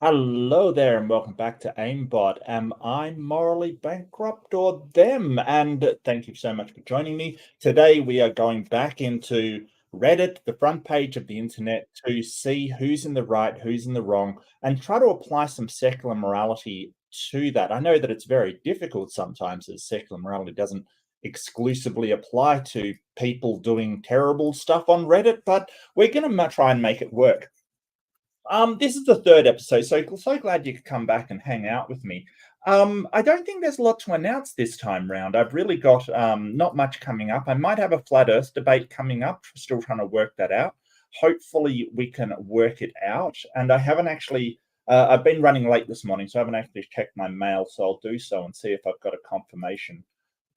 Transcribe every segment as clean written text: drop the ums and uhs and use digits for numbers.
Hello there, and welcome back to AIMBOT. Am I morally bankrupt or them? And thank you so much for joining me. Today, we are going back into Reddit, the front page of the internet, to see who's in the right, who's in the wrong, and try to apply some secular morality to that. I know that it's very difficult sometimes, as secular morality doesn't exclusively apply to people doing terrible stuff on Reddit, but we're going to try and make it work. This is the third episode, so glad you could come back and hang out with me. I don't think there's a lot to announce this time round. I've really got not much coming up. I might have a flat Earth debate coming up. Still trying to work that out. Hopefully, we can work it out. And I haven't actually. I've been running late this morning, so I haven't actually checked my mail. So I'll do so and see if I've got a confirmation.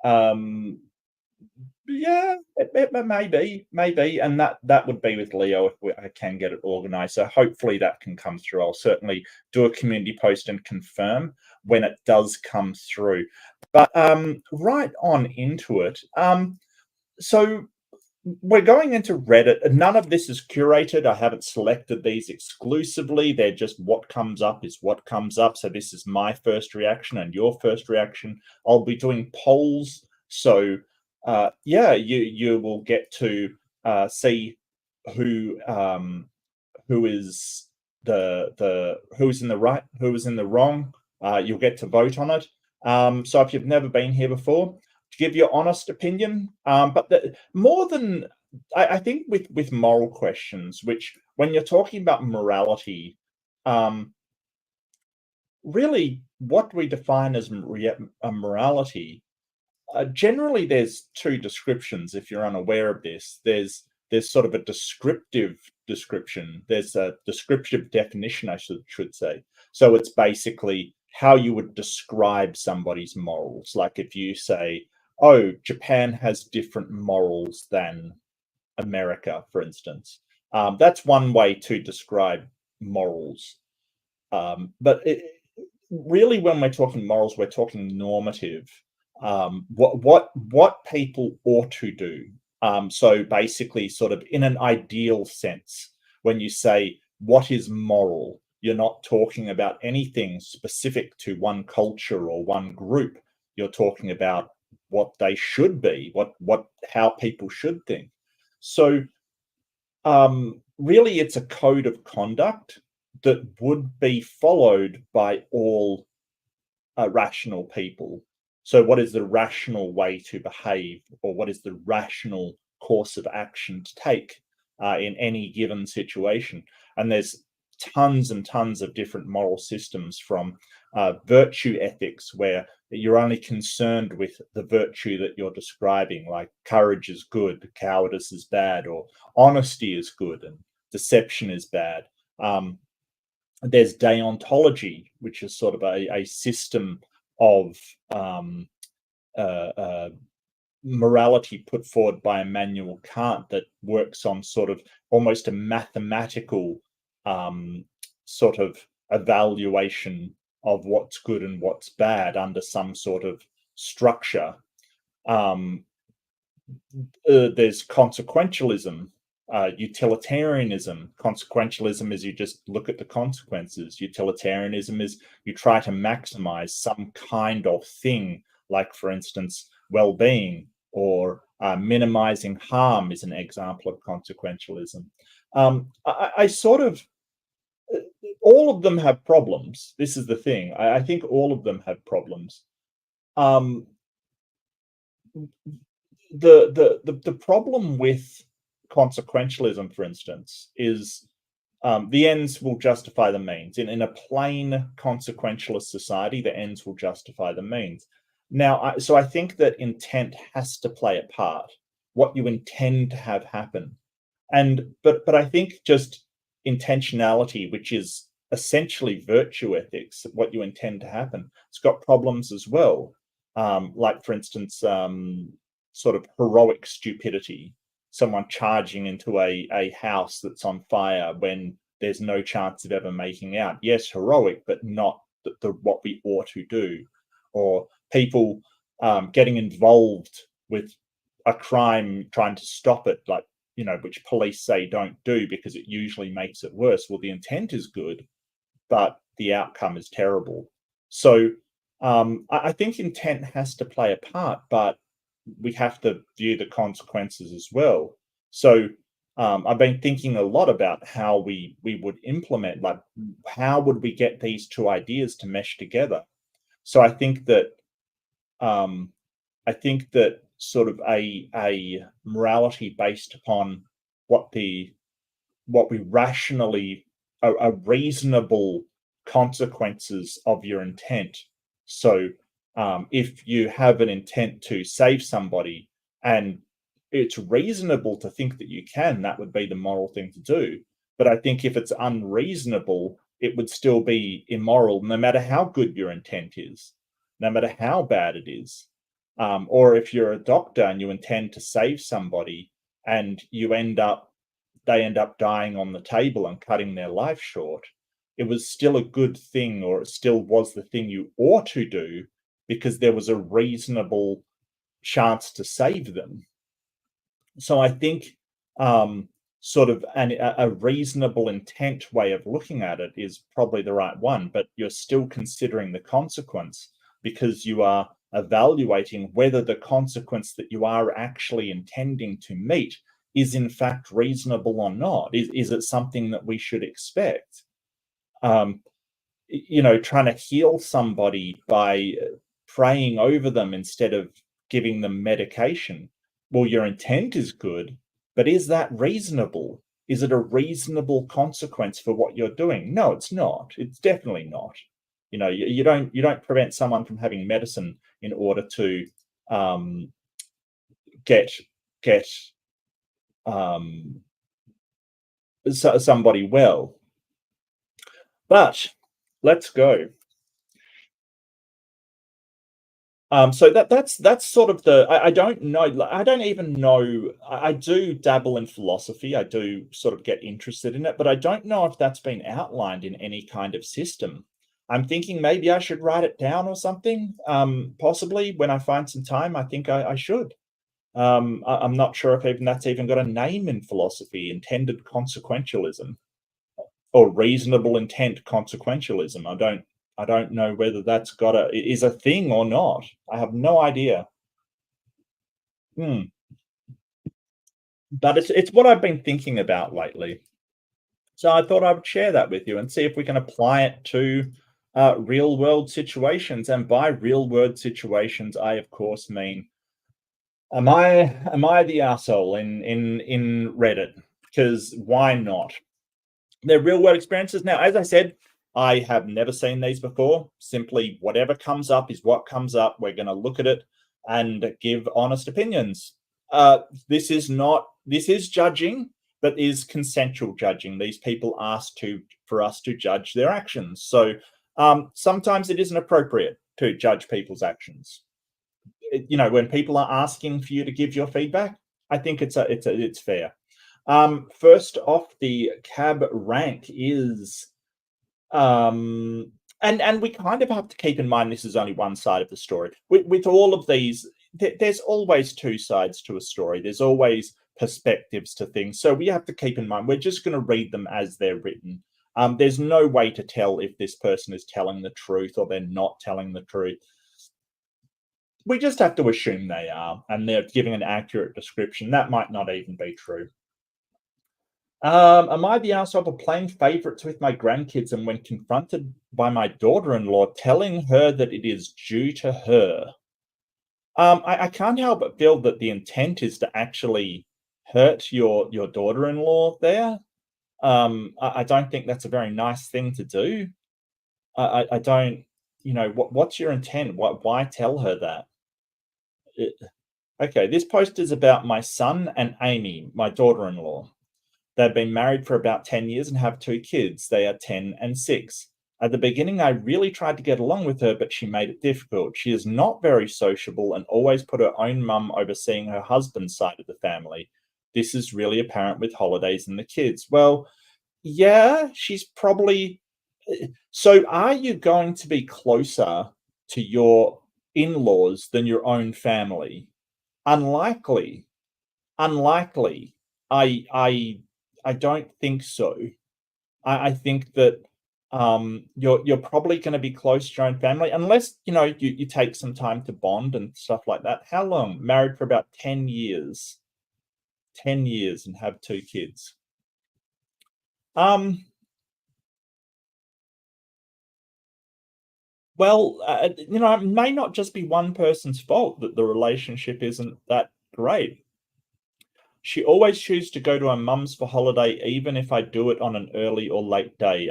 Um, yeah, maybe, and that would be with Leo if I can get it organized. So hopefully that can come through. I'll certainly do a community post and confirm when it does come through. But right on into it. So we're going into Reddit. None of this is curated. I haven't selected these exclusively. They're just what comes up is what comes up. So this is my first reaction and your first reaction. I'll be doing polls. So yeah, you will get to see who is who's in the right, who is in the wrong. You'll get to vote on it. So if you've never been here before, give your honest opinion. But more than I think with moral questions, which when you're talking about morality, really what we define as a morality. Generally, there's two descriptions. If you're unaware of this, there's sort of a descriptive description. There's a descriptive definition, I should say. So it's basically how you would describe somebody's morals. Like if you say, "Oh, Japan has different morals than America," for instance. That's one way to describe morals. But really, when we're talking morals, we're talking normative. What people ought to do. So basically, sort of in an ideal sense, when you say what is moral, you're not talking about anything specific to one culture or one group. You're talking about what they should be, how people should think. So really, it's a code of conduct that would be followed by all rational people. So, what is the rational way to behave, or what is the rational course of action to take in any given situation? And there's tons and tons of different moral systems, from virtue ethics, where you're only concerned with the virtue that you're describing, like courage is good, cowardice is bad, or honesty is good and deception is bad. There's deontology, which is sort of a system of morality put forward by Immanuel Kant that works on sort of almost a mathematical sort of evaluation of what's good and what's bad under some sort of structure. There's consequentialism, utilitarianism. Consequentialism is you just look at the consequences. Utilitarianism is you try to maximize some kind of thing, like, for instance, well-being, or minimizing harm is an example of consequentialism. I sort of, all of them have problems. This is the thing. I think all of them have problems. The problem with consequentialism, for instance, is the ends will justify the means. In a plain consequentialist society, the ends will justify the means. Now, so I think that intent has to play a part. What you intend to have happen, but I think just intentionality, which is essentially virtue ethics, what you intend to happen, it's got problems as well. Like, for instance, sort of heroic stupidity, someone charging into a house that's on fire when there's no chance of ever making out. Yes, heroic, but not what we ought to do. Or people getting involved with a crime, trying to stop it, like, which police say don't do because it usually makes it worse. Well, the intent is good, but the outcome is terrible. So I think intent has to play a part, but we have to view the consequences as well. So I've been thinking a lot about how we would implement, like how would we get these two ideas to mesh together. So um, I think that sort of a morality based upon what the what we rationally are reasonable consequences of your intent. So, if you have an intent to save somebody and it's reasonable to think that you can, that would be the moral thing to do. But I think if it's unreasonable, it would still be immoral, no matter how good your intent is, no matter how bad it is. Or if you're a doctor and you intend to save somebody and they end up dying on the table and cutting their life short, it was still a good thing, or it still was the thing you ought to do because there was a reasonable chance to save them. So I think sort of a reasonable intent way of looking at it is probably the right one, but you're still considering the consequence because you are evaluating whether the consequence that you are actually intending to meet is in fact reasonable or not. Is it something that we should expect? Um, Trying to heal somebody by praying over them instead of giving them medication. Well, your intent is good, but is that reasonable? Is it a reasonable consequence for what you're doing? No, it's not. It's definitely not. You don't prevent someone from having medicine in order to um, get get somebody well. But let's go. So that's sort of I don't know. I don't even know. I do dabble in philosophy. I do sort of get interested in it, but I don't know if that's been outlined in any kind of system. I'm thinking maybe I should write it down or something. Possibly when I find some time, I think I should. I'm not sure if even that's even got a name in philosophy, intended consequentialism or reasonable intent consequentialism. I don't know whether that's got is a thing or not. I have no idea. Hmm. But it's what I've been thinking about lately. So I thought I would share that with you and see if we can apply it to real world situations. And by real world situations, I of course mean, am I the asshole in Reddit? Because why not? They're real world experiences. Now, as I said, I have never seen these before. Simply whatever comes up is what comes up. We're going to look at it and give honest opinions. This is judging, but is consensual judging. These people asked for us to judge their actions. So sometimes it isn't appropriate to judge people's actions. When people are asking for you to give your feedback, I think it's fair. First off, the cab rank is and we kind of have to keep in mind this is only one side of the story. With all of these, there's always two sides to a story. There's always perspectives to things. So we have to keep in mind we're just going to read them as they're written. There's no way to tell if this person is telling the truth or they're not telling the truth. We just have to assume they are, and they're giving an accurate description. That might not even be true. Am I the arsehole for playing favorites with my grandkids and when confronted by my daughter-in-law, telling her that it is due to her? I can't help but feel that the intent is to actually hurt your daughter-in-law there. I don't think that's a very nice thing to do. I don't, what's your intent? Why tell her that? Okay, this post is about my son and Amy, my daughter-in-law. They've been married for about 10 years and have two kids. They are 10 and 6. At the beginning, I really tried to get along with her, but she made it difficult. She is not very sociable and always put her own mum overseeing her husband's side of the family. This is really apparent with holidays and the kids. Well, yeah, she's probably. So, are you going to be closer to your in-laws than your own family? Unlikely. Unlikely. I I I don't think so. I think that you're probably going to be close to your own family unless you take some time to bond and stuff like that. How long? Married for about 10 years. 10 years and have two kids. Um, well, it may not just be one person's fault that the relationship isn't that great. She always chooses to go to her mum's for holiday, even if I do it on an early or late day.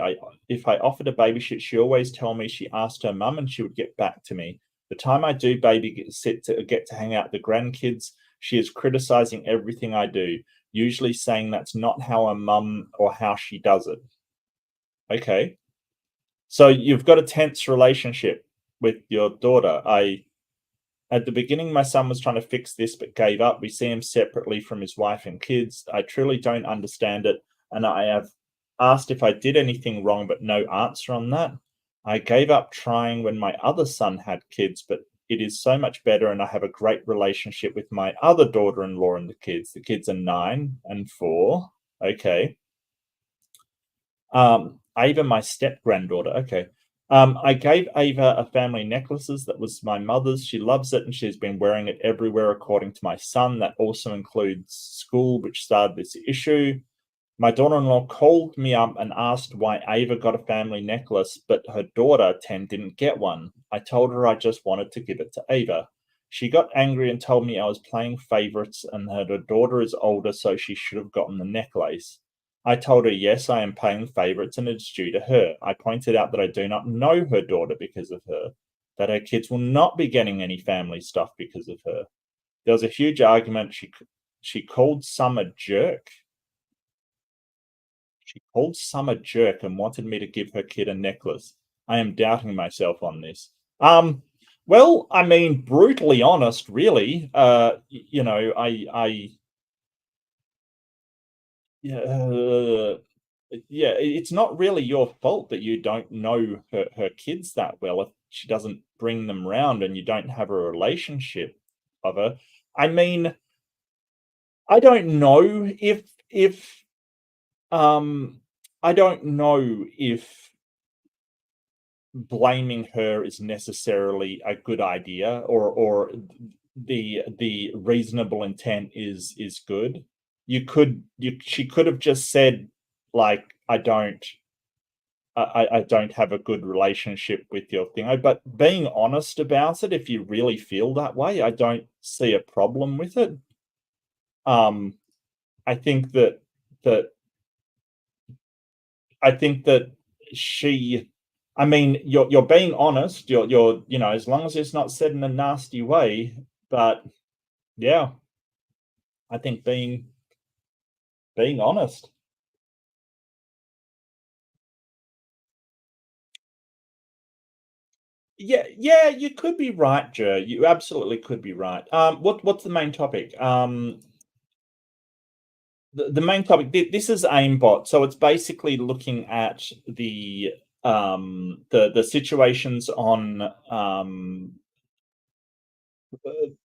If I offered to babysit, she always tell me she asked her mum and she would get back to me. The time I do babysit to get to hang out with the grandkids, she is criticizing everything I do, usually saying that's not how her mum or how she does it. Okay. So you've got a tense relationship with your daughter. I At the beginning, my son was trying to fix this but gave up. We see him separately from his wife and kids. I truly don't understand it, and I have asked if I did anything wrong, but no answer on that. I gave up trying when my other son had kids, but it is so much better, and I have a great relationship with my other daughter in law and the kids. The kids are 9 and 4. Okay. Ava, my step granddaughter. Okay. I gave Ava a family necklaces that was my mother's. She loves it and she's been wearing it everywhere, according to my son. That also includes school, which started this issue. My daughter in law called me up and asked why Ava got a family necklace, but her daughter, 10, didn't get one. I told her I just wanted to give it to Ava. She got angry and told me I was playing favorites and that her daughter is older, so she should have gotten the necklace. I told her, yes, I am paying favorites and it's due to her. I pointed out that I do not know her daughter because of her, that her kids will not be getting any family stuff because of her. There was a huge argument. She called some a jerk. She called some a jerk and wanted me to give her kid a necklace. I am doubting myself on this. Well, I mean, brutally honest, really. Yeah, it's not really your fault that you don't know her kids that well if she doesn't bring them round and you don't have a relationship of her. I mean, I don't know if um I don't know if blaming her is necessarily a good idea, or the reasonable intent is good. She could have just said, like, I don't have a good relationship with your thing. But being honest about it, if you really feel that way, I don't see a problem with it. Um, I think that I think that she I mean, you're being honest. You're as long as it's not said in a nasty way. But yeah, I think being honest. Yeah, yeah, you could be right, Joe. You absolutely could be right. What's the main topic? The main topic. This is AIMBOT, so it's basically looking at the situations on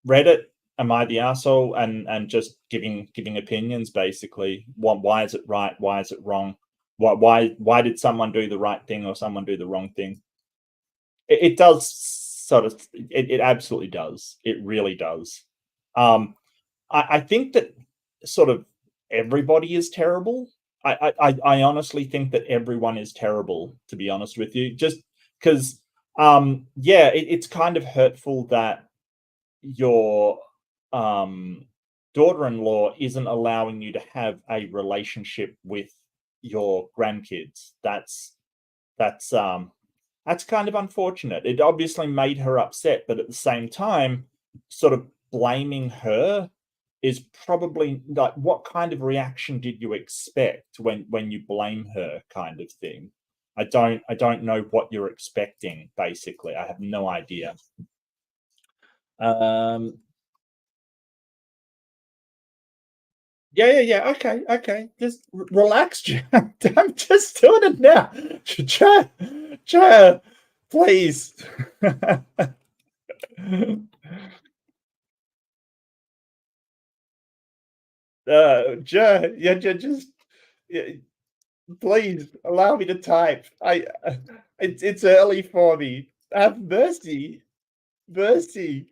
Reddit. Am I the asshole? And just giving opinions, basically. Why is it right? Why is it wrong? Why did someone do the right thing or someone do the wrong thing? It does sort of. It absolutely does. It really does. Um, I think that sort of everybody is terrible. I honestly think that everyone is terrible, to be honest with you. Just because, yeah, it's kind of hurtful that your um, daughter-in-law isn't allowing you to have a relationship with your grandkids. That's kind of unfortunate. It obviously made her upset, but at the same time, sort of blaming her is probably like, what kind of reaction did you expect when you blame her, kind of thing. I don't know what you're expecting, basically. I have no idea. Um yeah, yeah, yeah. Okay, okay. Just relax, Jan. I'm just doing it now. Jan, please. Yeah, just yeah, Please allow me to type. It's early for me. Have mercy, mercy.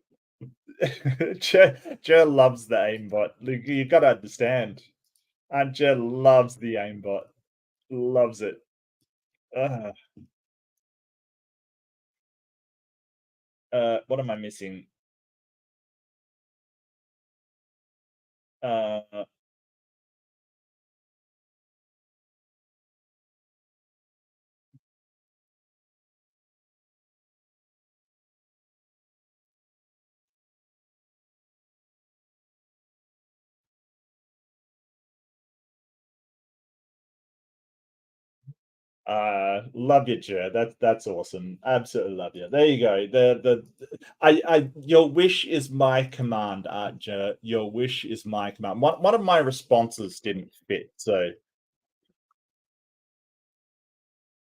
Jer loves the aimbot. Look, you got to understand. And Jer loves the aimbot. Loves it. Uh, what am I missing? Uh, love you, Jer. That's awesome. Absolutely love you. There you go. Your wish is my command, Jer. Your wish is my command. One of my responses didn't fit, so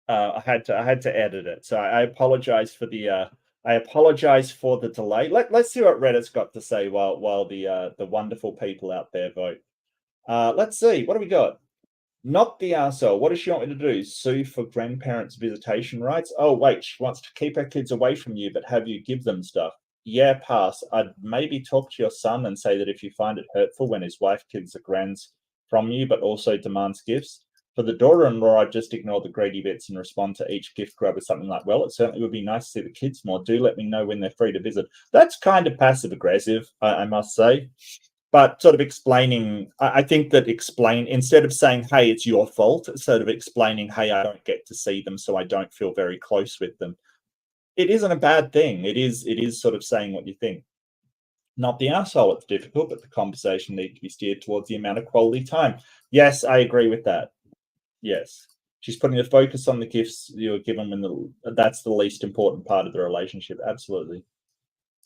I had to edit it. So I apologize for the delay. Let's see what Reddit's got to say while the wonderful people out there vote. Let's see. What do we got? Not the arsehole. What does she want me to do? Sue for grandparents' visitation rights? Oh, wait, she wants to keep her kids away from you, but have you give them stuff. Yeah, pass. I'd maybe talk to your son and say that if you find it hurtful when his wife gives the grands from you, but also demands gifts. For the daughter-in-law, I'd just ignore the greedy bits and respond to each gift grab with something like, well, it certainly would be nice to see the kids more. Do let me know when they're free to visit. That's kind of passive-aggressive, I must say, but sort of explaining, I think that explain instead of saying, hey, it's your fault, sort of explaining, hey, I don't get to see them, so I don't feel very close with them. It isn't a bad thing. It is sort of saying what you think. Not the asshole, it's difficult, but the conversation needs to be steered towards the amount of quality time. Yes, I agree with that. Yes. She's putting the focus on the gifts you're given when that's the least important part of the relationship. Absolutely.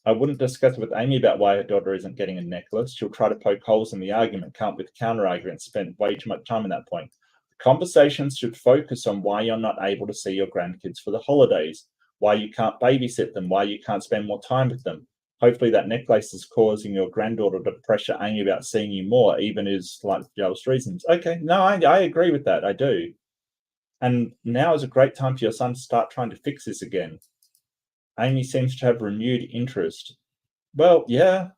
I wouldn't discuss with Amy about why her daughter isn't getting a necklace. She'll try to poke holes in the argument, come up with counter arguments, spend way too much time on that point. The conversations should focus on why you're not able to see your grandkids for the holidays, why you can't babysit them, why you can't spend more time with them. Hopefully, that necklace is causing your granddaughter to pressure Amy about seeing you more, even as like jealous reasons. Okay, no, I agree with that. I do. And now is a great time for your son to start trying to fix this again. Amy seems to have renewed interest. Well, yeah.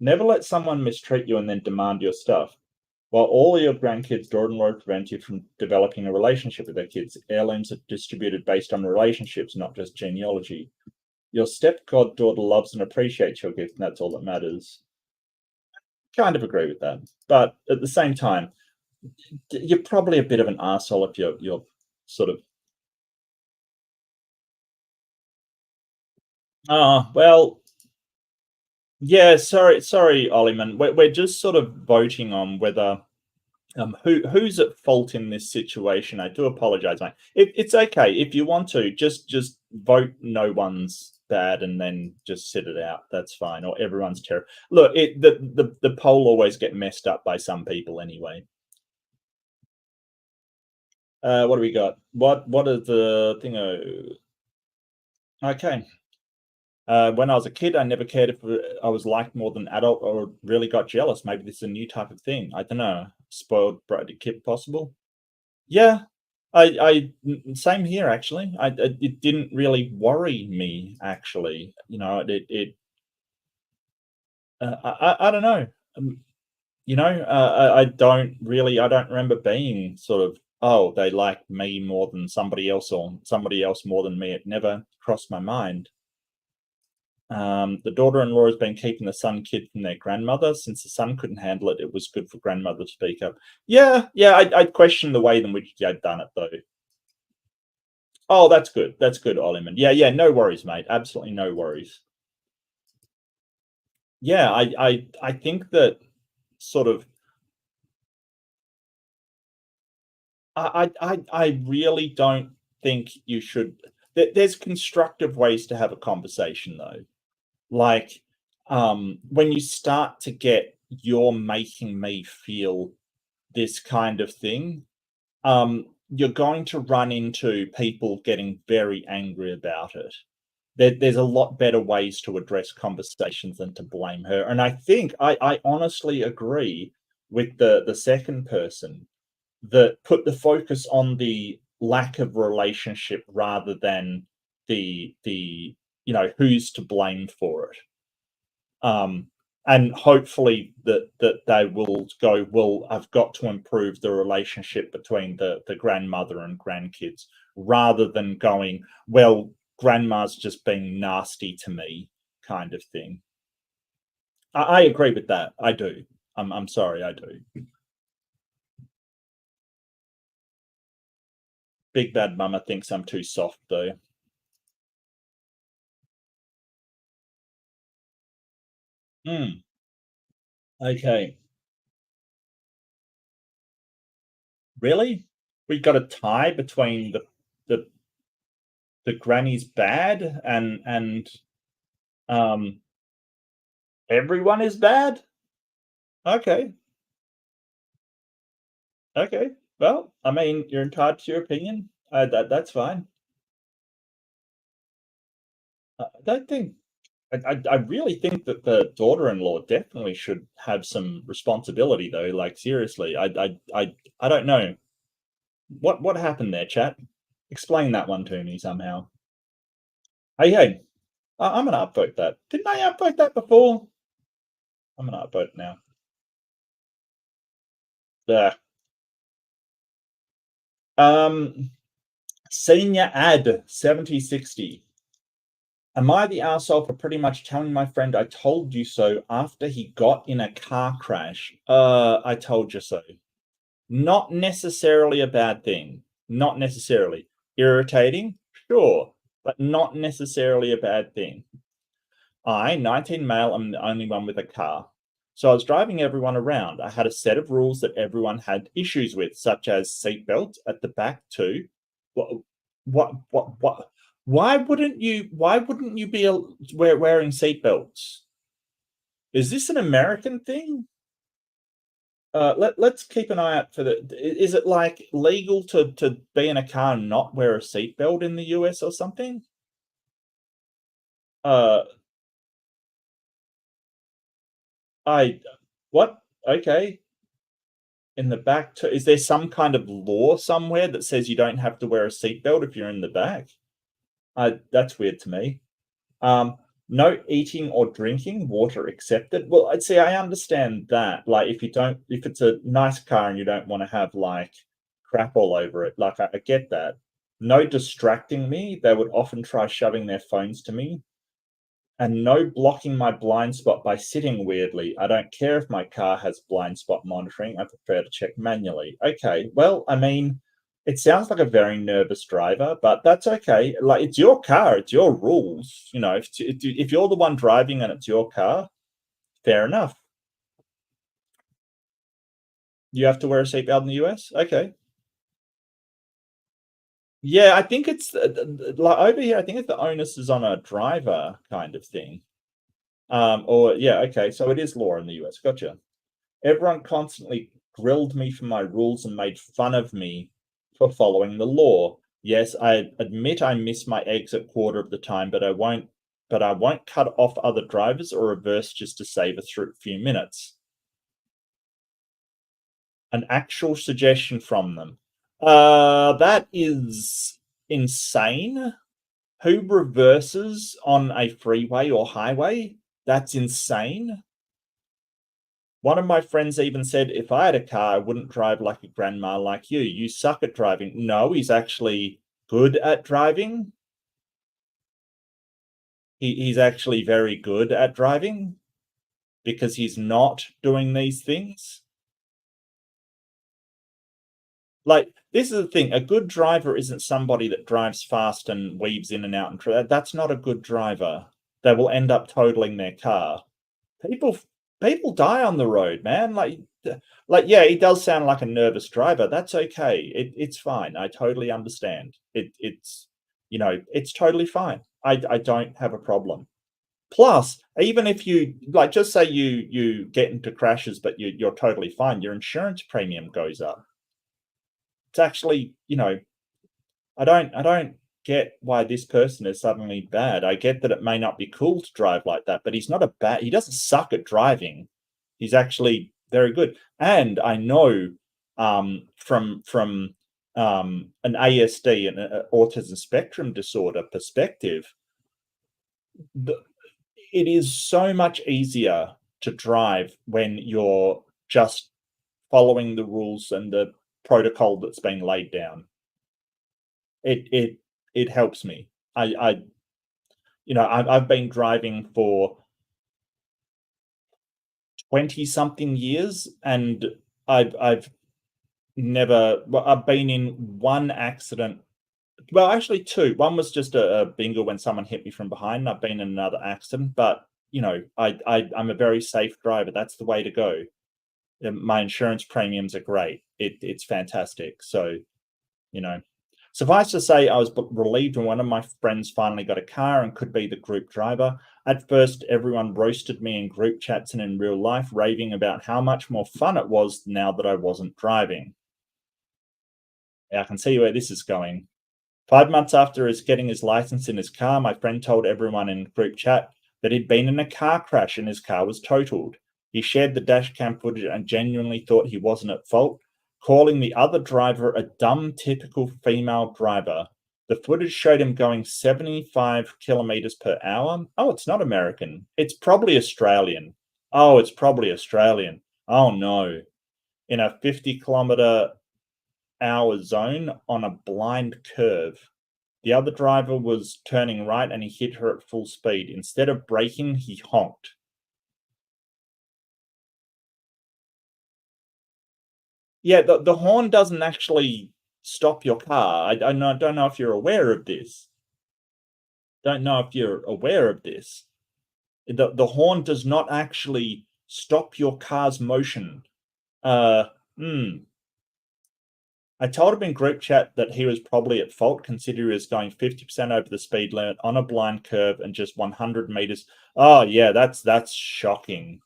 Never let someone mistreat you and then demand your stuff. While all your grandkids' daughter-in-law prevent you from developing a relationship with their kids, heirlooms are distributed based on relationships, not just genealogy. Your step-goddaughter loves and appreciates your gift, and that's all that matters. Kind of agree with that. But at the same time, you're probably a bit of an asshole if you're sort of, well, yeah, sorry, Ollyman. We're just sort of voting on whether who's at fault in this situation. I do apologize, mate. It's okay if you want to just vote no one's bad and then just sit it out. That's fine. Or everyone's terrible. Look, the poll always get messed up by some people anyway. What do we got? What is the thing? Okay. When I was a kid, I never cared if I was liked more than adult or really got jealous. Maybe this is a new type of thing. I don't know. Spoiled bratty kid possible? Yeah, same here actually. It didn't really worry me actually. I don't know. Um, I don't remember being sort of, oh, they like me more than somebody else or somebody else more than me. It never crossed my mind. The daughter-in-law has been keeping the son kid from their grandmother. Since the son couldn't handle it, it was good for grandmother to speak up. Yeah, yeah, I'd question the way in which they'd done it though. Oh, that's good. That's good, Ollyman. Yeah, yeah, no worries, mate. Absolutely no worries. Yeah, I think that sort of I really don't think you should. There's constructive ways to have a conversation though. Like, when you start to get you're making me feel this kind of thing, you're going to run into people getting very angry about it. There's a lot better ways to address conversations than to blame her. And I think I honestly agree with the second person that put the focus on the lack of relationship rather than the who's to blame for it. And hopefully that they will go, well, I've got to improve the relationship between the grandmother and grandkids, rather than going, well, grandma's just being nasty to me, kind of thing. I agree with that. I do. I'm sorry, I do. Big Bad Mama thinks I'm too soft, though. Hmm. Okay. Really? We got a tie between the the granny's bad and um everyone is bad? Okay. Okay. Well, I mean, you're entitled to your opinion. That's fine. I don't think I really think that the daughter-in-law definitely should have some responsibility, though. Like, seriously, I don't know. What happened there, chat? Explain that one to me somehow. Hey, I'm gonna upvote that. Didn't I upvote that before? I'm gonna upvote it now. There. Senior ad 7060. Am I the arsehole for pretty much telling my friend I told you so after he got in a car crash? I told you so. Not necessarily a bad thing. Not necessarily. Irritating? Sure. But not necessarily a bad thing. I, 19 male, am the only one with a car. So I was driving everyone around. I had a set of rules that everyone had issues with, such as seatbelt at the back too. What? What? Why wouldn't you be wearing seatbelts? Is this an American thing? Let's keep an eye out for the. Is it like legal to be in a car and not wear a seatbelt in the US or something? Uh, I what? Okay. In the back, is there some kind of law somewhere that says you don't have to wear a seatbelt if you're in the back? That's weird to me. Um, no eating or drinking, water accepted. Well, I'd say I understand that. Like, if it's a nice car and you don't want to have like crap all over it, like I get that. No distracting me. They would often try shoving their phones to me. And no blocking my blind spot by sitting weirdly. I don't care if my car has blind spot monitoring. I prefer to check manually. Okay, well, I mean, it sounds like a very nervous driver, but that's okay. Like, it's your car, it's your rules. If you're the one driving and it's your car, fair enough. You have to wear a seatbelt in the US? Okay. Yeah, I think it's like over here. I think it's the onus is on a driver kind of thing. Or yeah, okay. So it is law in the US. Gotcha. Everyone constantly grilled me for my rules and made fun of me for following the law. Yes, I admit I miss my exit quarter of the time, but I won't cut off other drivers or reverse just to save a few minutes. An actual suggestion from them. That is insane. Who reverses on a freeway or highway? That's insane. One of my friends even said, if I had a car, I wouldn't drive like a grandma like you. You suck at driving. No, he's actually good at driving. He's actually very good at driving because he's not doing these things. Like, this is the thing. A good driver isn't somebody that drives fast and weaves in and out. That's not a good driver. They will end up totaling their car. People people die on the road, man. Like, yeah, he does sound like a nervous driver. That's okay. It's fine. I totally understand. It's totally fine. I don't have a problem. Plus, even if you like, just say you get into crashes, but you're totally fine, your insurance premium goes up. It's actually, I don't get why this person is suddenly bad. I get that it may not be cool to drive like that, but he doesn't suck at driving. He's actually very good. And I know from an ASD, an autism spectrum disorder perspective, the, it is so much easier to drive when you're just following the rules and the protocol that's been laid down. It helps me. I I've been driving for 20 something years, and I've never, well, I've been in one accident. Well, actually two. One was just a bingo when someone hit me from behind. And I've been in another accident, but I'm a very safe driver. That's the way to go. My insurance premiums are great. It's fantastic. So, you know, suffice to say, I was relieved when one of my friends finally got a car and could be the group driver. At first, everyone roasted me in group chats and in real life, raving about how much more fun it was now that I wasn't driving. Yeah, I can see where this is going. 5 months after his getting his license in his car, my friend told everyone in group chat that he'd been in a car crash and his car was totaled. He shared the dash cam footage and genuinely thought he wasn't at fault, calling the other driver a dumb, typical female driver. The footage showed him going 75 kilometers per hour. Oh, it's not American. It's probably Australian. Oh, it's probably Australian. Oh, no. In a 50-kilometer-hour zone on a blind curve. The other driver was turning right and he hit her at full speed. Instead of braking, he honked. Yeah, the horn doesn't actually stop your car. Don't know if you're aware of this. Don't know if you're aware of this. The horn does not actually stop your car's motion. Uh, hmm. I told him in group chat that he was probably at fault, considering he was going 50% over the speed limit on a blind curve and just 100 meters. Oh yeah, that's shocking.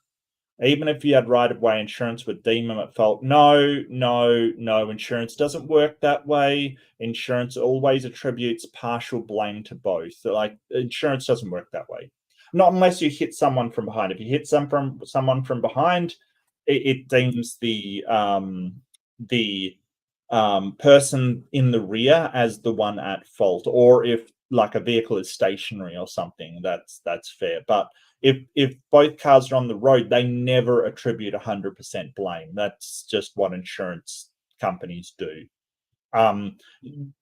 Even if you had right-of-way insurance would deem him at fault. No, no, no. Insurance doesn't work that way. Insurance always attributes partial blame to both. So, like, insurance doesn't work that way. Not unless you hit someone from behind. If you hit someone from behind, it deems the person in the rear as the one at fault. Or if like a vehicle is stationary or something, that's fair. But if both cars are on the road, they never attribute 100% blame. That's just what insurance companies do. Um,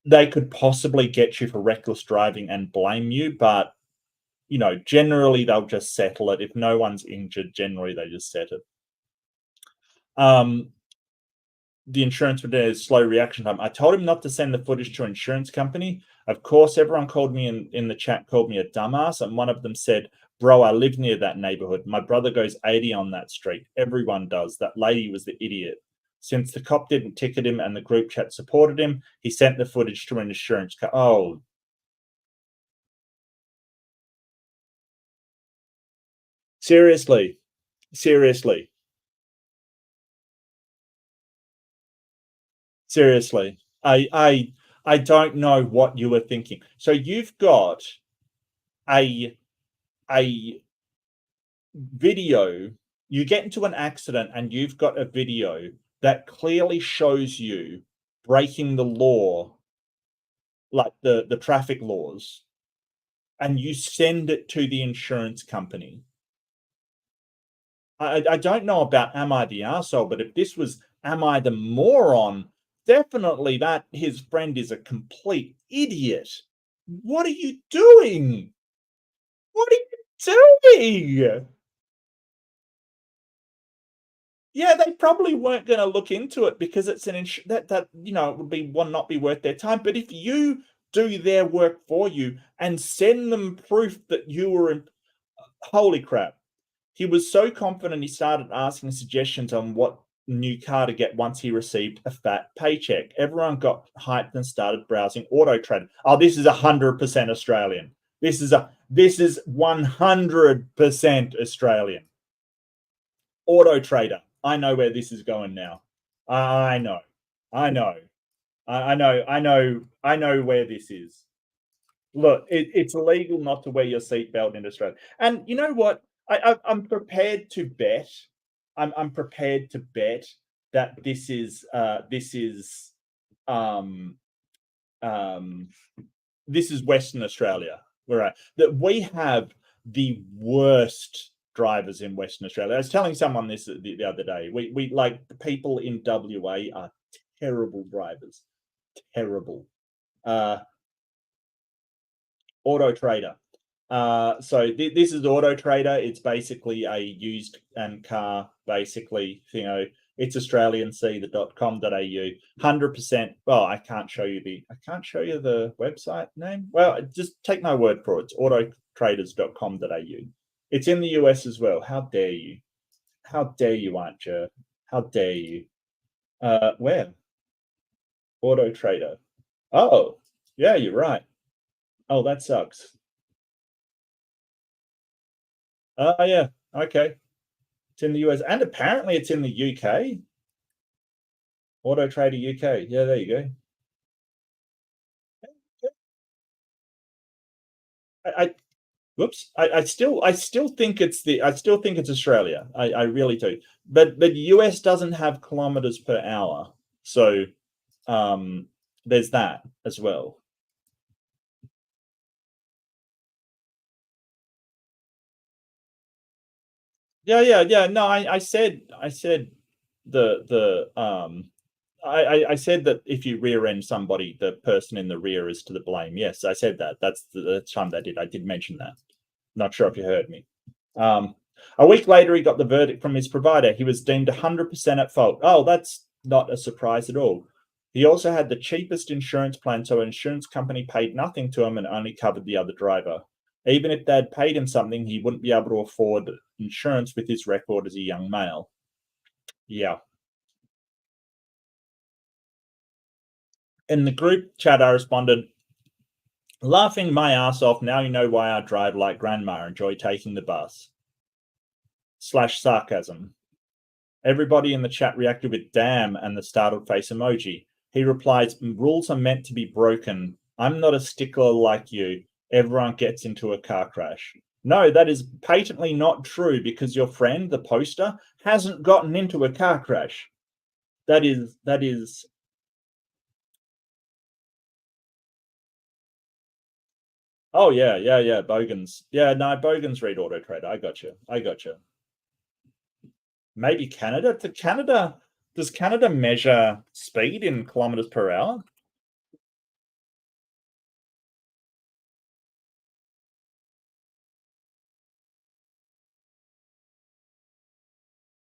they could possibly get you for reckless driving and blame you, but generally they'll just settle it. If no one's injured, generally they just set it. The insurance would have slow reaction time. I told him not to send the footage to an insurance company. Of course, everyone called me in the chat, called me a dumbass, and one of them said, "Bro, I live near that neighborhood. My brother goes 80 on that street. Everyone does. That lady was the idiot." Since the cop didn't ticket him and the group chat supported him, he sent the footage to an insurance company. Oh, seriously, seriously, seriously. I don't know what you were thinking. So you've got a a video, you get into an accident and you've got a video that clearly shows you breaking the law, like the traffic laws, and you send it to the insurance company. I don't know about am I the arsehole, but if this was am I the moron, definitely that his friend is a complete idiot. What are you doing? What are you doing? Yeah, they probably weren't gonna look into it because it's an that it would be one not be worth their time. But if you do their work for you and send them proof that you were in, holy crap. He was so confident he started asking suggestions on what new car to get once he received a fat paycheck. Everyone got hyped and started browsing Auto Trader. Oh, this is 100% Australian. This is 100% Australian. Auto Trader. I know where this is going now. I know. I know. I know. I know. I know where this is. Look, it's illegal not to wear your seatbelt in Australia. And you know what? I'm prepared to bet. I'm prepared to bet that um um this is Western Australia. Right. That we have the worst drivers in Western Australia. I was telling someone this the other day. We like the people in WA are terrible drivers. Terrible. Uh Auto Trader. So this is Auto Trader. It's basically a used and car, basically, it's Australian C, the .com.au, 100%. Well, I can't show you the website name. Well, just take my word for it. It's autotraders.com.au. It's in the US as well. How dare you? How dare you, Archer? How dare you? Where? Auto Trader. Oh, yeah, you're right. Oh, that sucks. Oh, yeah. Okay. It's in the US and apparently it's in the UK. Auto Trader UK. Yeah, there you go. I whoops. I still think it's Australia. I really do. But US doesn't have kilometers per hour. So um there's that as well. Yeah. No, I said I said that if you rear end somebody, the person in the rear is to the blame. Yes, I said that. That's the time that I did mention that. Not sure if you heard me. Um, a week later, he got the verdict from his provider. He was deemed 100% at fault. Oh, that's not a surprise at all. He also had the cheapest insurance plan, so an insurance company paid nothing to him and only covered the other driver. Even if they'd paid him something, he wouldn't be able to afford insurance with his record as a young male. Yeah. In the group chat, I responded, laughing my ass off. Now you know why I drive like grandma, enjoy taking the bus. Slash sarcasm. Everybody in the chat reacted with damn and the startled face emoji. He replies, rules are meant to be broken. I'm not a stickler like you. Everyone gets into a car crash. No, that is patently not true because your friend, the poster, hasn't gotten into a car crash. That is. Oh yeah. Bogans. Yeah, no, Bogans read Auto Trader. I got you. Maybe Canada. Does Canada measure speed in kilometers per hour?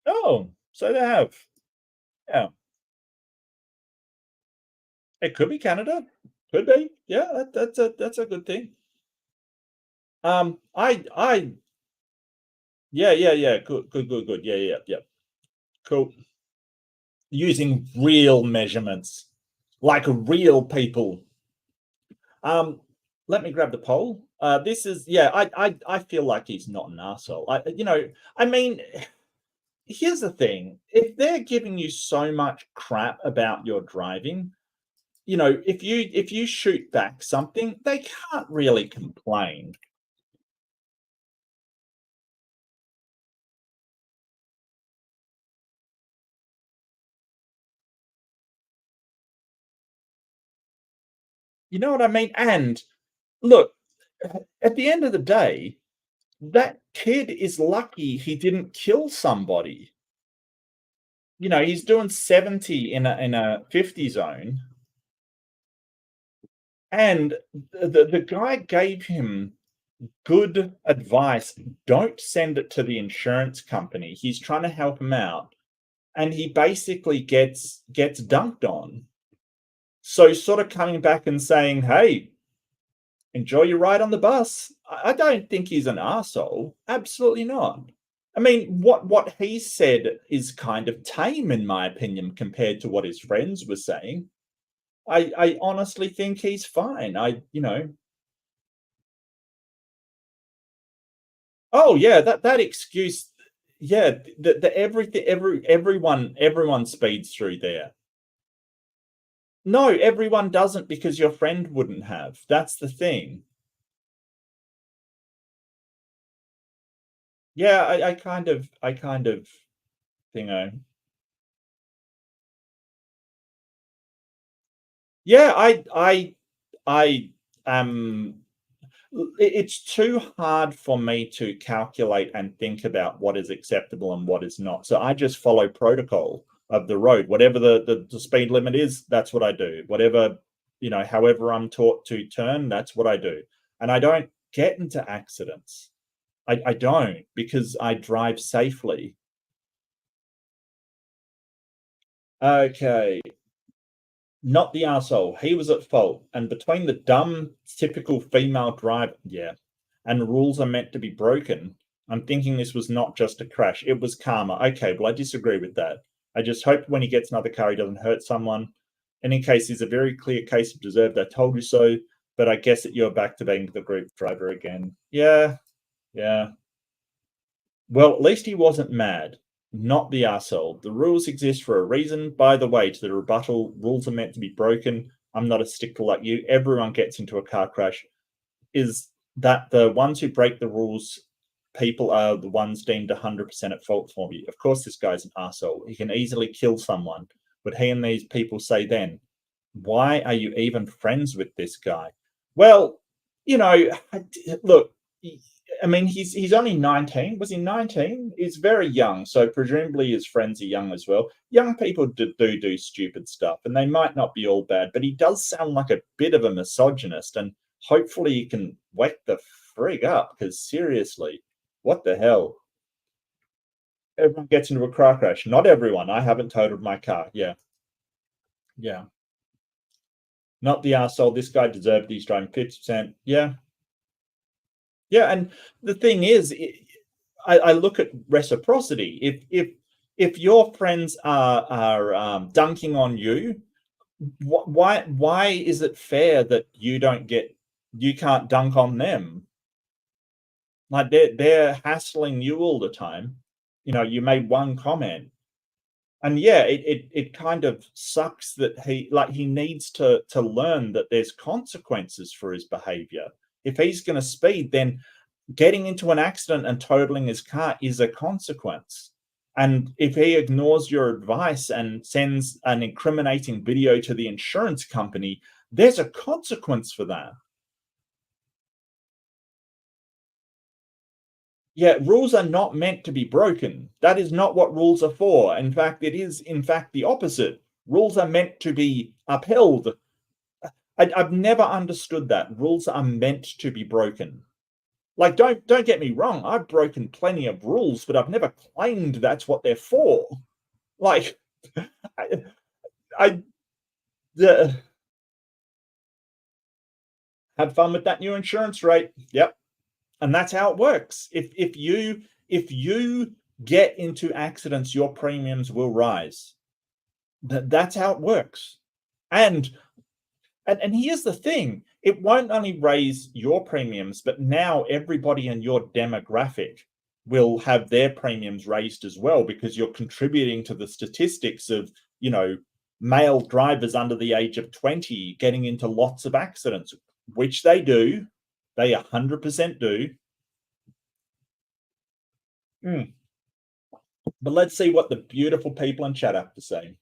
Oh, so they have. Yeah, it could be Canada. Could be. Yeah, that's a good thing. I yeah. Good. Yeah. Cool. Using real measurements, like real people. Um, Let me grab the poll. This is yeah. I feel like he's not an asshole. I mean, here's the thing: if they're giving you so much crap about your driving, if you shoot back something, they can't really complain. You know what I mean? And look, at the end of the day, that kid is lucky he didn't kill somebody. He's doing 70 in a 50 zone, and the guy gave him good advice. Don't send it to the insurance company. He's trying to help him out, and he basically gets dunked on. So sort of coming back and saying, "Hey, enjoy your ride on the bus." I don't think he's an asshole. Absolutely not. I mean, what he said is kind of tame, in my opinion, compared to what his friends were saying. I honestly think he's fine. Oh yeah, that excuse. Yeah, the everything, everyone speeds through there. No, everyone doesn't because your friend wouldn't have. That's the thing. Yeah, I kind of thingo. Yeah, I it's too hard for me to calculate and think about what is acceptable and what is not. So I just follow protocol of the road. Whatever the speed limit is, that's what I do. Whatever, however I'm taught to turn, that's what I do. And I don't get into accidents. I don't, because I drive safely. Okay. Not the arsehole. He was at fault. And between the dumb, typical female driver, yeah, and rules are meant to be broken, I'm thinking this was not just a crash. It was karma. Okay, well, I disagree with that. I just hope when he gets another car, he doesn't hurt someone. And in case there's a very clear case of deserved, I told you so. But I guess that you're back to being the group driver again. Yeah, yeah. Well, at least he wasn't mad. Not the arsehole. The rules exist for a reason. By the way, to the rebuttal, rules are meant to be broken. I'm not a stickler like you. Everyone gets into a car crash. Is that the ones who break the rules, people are the ones deemed 100% at fault for me? Of course, this guy's an arsehole. He can easily kill someone. But he and these people say then, why are you even friends with this guy? Well, look, I mean, he's only 19. Was he 19? He's very young, so presumably his friends are young as well. Young people do stupid stuff, and they might not be all bad, but he does sound like a bit of a misogynist, and hopefully he can wake the frig up, because seriously, what the hell? Everyone gets into a car crash. Not everyone. I haven't totaled my car. Yeah. Yeah. Not the arsehole. This guy deserved. He's driving 50%. Yeah. Yeah, and the thing is, I look at reciprocity. If your friends are dunking on you, why is it fair that you can't dunk on them? Like they're hassling you all the time. You made one comment, and yeah, it kind of sucks that he needs to learn that there's consequences for his behavior. If he's going to speed, then getting into an accident and totaling his car is a consequence. And if he ignores your advice and sends an incriminating video to the insurance company, there's a consequence for that. Yeah, rules are not meant to be broken. That is not what rules are for. In fact, it is, in fact, the opposite. Rules are meant to be upheld. I've never understood that. Rules are meant to be broken. Like, don't get me wrong. I've broken plenty of rules, but I've never claimed that's what they're for. Like, I have fun with that new insurance rate. Yep, and that's how it works. If you get into accidents, your premiums will rise. That's how it works. And here's the thing: it won't only raise your premiums, but now everybody in your demographic will have their premiums raised as well, because you're contributing to the statistics of, male drivers under the age of 20 getting into lots of accidents, which they do. They 100% do. Mm. But let's see what the beautiful people in chat have to say.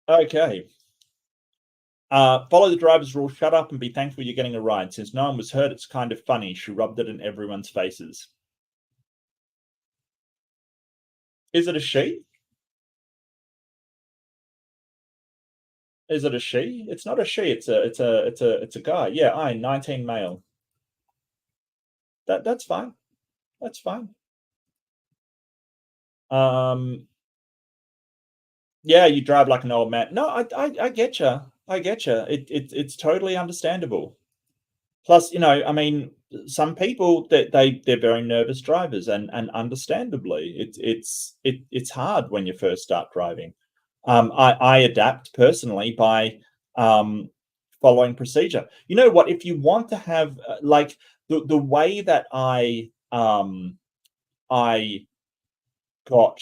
Okay. Follow the driver's rule. Shut up and be thankful you're getting a ride. Since no one was hurt, it's kind of funny. She rubbed it in everyone's faces. Is it a she? Is it a she? It's not a she. It's a guy. Yeah, 19 male. That's fine. That's fine. Yeah, you drive like an old man. No, I get you. I get you. It's totally understandable. Plus, I mean, some people that they're very nervous drivers, and understandably, it's hard when you first start driving. I adapt personally by following procedure. You know what? If you want to have like the way that I got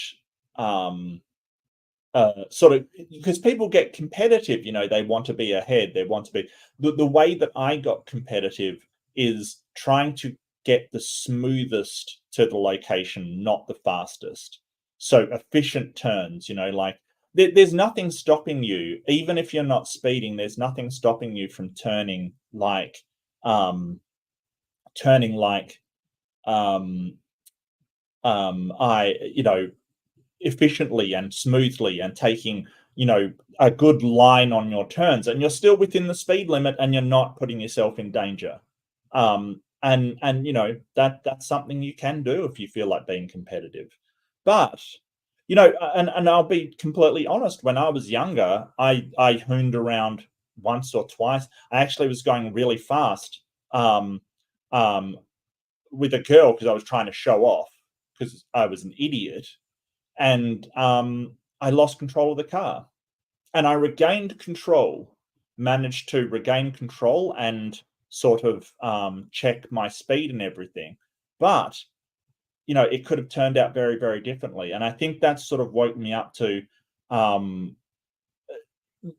sort of, because people get competitive, they want to be ahead, they want to be the way that I got competitive is trying to get the smoothest to the location, not the fastest. So efficient turns, like there's nothing stopping you, even if you're not speeding, there's nothing stopping you from um turning like um I efficiently and smoothly, and taking a good line on your turns, and you're still within the speed limit, and you're not putting yourself in danger. And that's something you can do if you feel like being competitive. But and I'll be completely honest, when I was younger, I hooned around once or twice. I actually was going really fast um um with a girl, because I was trying to show off, because I was an idiot, and I lost control of the car, and I regained control, managed to regain control, and sort of check my speed and everything. But it could have turned out very, very differently, and I think that sort of woke me up to um,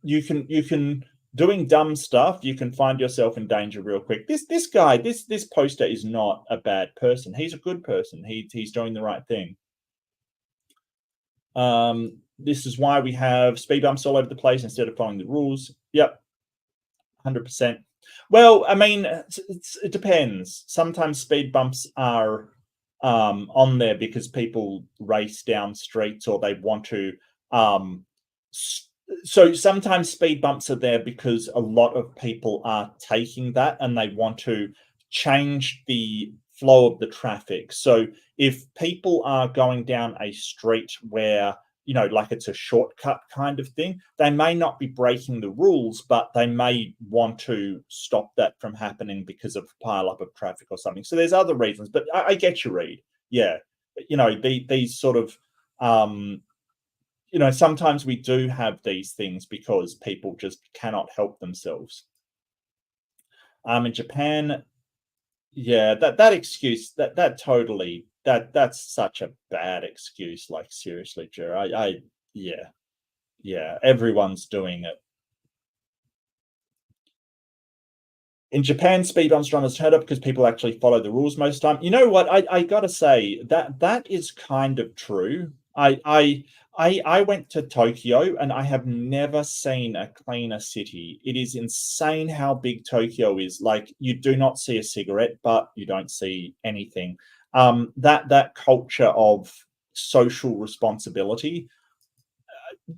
you can doing dumb stuff, you can find yourself in danger real quick. This guy, this poster is not a bad person. He's a good person. He's doing the right thing. This is why we have speed bumps all over the place instead of following the rules. Yep, 100%. Well, I mean, it depends. Sometimes speed bumps are on there because people race down streets, or they want to. So sometimes speed bumps are there because a lot of people are taking that, and they want to change the flow of the traffic. So if people are going down a street where like it's a shortcut kind of thing, they may not be breaking the rules, but they may want to stop that from happening because of a pile up of traffic or something. So there's other reasons, but I get your read. Yeah, these sort of sometimes we do have these things because people just cannot help themselves. In Japan, yeah, that excuse, that totally, that's such a bad excuse. Like, seriously, Jer, yeah, everyone's doing it. In Japan, speed bumps dramas turned up because people actually follow the rules most of the time. You know what? I gotta say that is kind of true. I went to Tokyo, and I have never seen a cleaner city. It is insane how big Tokyo is. Like, you do not see a cigarette, but you don't see anything. That culture of social responsibility,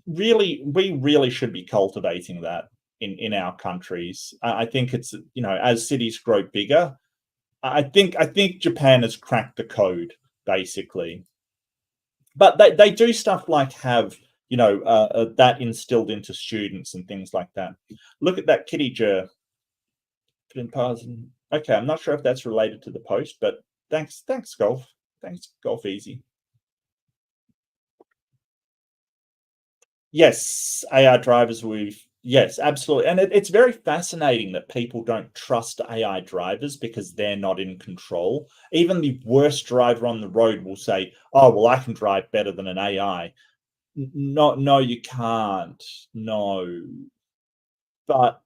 really, we really should be cultivating that in our countries. I think it's, as cities grow bigger, I think Japan has cracked the code, basically. But they do stuff like have that instilled into students and things like that. Look at that kitty Jer. Okay, I'm not sure if that's related to the post, but thanks, Golf. Thanks, Golf Easy. Yes, AI drivers, yes, absolutely. And it's very fascinating that people don't trust AI drivers because they're not in control. Even the worst driver on the road will say, "Oh, well, I can drive better than an AI." No, you can't. No. But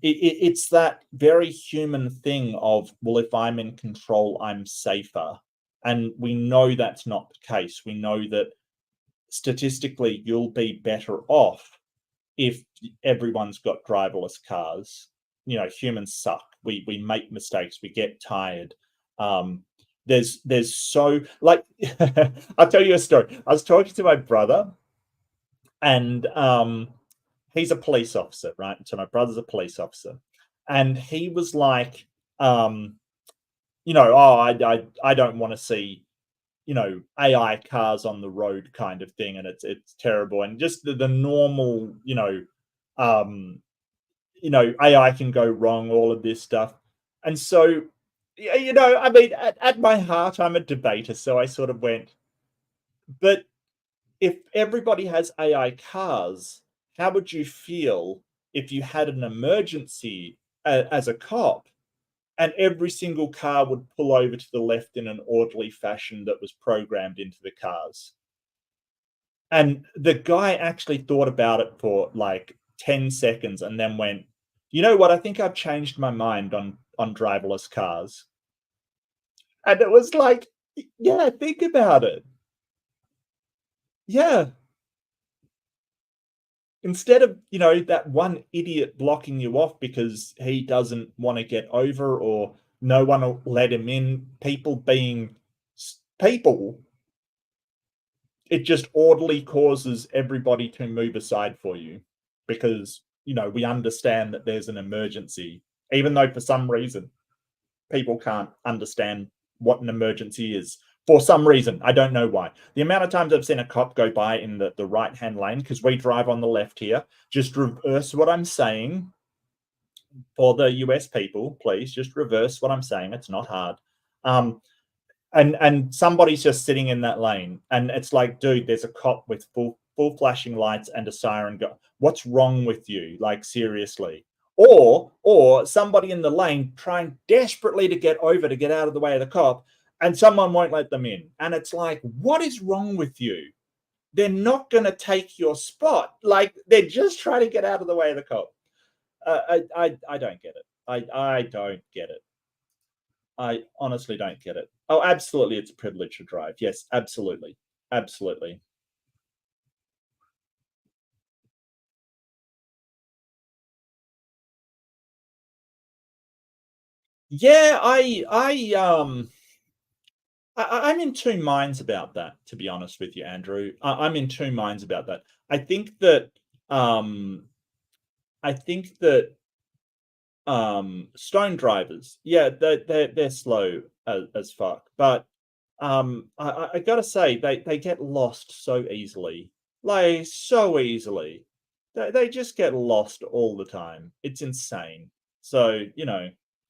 it's that very human thing of, well, if I'm in control, I'm safer. And we know that's not the case. We know that statistically, you'll be better off if everyone's got driverless cars. Humans suck. We make mistakes. We get tired. There's so, like, I'll tell you a story. I was talking to my brother, and he's a police officer, right? So my brother's a police officer, and he was like, oh, I don't want to see AI cars on the road kind of thing, and it's terrible, and just the normal um AI can go wrong, all of this stuff. And so, I mean, at my heart, I'm a debater, so I sort of went, but if everybody has AI cars, how would you feel if you had an emergency as a cop, and every single car would pull over to the left in an orderly fashion that was programmed into the cars? And the guy actually thought about it for like 10 seconds, and then went, you know what? I think I've changed my mind on driverless cars. And it was like, yeah, think about it. Yeah. Instead of, that one idiot blocking you off because he doesn't want to get over or no one will let him in, people being people, it just orderly causes everybody to move aside for you because, we understand that there's an emergency, even though for some reason people can't understand what an emergency is. For some reason, I don't know why. The amount of times I've seen a cop go by in the right-hand lane, because we drive on the left here, just reverse what I'm saying. For the US people, please just reverse what I'm saying. It's not hard. And somebody's just sitting in that lane, and it's like, dude, there's a cop with full flashing lights and a siren. What's wrong with you? Like, seriously. Or somebody in the lane trying desperately to get over to get out of the way of the cop, and someone won't let them in. And it's like, what is wrong with you? They're not going to take your spot. Like, they're just trying to get out of the way of the cop. I don't get it. I don't get it. I honestly don't get it. Oh, absolutely, it's a privilege to drive. Yes, absolutely. Absolutely. Yeah, I'm in two minds about that, to be honest with you, Andrew. I'm in two minds about that. I think that um I think that stone drivers, yeah, they're slow as fuck. But I gotta say, they get lost so easily. Like, so easily. They just get lost all the time. It's insane. So,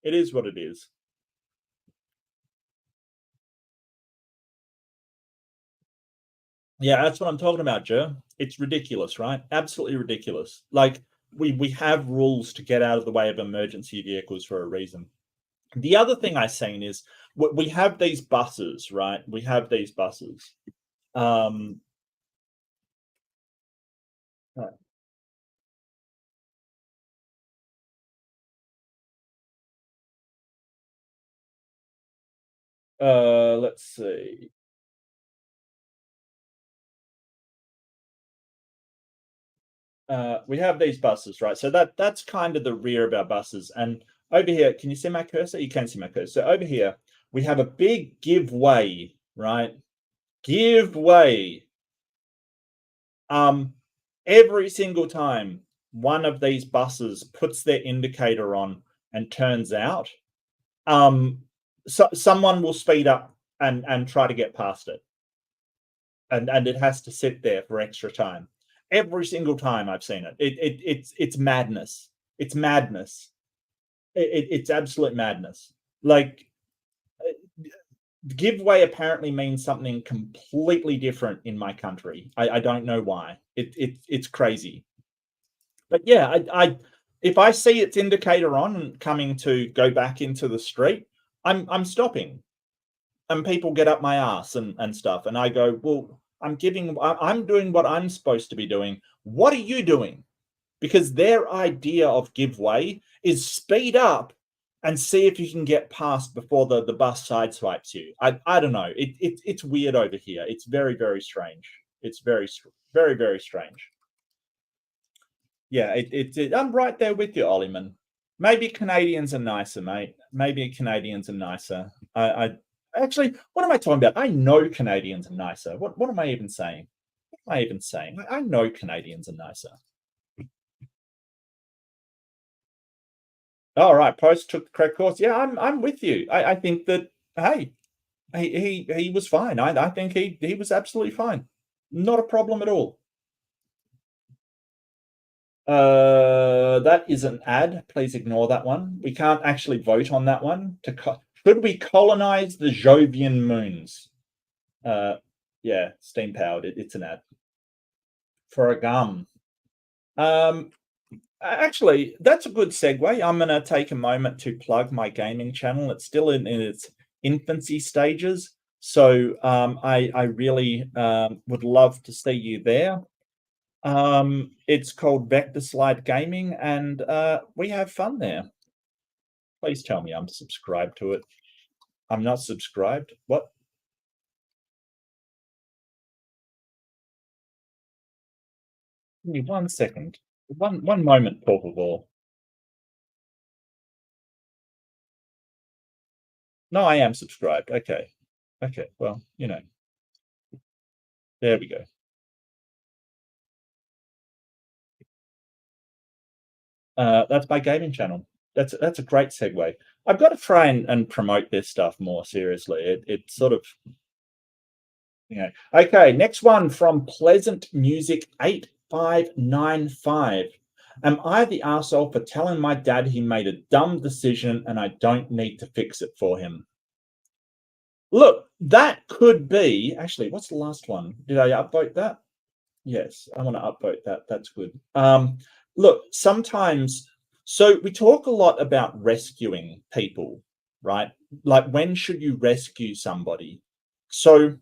it is what it is. Yeah, that's what I'm talking about, Joe. It's ridiculous, right? Absolutely ridiculous. Like, we have rules to get out of the way of emergency vehicles for a reason. The other thing I've seen is we have these buses, right? We have these buses. Um, let's see. We have these buses, right? So that's kind of the rear of our buses. And over here, can you see my cursor? You can see my cursor. So over here, we have a big give way, right? Give way. Um, every single time one of these buses puts their indicator on and turns out, um, someone will speed up and try to get past it, and it has to sit there for extra time. Every single time I've seen it, it's madness. It's madness. It's absolute madness. Like, give way apparently means something completely different in my country. I don't know why. It's crazy. But yeah, I if I see its indicator on and coming to go back into the street, I'm stopping. And people get up my ass and stuff, and I go, well, I'm doing what I'm supposed to be doing. What are you doing? Because their idea of give way is speed up and see if you can get past before the bus sideswipes you. I don't know. It's weird over here. It's very, very strange. It's very, very strange. Yeah, I'm right there with you, Ollieman. Maybe Canadians are nicer, mate. Maybe Canadians are nicer. I actually, what am I talking about? I know Canadians are nicer. What am I even saying? What am I even saying? I know Canadians are nicer. All right, Post took the correct course. Yeah, I'm with you. I think that, hey, he was fine. I think he was absolutely fine. Not a problem at all. That is an ad. Please ignore that one. We can't actually vote on that one. Should we colonize the Jovian moons? Yeah, steam powered. It's an ad for a gum. Actually, that's a good segue. I'm going to take a moment to plug my gaming channel. It's still in its infancy stages, so I really would love to see you there. It's called Vector Slide Gaming, and we have fun there. Please tell me I'm subscribed to it. I'm not subscribed. What? Give me 1 second. One moment, por favor. No, I am subscribed. Okay. Okay. Well, there we go. That's my gaming channel. That's a great segue. I've got to try and promote this stuff more seriously. It sort of, Okay, next one from Pleasant Music 8595. Am I the arsehole for telling my dad he made a dumb decision and I don't need to fix it for him? Look, that could be actually, what's the last one? Did I upvote that? Yes, I want to upvote that. That's good. Look, sometimes, so we talk a lot about rescuing people, right? Like, when should you rescue somebody? So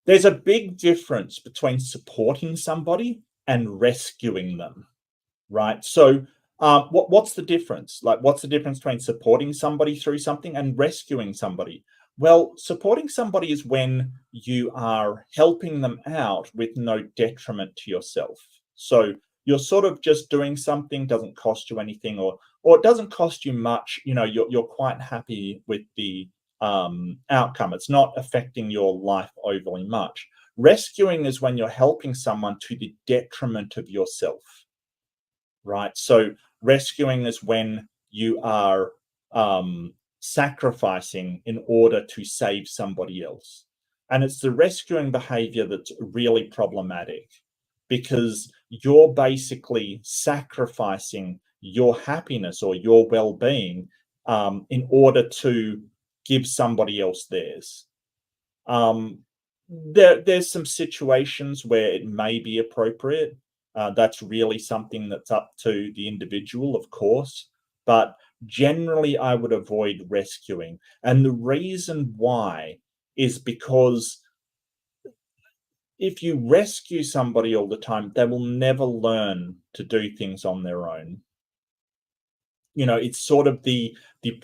there's a big difference between supporting somebody and rescuing them, right? So what's the difference? Like, what's the difference between supporting somebody through something and rescuing somebody? Well, supporting somebody is when you are helping them out with no detriment to yourself. So you're sort of just doing something, doesn't cost you anything, or it doesn't cost you much. You're quite happy with the outcome. It's not affecting your life overly much. Rescuing is when you're helping someone to the detriment of yourself, right? So rescuing is when you are sacrificing in order to save somebody else. And it's the rescuing behavior that's really problematic, because you're basically sacrificing your happiness or your well-being in order to give somebody else theirs. There's some situations where it may be appropriate. That's really something that's up to the individual, of course. But generally, I would avoid rescuing. And the reason why is because if you rescue somebody all the time, they will never learn to do things on their own. It's sort of the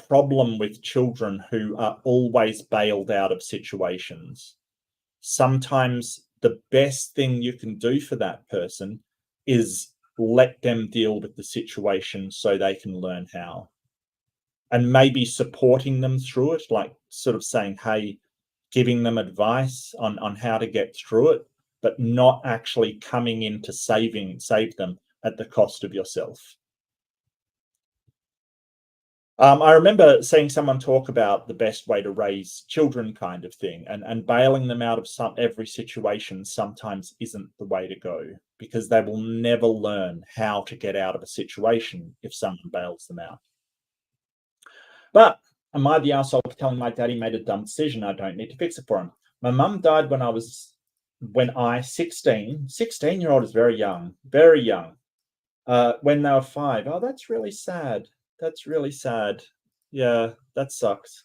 problem with children who are always bailed out of situations. Sometimes the best thing you can do for that person is let them deal with the situation so they can learn how. And maybe supporting them through it, like sort of saying, hey, giving them advice on how to get through it, but not actually coming in to save them at the cost of yourself. I remember seeing someone talk about the best way to raise children kind of thing, and bailing them out of every situation sometimes isn't the way to go, because they will never learn how to get out of a situation if someone bails them out. But am I the asshole for telling my dad he made a dumb decision? I don't need to fix it for him. My mum died when I 16-year-old is very young, very young. When they were 5. Oh, that's really sad. That's really sad. Yeah, that sucks.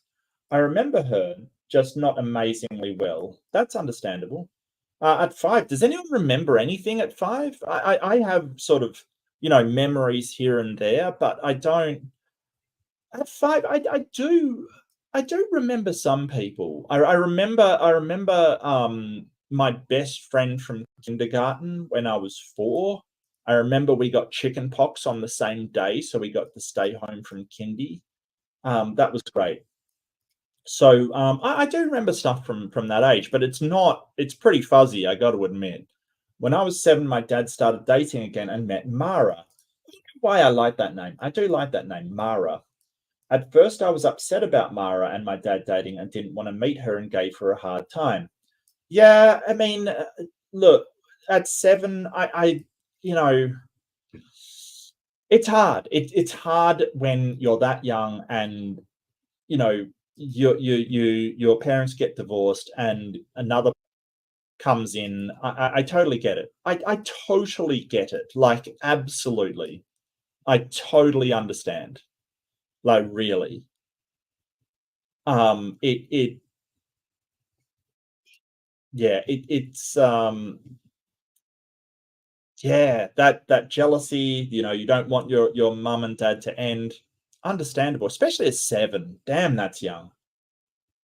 I remember her, just not amazingly well. That's understandable. At 5, does anyone remember anything at 5? I have sort of, memories here and there, but I don't. At 5, I do remember some people. I remember my best friend from kindergarten when I was 4. I remember we got chicken pox on the same day, so we got to stay home from kindy. That was great. So I do remember stuff from that age, but it's pretty fuzzy, I got to admit. When I was 7, my dad started dating again and met Mara. Why I like that name? I do like that name, Mara. At first, I was upset about Mara and my dad dating and didn't want to meet her and gave her a hard time. Yeah, I mean, look, at 7, it's hard. It's hard when you're that young and your parents get divorced and another comes in. I totally get it. I totally get it. Like, absolutely. I totally understand. Like, really. It yeah, it's yeah, that jealousy, you don't want your mum and dad to end. understandable, especially at 7. Damn, that's young.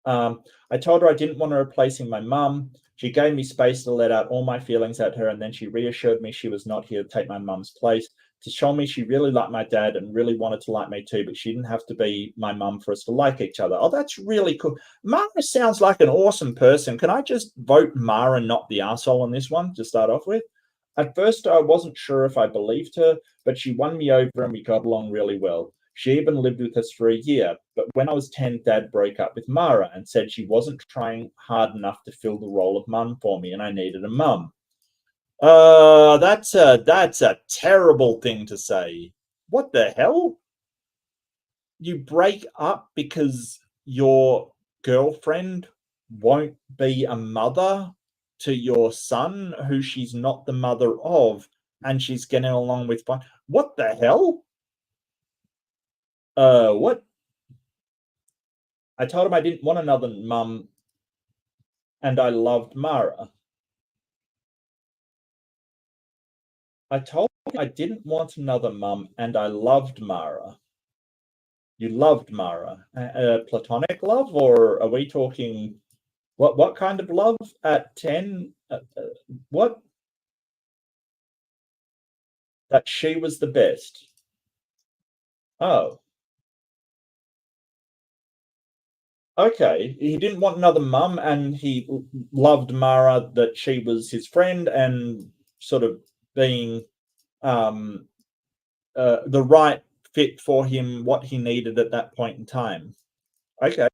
I told her I didn't want her replacing my mum. She gave me space to let out all my feelings at her, and then she reassured me she was not here to take my mum's place, to show me she really liked my dad and really wanted to like me too, but she didn't have to be my mum for us to like each other. Oh, that's really cool. Mara sounds like an awesome person. Can I just vote Mara, not the arsehole on this one to start off with? At first, I wasn't sure if I believed her, but she won me over and we got along really well. She even lived with us for a year, but when I was 10, Dad broke up with Mara and said she wasn't trying hard enough to fill the role of mum for me and I needed a mum. That's a terrible thing to say. What the hell? You break up because your girlfriend won't be a mother to your son who she's not the mother of, and she's getting along with fine. What the hell? What? I told him I didn't want another mum and I loved Mara. I told him I didn't want another mum and I loved Mara. You loved Mara. Platonic love, or are we talking what kind of love at 10? What? That she was the best. Oh. Okay, he didn't want another mum, and he loved Mara, that she was his friend and sort of being the right fit for him, what he needed at that point in time. Okay,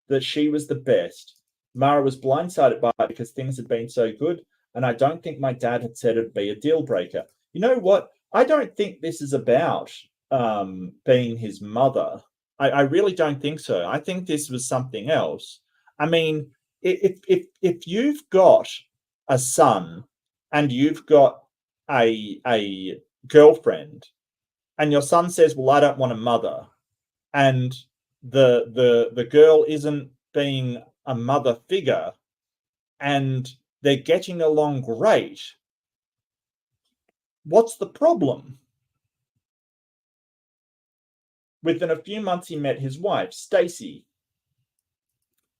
that she was the best. Mara was blindsided by it because things had been so good, and I don't think my dad had said it'd be a deal breaker. You know what? I don't think this is about being his mother. I really don't think so. I think this was something else. I mean, if you've got a son and you've got a girlfriend, and your son says, "Well, I don't want a mother," and the girl isn't being a mother figure, and they're getting along great, what's the problem? Within a few months, he met his wife, Stacy.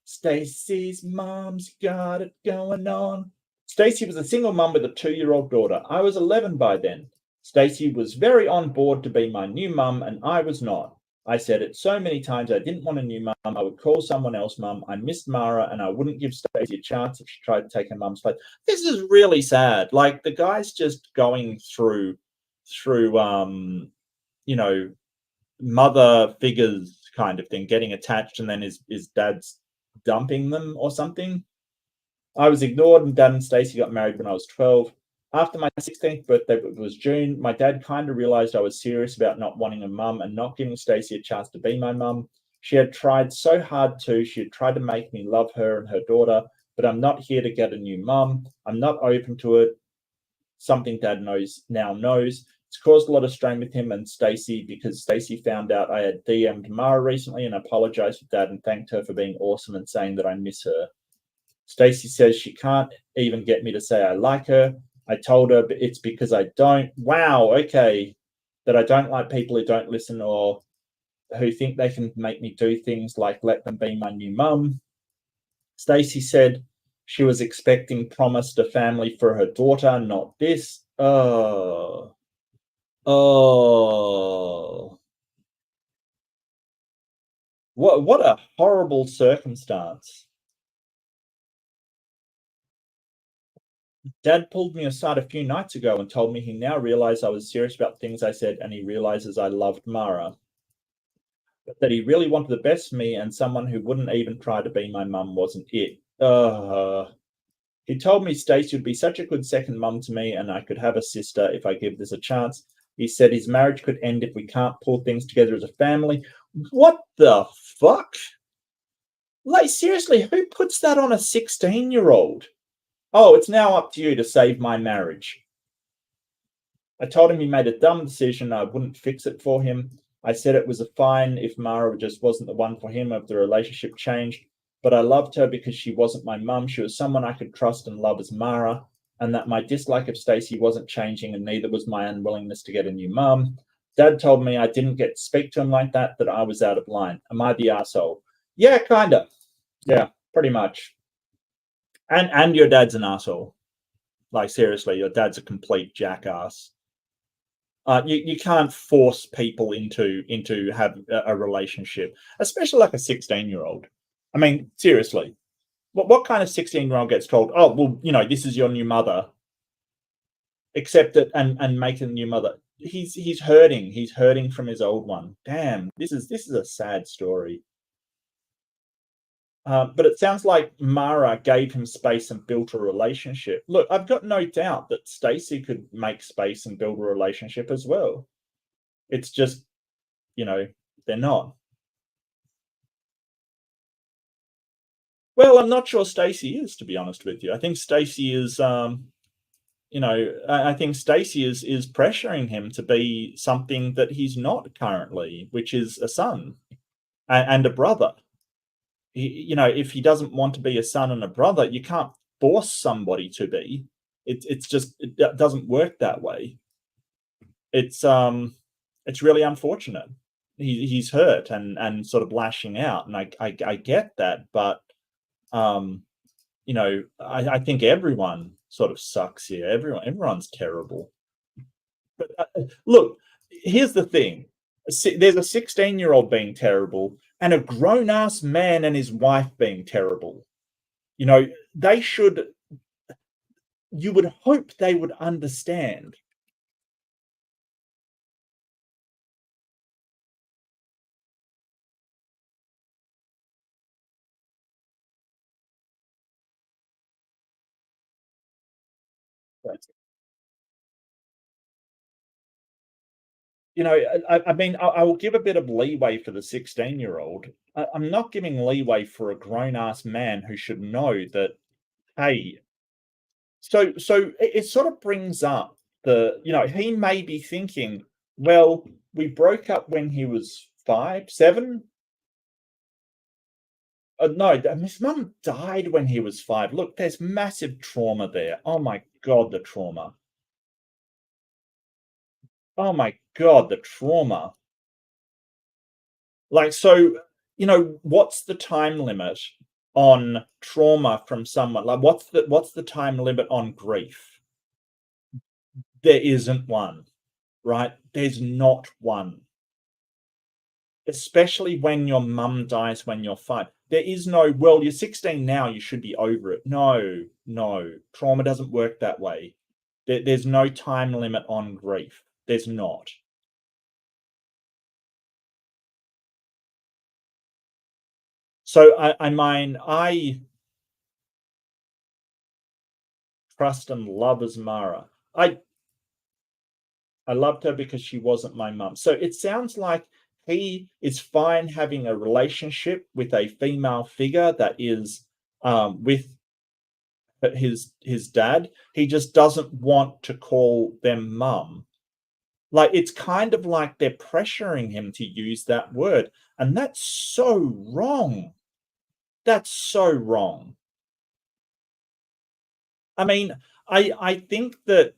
Stacy's mom's got it going on. Stacy was a single mum with a 2-year-old daughter. I was 11 by then. Stacy was very on board to be my new mum, and I was not. I said it so many times I didn't want a new mum. I would call someone else mum. I missed Mara, and I wouldn't give Stacy a chance if she tried to take her mum's place. This is really sad. Like, the guy's just going through you know, mother figures kind of thing, getting attached, and then his dad's dumping them or something. I was ignored, and Dad and Stacy got married when I was 12. After my 16th birthday, it was June, my dad kind of realized I was serious about not wanting a mum and not giving Stacy a chance to be my mum. She had tried so hard to. She had tried to make me love her and her daughter, but I'm not here to get a new mum. I'm not open to it. Something Dad now knows. It's caused a lot of strain with him and Stacy because Stacy found out I had DM'd Mara recently and apologized to Dad and thanked her for being awesome and saying that I miss her. Stacy says she can't even get me to say I like her. I told her but it's because I don't. Wow, okay. That I don't like people who don't listen or who think they can make me do things like let them be my new mum. Stacy said she was expecting promised a family for her daughter, not this. Oh. What a horrible circumstance. Dad pulled me aside a few nights ago and told me he now realized I was serious about things I said and he realizes I loved Mara. But that he really wanted the best for me and someone who wouldn't even try to be my mum wasn't it. He told me Stacey would be such a good second mum to me and I could have a sister if I give this a chance. He said his marriage could end if we can't pull things together as a family. What the fuck? Like, seriously, who puts that on a 16-year-old? Oh, it's now up to you to save my marriage. I told him he made a dumb decision. I wouldn't fix it for him. I said it was a fine if Mara just wasn't the one for him, if the relationship changed. But I loved her because she wasn't my mum. She was someone I could trust and love as Mara, and that my dislike of Stacey wasn't changing, and neither was my unwillingness to get a new mum. Dad told me I didn't get to speak to him like that, that I was out of line. Am I the asshole? Yeah, kind of. Yeah, pretty much. And your dad's an asshole. Like, seriously, your dad's a complete jackass. You can't force people into have a relationship, especially like a 16-year-old. I mean, seriously, what kind of 16-year-old gets told, oh well, this is your new mother, accept it and make a new mother? He's hurting. He's hurting from his old one. Damn, this is a sad story. But it sounds like Mara gave him space and built a relationship. Look, I've got no doubt that Stacy could make space and build a relationship as well. It's just, they're not. Well, I'm not sure Stacy is, to be honest with you. I think Stacy is, I think Stacy is pressuring him to be something that he's not currently, which is a son and a brother. If he doesn't want to be a son and a brother, you can't force somebody to be. It's just it doesn't work that way. It's really unfortunate. He's hurt and sort of lashing out, and I get that, but I think everyone sort of sucks here. Everyone's terrible. But look, here's the thing: there's a 16-year-old being terrible, and a grown-ass man and his wife being terrible. They should. You would hope they would understand. I mean, I will give a bit of leeway for the 16-year-old. I'm not giving leeway for a grown-ass man who should know that, hey, so it sort of brings up he may be thinking, well, we broke up when he was 5, 7. No, his mum died when he was 5. Look, there's massive trauma there. Oh my God, the trauma. Oh my God, the trauma. Like, so, what's the time limit on trauma from someone? Like, what's the time limit on grief? There isn't one, right? There's not one. Especially when your mum dies when you're 5. There is no, well, you're 16 now, you should be over it. No, no. Trauma doesn't work that way. There's no time limit on grief. There's not. So I mean, I trust and love Asmara. I loved her because she wasn't my mum. So it sounds like he is fine having a relationship with a female figure that is with his dad. He just doesn't want to call them mum. Like, it's kind of like they're pressuring him to use that word, and that's so wrong. That's so wrong. I mean, I think that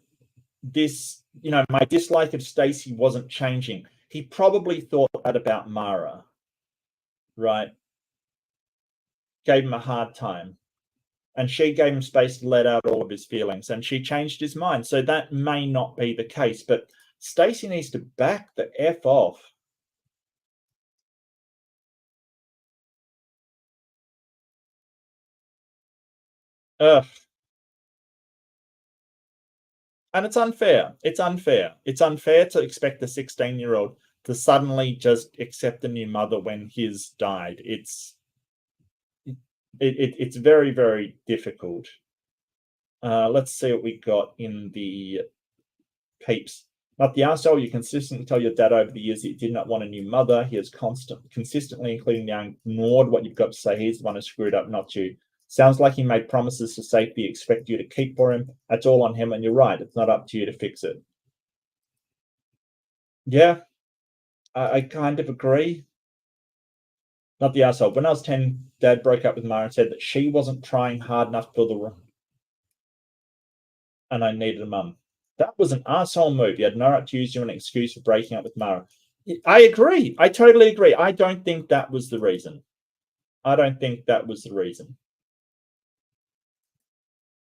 this, my dislike of Stacy wasn't changing. He probably thought that about Mara, right? Gave him a hard time. And she gave him space to let out all of his feelings, and she changed his mind. So that may not be the case, but Stacy needs to back the F off. Ugh. And it's unfair. It's unfair. It's unfair to expect a 16-year-old to suddenly just accept a new mother when his died. It's very, very difficult. Let's see what we got in the peeps. Not the arsehole. You consistently tell your dad over the years that you did not want a new mother. He has consistently, including now, ignored what you've got to say. He's the one who screwed up, not you. Sounds like he made promises to safety, expect you to keep for him. That's all on him, and you're right. It's not up to you to fix it. Yeah, I kind of agree. Not the asshole. When I was 10, Dad broke up with Mara and said that she wasn't trying hard enough to build a room, and I needed a mum. That was an asshole move. You had no right to use you an excuse for breaking up with Mara. I agree. I totally agree. I don't think that was the reason. I don't think that was the reason.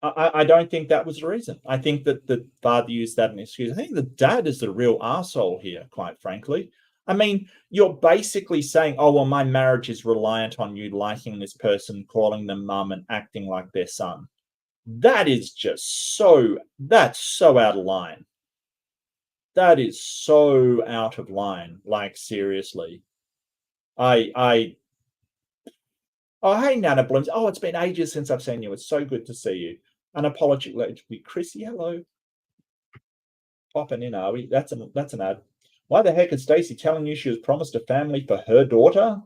I don't think that was the reason. I think that the father used that as an excuse. I think the dad is the real asshole here, quite frankly. I mean, you're basically saying, oh, well, my marriage is reliant on you liking this person, calling them mum, and acting like their son. That is just that's so out of line. That is so out of line. Like, seriously. I Oh, hey, Nana Blooms. Oh, it's been ages since I've seen you. It's so good to see you. An apology letter to be Chrissy. Hello. Popping in, are we? That's an ad. Why the heck is Stacey telling you she was promised a family for her daughter?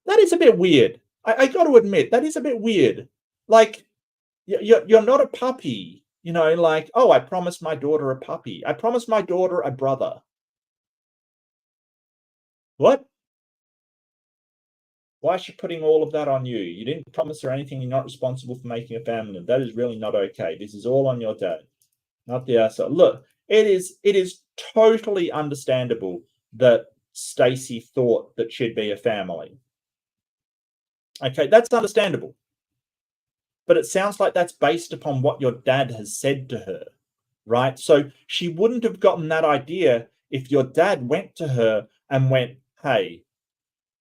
That is a bit weird. I got to admit, that is a bit weird. Like, you're not a puppy. You know, like, oh, I promised my daughter a puppy. I promised my daughter a brother. What? Why is she putting all of that on you? You didn't promise her anything. You're not responsible for making a family. That is really not okay. This is all on your dad, not the asshole. Look, it is totally understandable that Stacey thought that she'd be a family. Okay, that's understandable. But it sounds like that's based upon what your dad has said to her, right? So she wouldn't have gotten that idea if your dad went to her and went, "Hey,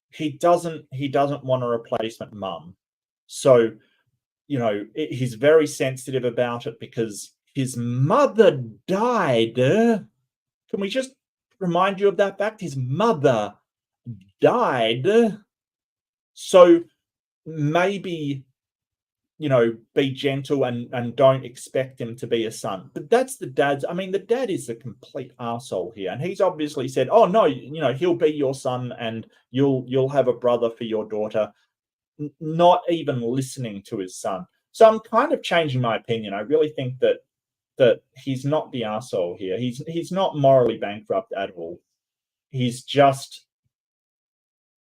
he doesn't want a replacement mum." So, he's very sensitive about it because his mother died. Can we just remind you of that fact? His mother died. So maybe, be gentle and don't expect him to be a son. But that's the dad's. I mean, the dad is a complete arsehole here. And he's obviously said, oh no, he'll be your son and you'll have a brother for your daughter, not even listening to his son. So I'm kind of changing my opinion. I really think that he's not the arsehole here. He's not morally bankrupt at all. He's just,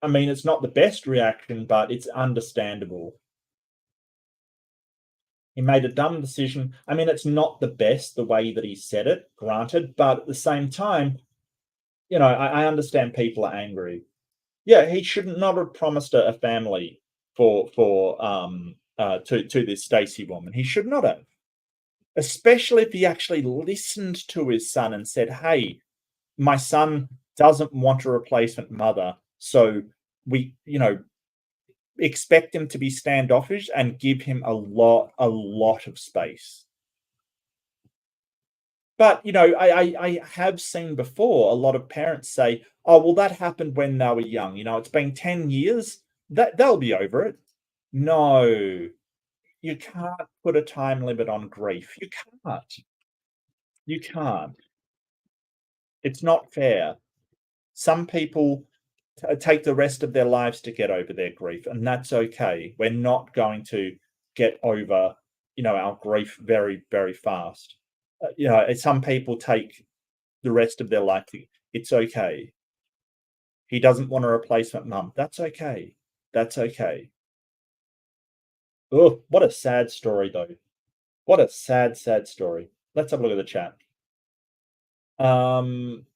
I mean, it's not the best reaction, but it's understandable. He made a dumb decision. I mean, it's not the best the way that he said it, granted, but at the same time, I understand people are angry. Yeah, he should not have promised a family to this Stacey woman. He should not have, especially if he actually listened to his son and said, "Hey, my son doesn't want a replacement mother, so we, expect him to be standoffish and give him a lot of space." But I have seen before a lot of parents say, "Oh, well, that happened when they were young. It's been 10 years. That they'll be over it." No, you can't put a time limit on grief. You can't. You can't. It's not fair. Some people take the rest of their lives to get over their grief, and that's okay. We're not going to get over, our grief very, very fast. Some people take the rest of their life. It's okay. He doesn't want a replacement mum. That's okay. That's okay. Oh, what a sad story, though. What a sad, sad story. Let's have a look at the chat. Um,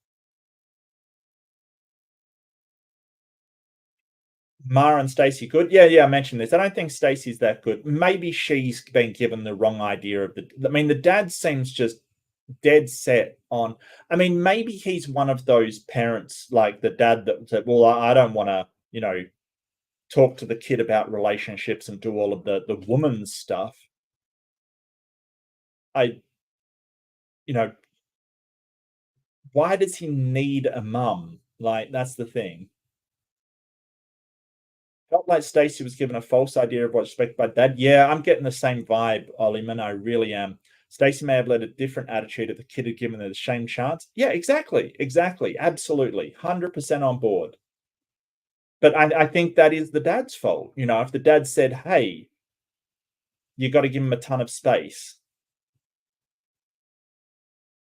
Mara and Stacey good. Yeah, I mentioned this. I don't think Stacey's that good. Maybe she's been given the wrong idea of the. I mean, the dad seems just dead set on. I mean, maybe he's one of those parents like the dad that said, "Well, I don't want to, talk to the kid about relationships and do all of the woman's stuff." I, you know, why does he need a mum? Like, that's the thing. Felt like Stacey was given a false idea of what's expected by dad. Yeah, I'm getting the same vibe, Olyman. I really am. Stacey may have led a different attitude if the kid had given her the same chance. Yeah, exactly. Absolutely. 100% on board. But I think that is the dad's fault. If the dad said, hey, you got to give him a ton of space.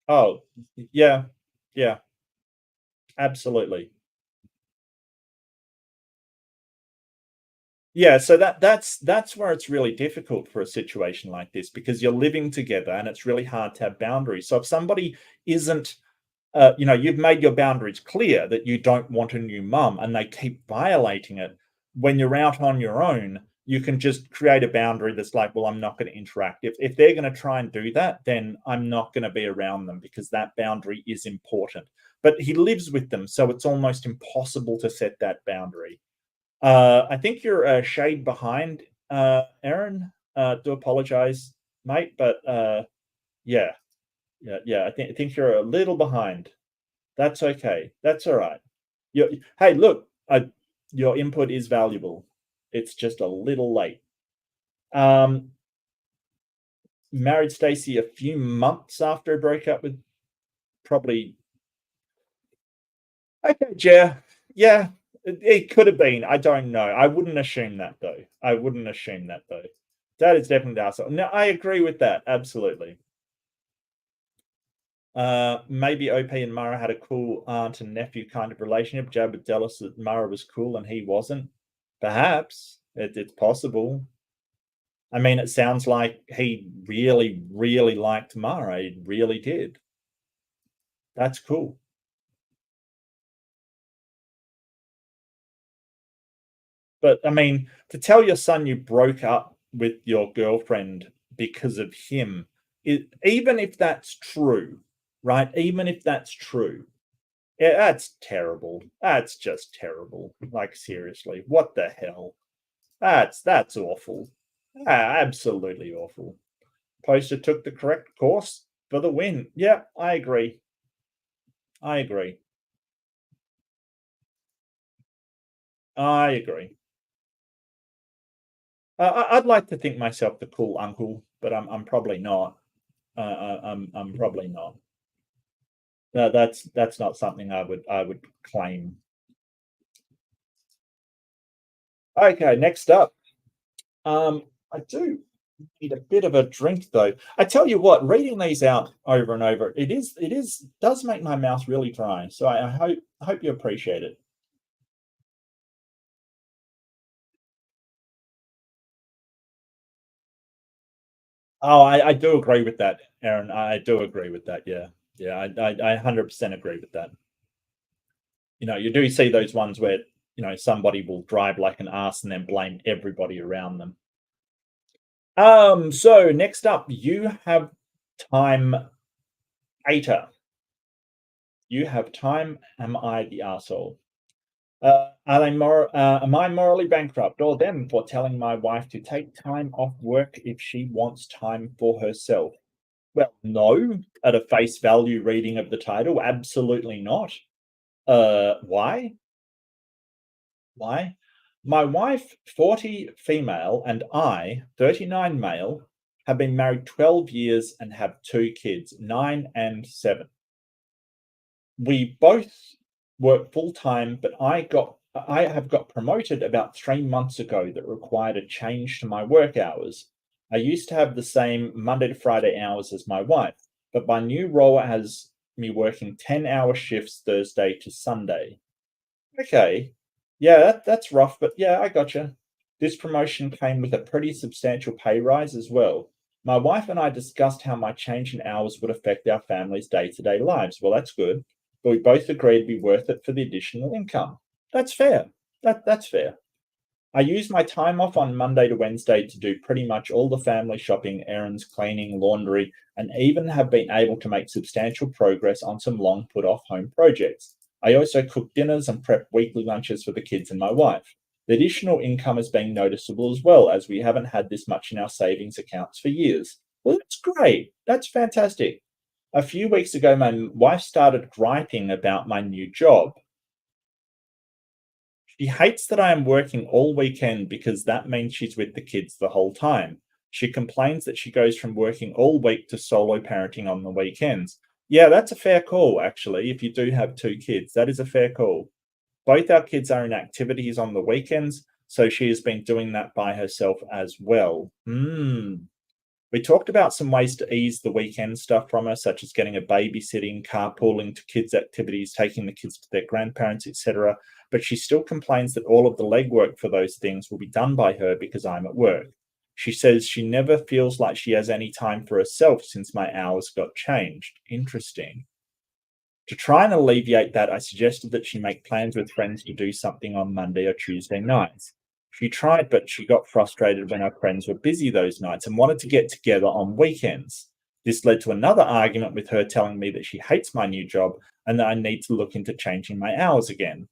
Oh, yeah, yeah, absolutely. Yeah, so that's where it's really difficult for a situation like this because you're living together and it's really hard to have boundaries. So if somebody isn't you've made your boundaries clear that you don't want a new mum and they keep violating it. When you're out on your own, you can just create a boundary that's like, well, I'm not going to interact. If they're going to try and do that, then I'm not going to be around them because that boundary is important. But he lives with them, so it's almost impossible to set that boundary. I think you're a shade behind, Aaron. Do apologize, mate, but yeah, I think you're a little behind. That's okay. That's all right. Hey, look, your input is valuable. It's just a little late. Um, Married Stacy a few months after I broke up with probably. Okay, yeah, yeah. It could have been. I don't know. I wouldn't assume that though. I wouldn't assume that though. That is definitely the asshole. No, I agree with that. Absolutely. Maybe OP and Mara had a cool aunt and nephew kind of relationship. Jab was jealous that Mara was cool and he wasn't. Perhaps it's possible. I mean, it sounds like he really, really liked Mara. He really did. That's cool. But I mean, to tell your son you broke up with your girlfriend because of him, even if that's true, right? Even if that's true, yeah, that's terrible. That's just terrible. Like seriously, what the hell? That's awful. Absolutely awful. Poster took the correct course for the win. Yeah, I agree. I agree. I agree. I'd like to think myself the cool uncle, but I'm probably not. I'm probably not. No, that's not something I would claim. Okay, next up. I do need a bit of a drink though. I tell you what, reading these out over and over, it is does make my mouth really dry. So I hope you appreciate it. Oh, I do agree with that, Aaron. I do agree with that. Yeah, yeah, I 100% agree with that. You do see those ones where somebody will drive like an ass and then blame everybody around them. So next up, you have time AITA. You have time. Am I the asshole? Am I morally bankrupt or them for telling my wife to take time off work if she wants time for herself? Well, no, at a face value reading of the title, absolutely not. Why? Why? My wife, 40 female, and I, 39 male, have been married 12 years and have two kids, 9 and 7. We both work full time, but I have got promoted about 3 months ago that required a change to my work hours. I used to have the same Monday to Friday hours as my wife, but my new role has me working 10-hour shifts Thursday to Sunday. Okay. Yeah, that's rough, but yeah, I gotcha. This promotion came with a pretty substantial pay rise as well. My wife and I discussed how my change in hours would affect our family's day-to-day lives. Well, that's good. But we both agreed it'd be worth it for the additional income. That's fair. That's fair. I use my time off on Monday to Wednesday to do pretty much all the family shopping, errands, cleaning, laundry, and even have been able to make substantial progress on some long put off home projects. I also cook dinners and prep weekly lunches for the kids and my wife. The additional income has been noticeable as well, as we haven't had this much in our savings accounts for years. Well, that's great. That's fantastic. A few weeks ago, my wife started griping about my new job. She hates that I am working all weekend because that means she's with the kids the whole time. She complains that she goes from working all week to solo parenting on the weekends. Yeah, that's a fair call, actually. If you do have two kids, that is a fair call. Both our kids are in activities on the weekends, so she has been doing that by herself as well. We talked about some ways to ease the weekend stuff from her, such as getting a babysitting, carpooling to kids' activities, taking the kids to their grandparents, etc. but she still complains that all of the legwork for those things will be done by her because I'm at work. She says she never feels like she has any time for herself since my hours got changed. Interesting. To try and alleviate that, I suggested that she make plans with friends to do something on Monday or Tuesday nights. She tried, but she got frustrated when her friends were busy those nights and wanted to get together on weekends. This led to another argument with her telling me that she hates my new job and that I need to look into changing my hours again.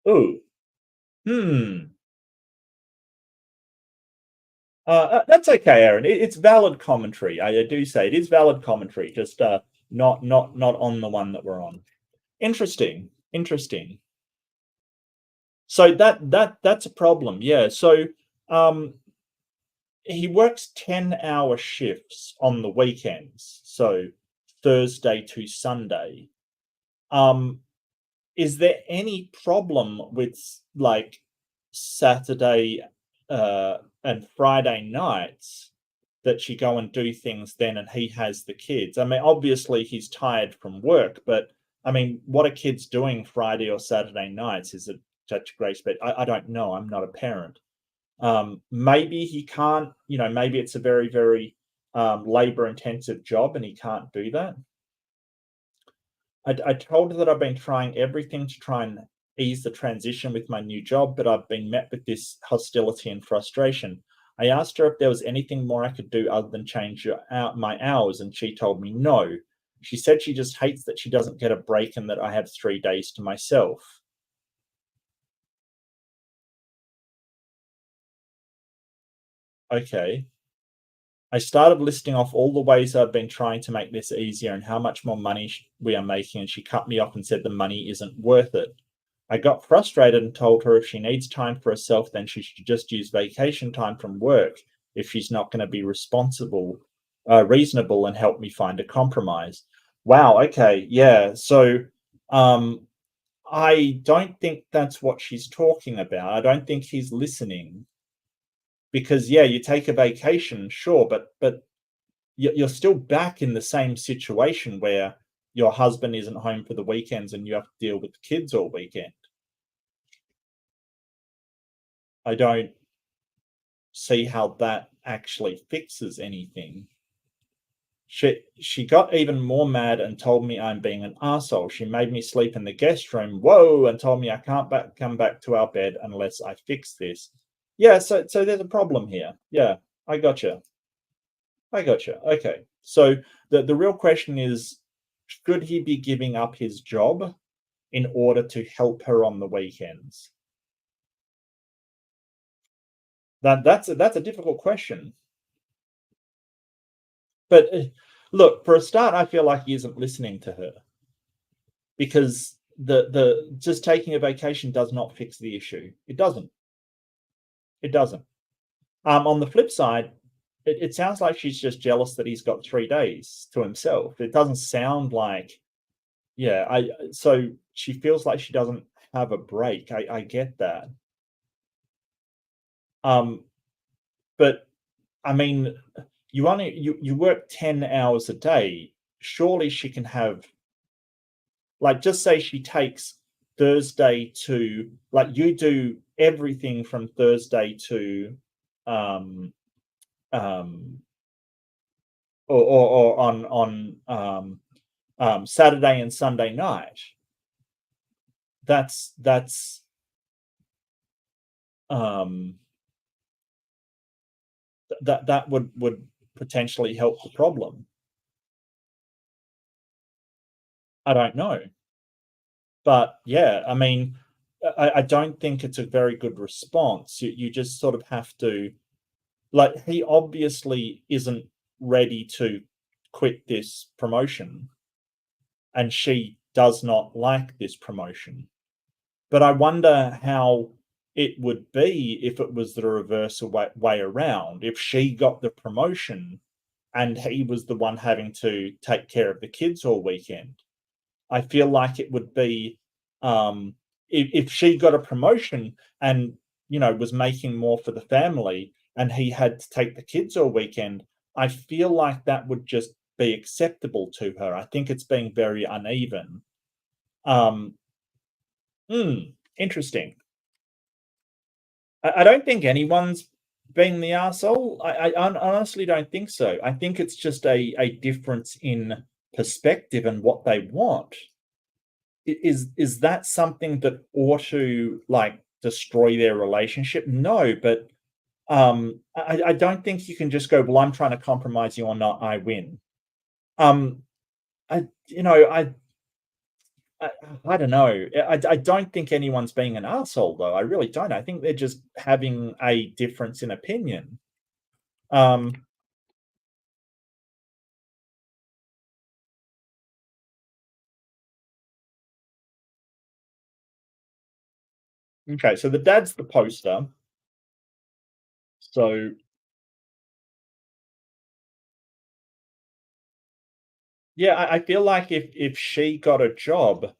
Ooh. Hmm. That's okay, Aaron. It's valid commentary. I do say it is valid commentary, just not on the one that we're on. Interesting. Interesting. So that's a problem. Yeah. So um, he works 10-hour shifts on the weekends, so Thursday to Sunday. Um, is there any problem with like Saturday and Friday nights that she go and do things then and he has the kids? I mean, obviously he's tired from work, but I mean, what are kids doing Friday or Saturday nights? Is it such grace? But I don't know. I'm not a parent. Maybe he can't, maybe it's a very, very labor intensive job and he can't do that. I told her that I've been trying everything to try and ease the transition with my new job, but I've been met with this hostility and frustration. I asked her if there was anything more I could do other than change my hours, and she told me no. She said she just hates that she doesn't get a break and that I have 3 days to myself. Okay. I started listing off all the ways I've been trying to make this easier and how much more money we are making, and she cut me off and said the money isn't worth it. I got frustrated and told her if she needs time for herself, then she should just use vacation time from work if she's not going to be reasonable, and help me find a compromise. Wow. Okay. Yeah. So, um, I don't think that's what she's talking about. I don't think he's listening because, yeah, you take a vacation, sure, but you're still back in the same situation where your husband isn't home for the weekends and you have to deal with the kids all weekend. I don't see how that actually fixes anything. She got even more mad and told me I'm being an arsehole. She made me sleep in the guest room, whoa, and told me I can't come back to our bed unless I fix this. Yeah, so there's a problem here. Yeah, I gotcha. I gotcha. Okay. So the real question is, should he be giving up his job in order to help her on the weekends? That's a difficult question. But look, for a start, I feel like he isn't listening to her because the just taking a vacation does not fix the issue. It doesn't. It doesn't. On the flip side, it sounds like she's just jealous that he's got 3 days to himself. It doesn't sound like, yeah. I So she feels like she doesn't have a break. I get that. Um, but I mean, you work 10 hours a day. Surely she can have, like, just say she takes Thursday to, like, you do everything from Thursday to um um or on Saturday and Sunday night. That's um that would potentially help the problem. I don't know. But yeah, I mean, I don't think it's a very good response. You just sort of have to, like, he obviously isn't ready to quit this promotion, and she does not like this promotion. But I wonder how it would be if it was the reverse way around. If she got the promotion and he was the one having to take care of the kids all weekend. I feel like it would be, if she got a promotion and was making more for the family, and he had to take the kids all weekend. I feel like that would just be acceptable to her. I think it's being very uneven. Um, Interesting. I don't think anyone's being the arsehole. Honestly don't think so. I think it's just a difference in perspective and what they want. Is that something that ought to, like, destroy their relationship? No, but I don't think you can just go, well, I'm trying to compromise you or not, I win. Um, I you know, I, I don't know. I don't think anyone's being an asshole though. I really don't. I think they're just having a difference in opinion. Um, okay, so the dad's the poster. So yeah, I feel like if she got a job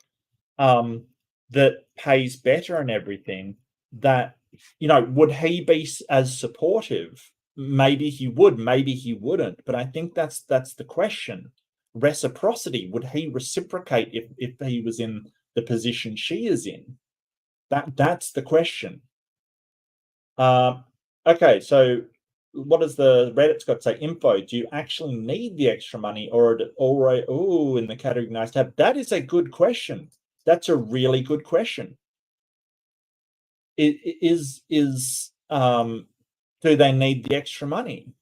um that pays better and everything, that, would he be as supportive? Maybe he would, maybe he wouldn't, but I think that's the question. Reciprocity, would he reciprocate if he was in the position she is in? That's the question. um okay, so what does the Reddit's got to say? Info, do you actually need the extra money, or already, oh, in the category nice to have? That is a good question. That's a really good question. Do they need the extra money?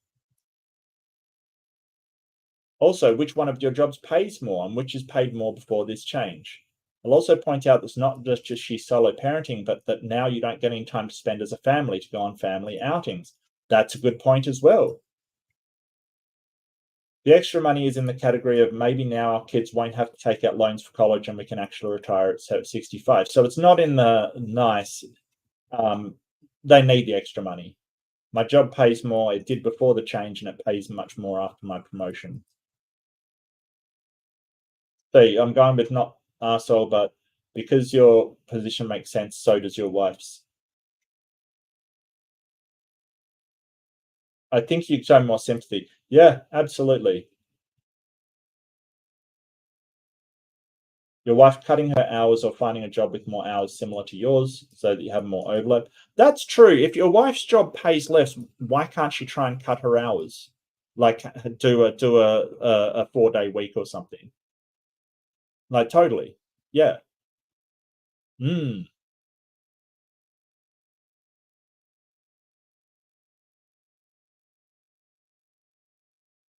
Also, which one of your jobs pays more, and which is paid more before this change? I'll also point out that's not just she's solo parenting, but that now you don't get any time to spend as a family to go on family outings. That's a good point as well. The extra money is in the category of maybe now our kids won't have to take out loans for college and we can actually retire at 65. So it's not in the nice. Um, they need the extra money. My job pays more. It did before the change, and it pays much more after my promotion. See, I'm going with not arsehole, but because your position makes sense, so does your wife's. I think you show more sympathy. Yeah, absolutely. Your wife cutting her hours or finding a job with more hours similar to yours so that you have more overlap. That's true. If your wife's job pays less, why can't she try and cut her hours? Like do a 4-day week or something. Like totally. Yeah. Mm.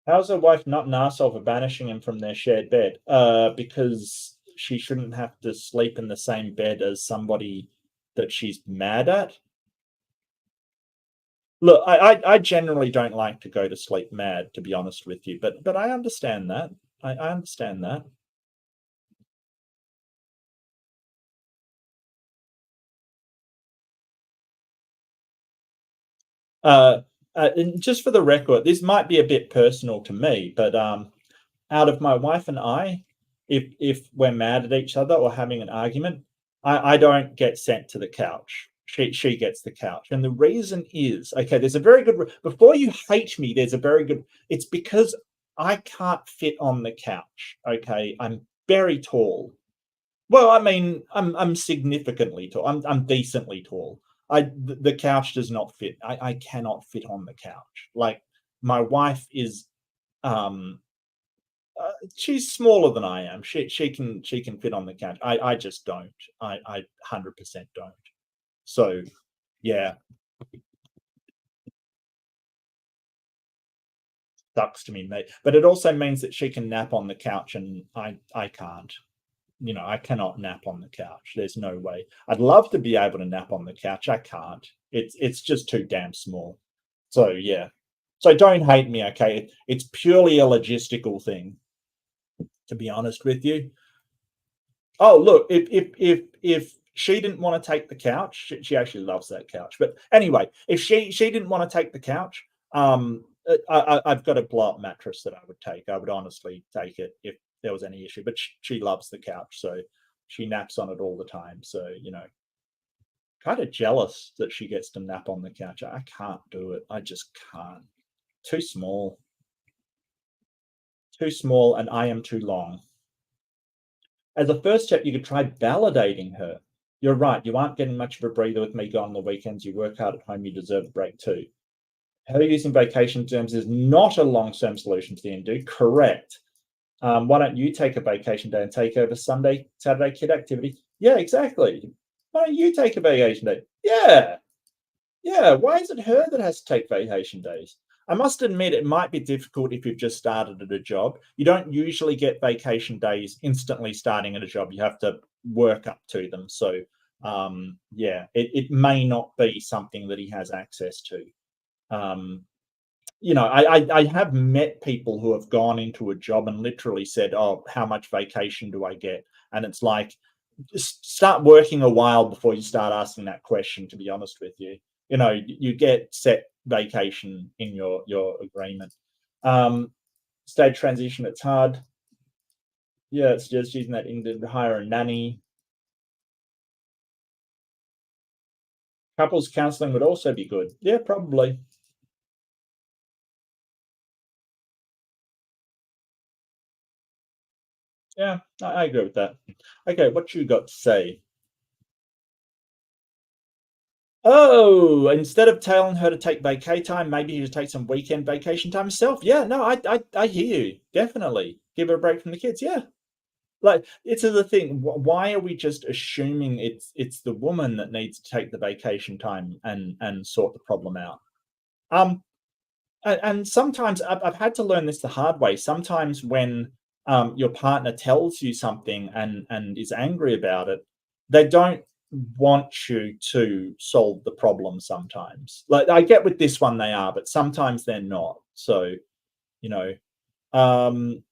How's her wife not an arsehole for banishing him from their shared bed? Because she shouldn't have to sleep in the same bed as somebody that she's mad at. Look, I generally don't like to go to sleep mad, to be honest with you, but I understand that. I understand that. Uh, and just for the record, this might be a bit personal to me, but out of my wife and I, if we're mad at each other or having an argument, I don't get sent to the couch. She gets the couch, and the reason is, okay. There's a very good before you hate me. There's a very good. It's because I can't fit on the couch. Okay, I'm very tall. Well, I mean, I'm significantly tall. I'm decently tall. The couch does not fit. I cannot fit on the couch. Like, my wife is um she's smaller than I am. She can fit on the couch. I just don't. I 100% don't. So yeah, sucks to me, mate. But it also means that she can nap on the couch, and I can't. I cannot nap on the couch. There's no way. I'd love to be able to nap on the couch. I can't. It's just too damn small. So yeah. So don't hate me, okay? It's purely a logistical thing, to be honest with you. Oh, look, if she didn't want to take the couch, she actually loves that couch. But anyway, if she didn't want to take the couch, I've got a blow up mattress that I would take. I would honestly take it if there was any issue. But she loves the couch, so she naps on it all the time. So kind of jealous that she gets to nap on the couch. I can't do it. I just can't. Too small. Too small, and I am too long. As a first step, you could try validating her. You're right. You aren't getting much of a breather with me gone on the weekends. You work hard at home. You deserve a break too. Her using vacation terms is not a long-term solution to the undo. Correct. Why don't you take a vacation day and take over Sunday, Saturday kid activity? Yeah, exactly. Why don't you take a vacation day? Yeah. Yeah. Why is it her that has to take vacation days? I must admit, it might be difficult if you've just started at a job. You don't usually get vacation days instantly starting at a job. You have to work up to them. So, yeah, it may not be something that he has access to. I have met people who have gone into a job and literally said, "Oh, how much vacation do I get?" And it's like, just start working a while before you start asking that question, to be honest with you. You get set vacation in your agreement. Stage transition, it's hard. Yeah, it's just using that in to hire a nanny. Couples counseling would also be good. Yeah, probably. Yeah, I agree with that. Okay, what you got to say? Oh, instead of telling her to take vacay time, maybe you should take some weekend vacation time himself. Yeah, no, I hear you. Definitely. Give her a break from the kids. Yeah. Like, it's the thing. Why are we just assuming it's the woman that needs to take the vacation time and sort the problem out? Um, and sometimes I've had to learn this the hard way. Sometimes when your partner tells you something and is angry about it, they don't want you to solve the problem. Sometimes, like I get with this one, they are, but sometimes they're not. So, you know, um,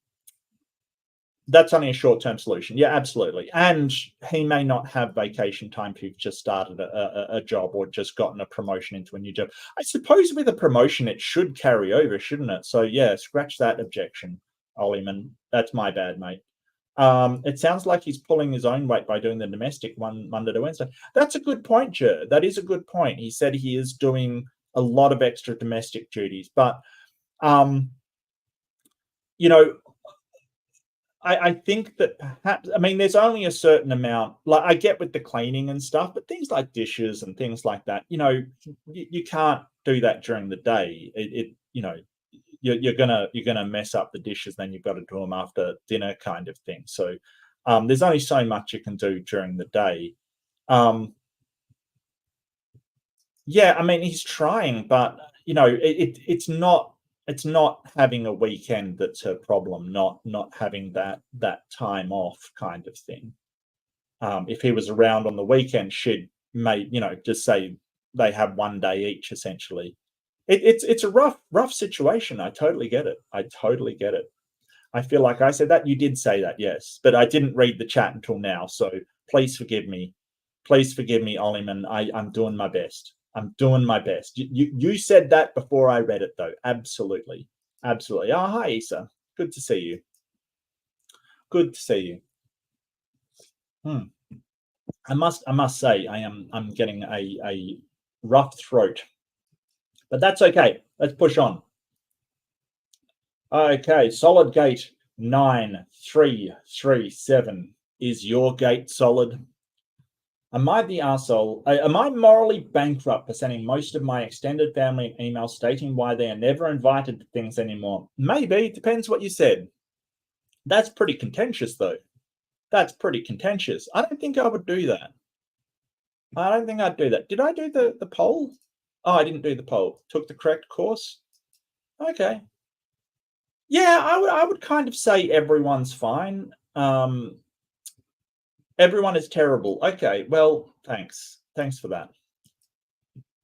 that's only a short-term solution. Yeah, absolutely. And he may not have vacation time if you've just started a job or just gotten a promotion into a new job. I suppose with a promotion, it should carry over, shouldn't it? So yeah, scratch that objection, Ollieman. That's my bad, mate. It sounds like he's pulling his own weight by doing the domestic one Monday to Wednesday. That's a good point, Jer. That is a good point. He said he is doing a lot of extra domestic duties, but um, you know, I think that perhaps, I mean, there's only a certain amount, like I get with the cleaning and stuff, but things like dishes and things like that, you can't do that during the day. You're gonna mess up the dishes, then you've got to do them after dinner, kind of thing. So there's only so much you can do during the day. Um, yeah, I mean, he's trying, but it's not having a weekend that's her problem, not having that time off kind of thing. If he was around on the weekend, she'd just say they have one day each essentially. It's a rough situation. I totally get it. I totally get it. I feel like I said that. You did say that, yes, but I didn't read the chat until now, so please forgive me. Please forgive me, Olliman. I'm doing my best. I'm doing my best. You said that before I read it, though. Absolutely, absolutely. Oh, hi, Isa. Good to see you. Good to see you. I must say, I'm getting a rough throat, but that's okay. Let's push on. Okay, solid gate 9337. Is your gate solid? Am I the arsehole? Am I morally bankrupt for sending most of my extended family an email stating why they are never invited to things anymore? Maybe. Depends what you said. That's pretty contentious, though. That's pretty contentious. I don't think I would do that. I don't think I'd do that. Did I do the poll? Oh, I didn't do the poll. Took the correct course? Okay. Yeah, I would kind of say everyone's fine. Everyone is terrible. Okay, well, thanks. Thanks for that.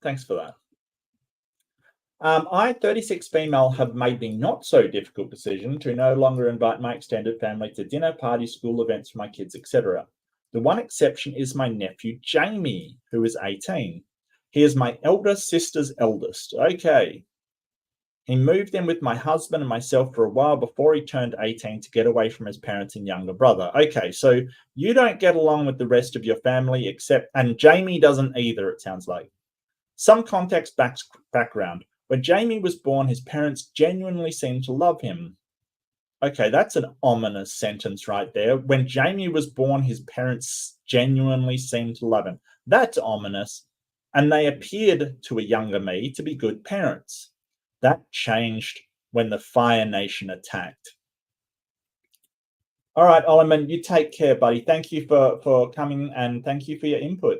Thanks for that. I, 36 female, have made the not so difficult decision to no longer invite my extended family to dinner, parties, school events for my kids, etc. The one exception is my nephew Jamie, who is 18. He is my elder sister's eldest. Okay. He moved in with my husband and myself for a while before he turned 18 to get away from his parents and younger brother. Okay, so you don't get along with the rest of your family and Jamie doesn't either, it sounds like. Some context background. When Jamie was born, his parents genuinely seemed to love him. Okay, that's an ominous sentence right there. When Jamie was born, his parents genuinely seemed to love him. That's ominous. And they appeared to a younger me to be good parents. That changed when the Fire Nation attacked. All right, Oliman, you take care, buddy. Thank you for coming and thank you for your input.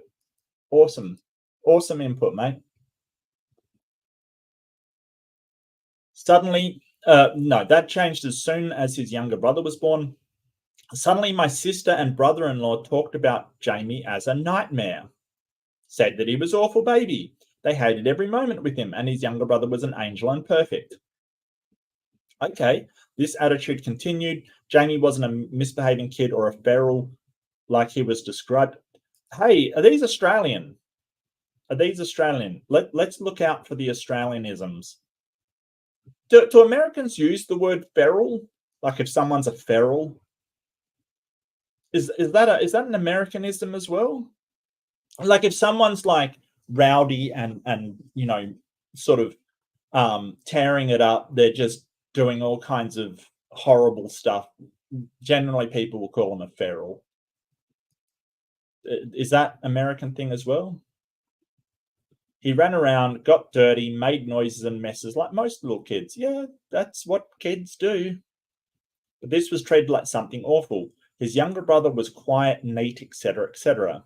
Awesome. Awesome input, mate. Suddenly, no, that changed as soon as his younger brother was born. Suddenly, my sister and brother in law talked about Jamie as a nightmare, said that he was awful baby. They hated every moment with him, and his younger brother was an angel and perfect. Okay, this attitude continued. Jamie wasn't a misbehaving kid or a feral like he was described. Hey, are these Australian? Are these Australian? Let's look out for the Australianisms. Do Americans use the word feral? Like if someone's a feral? Is that an Americanism as well? Like if someone's like rowdy and sort of tearing it up, they're just doing all kinds of horrible stuff. Generally, people will call them a feral. Is that American thing as well? He ran around, got dirty, made noises and messes like most little kids. Yeah, that's what kids do. But this was treated like something awful. His younger brother was quiet, neat, etc., etc.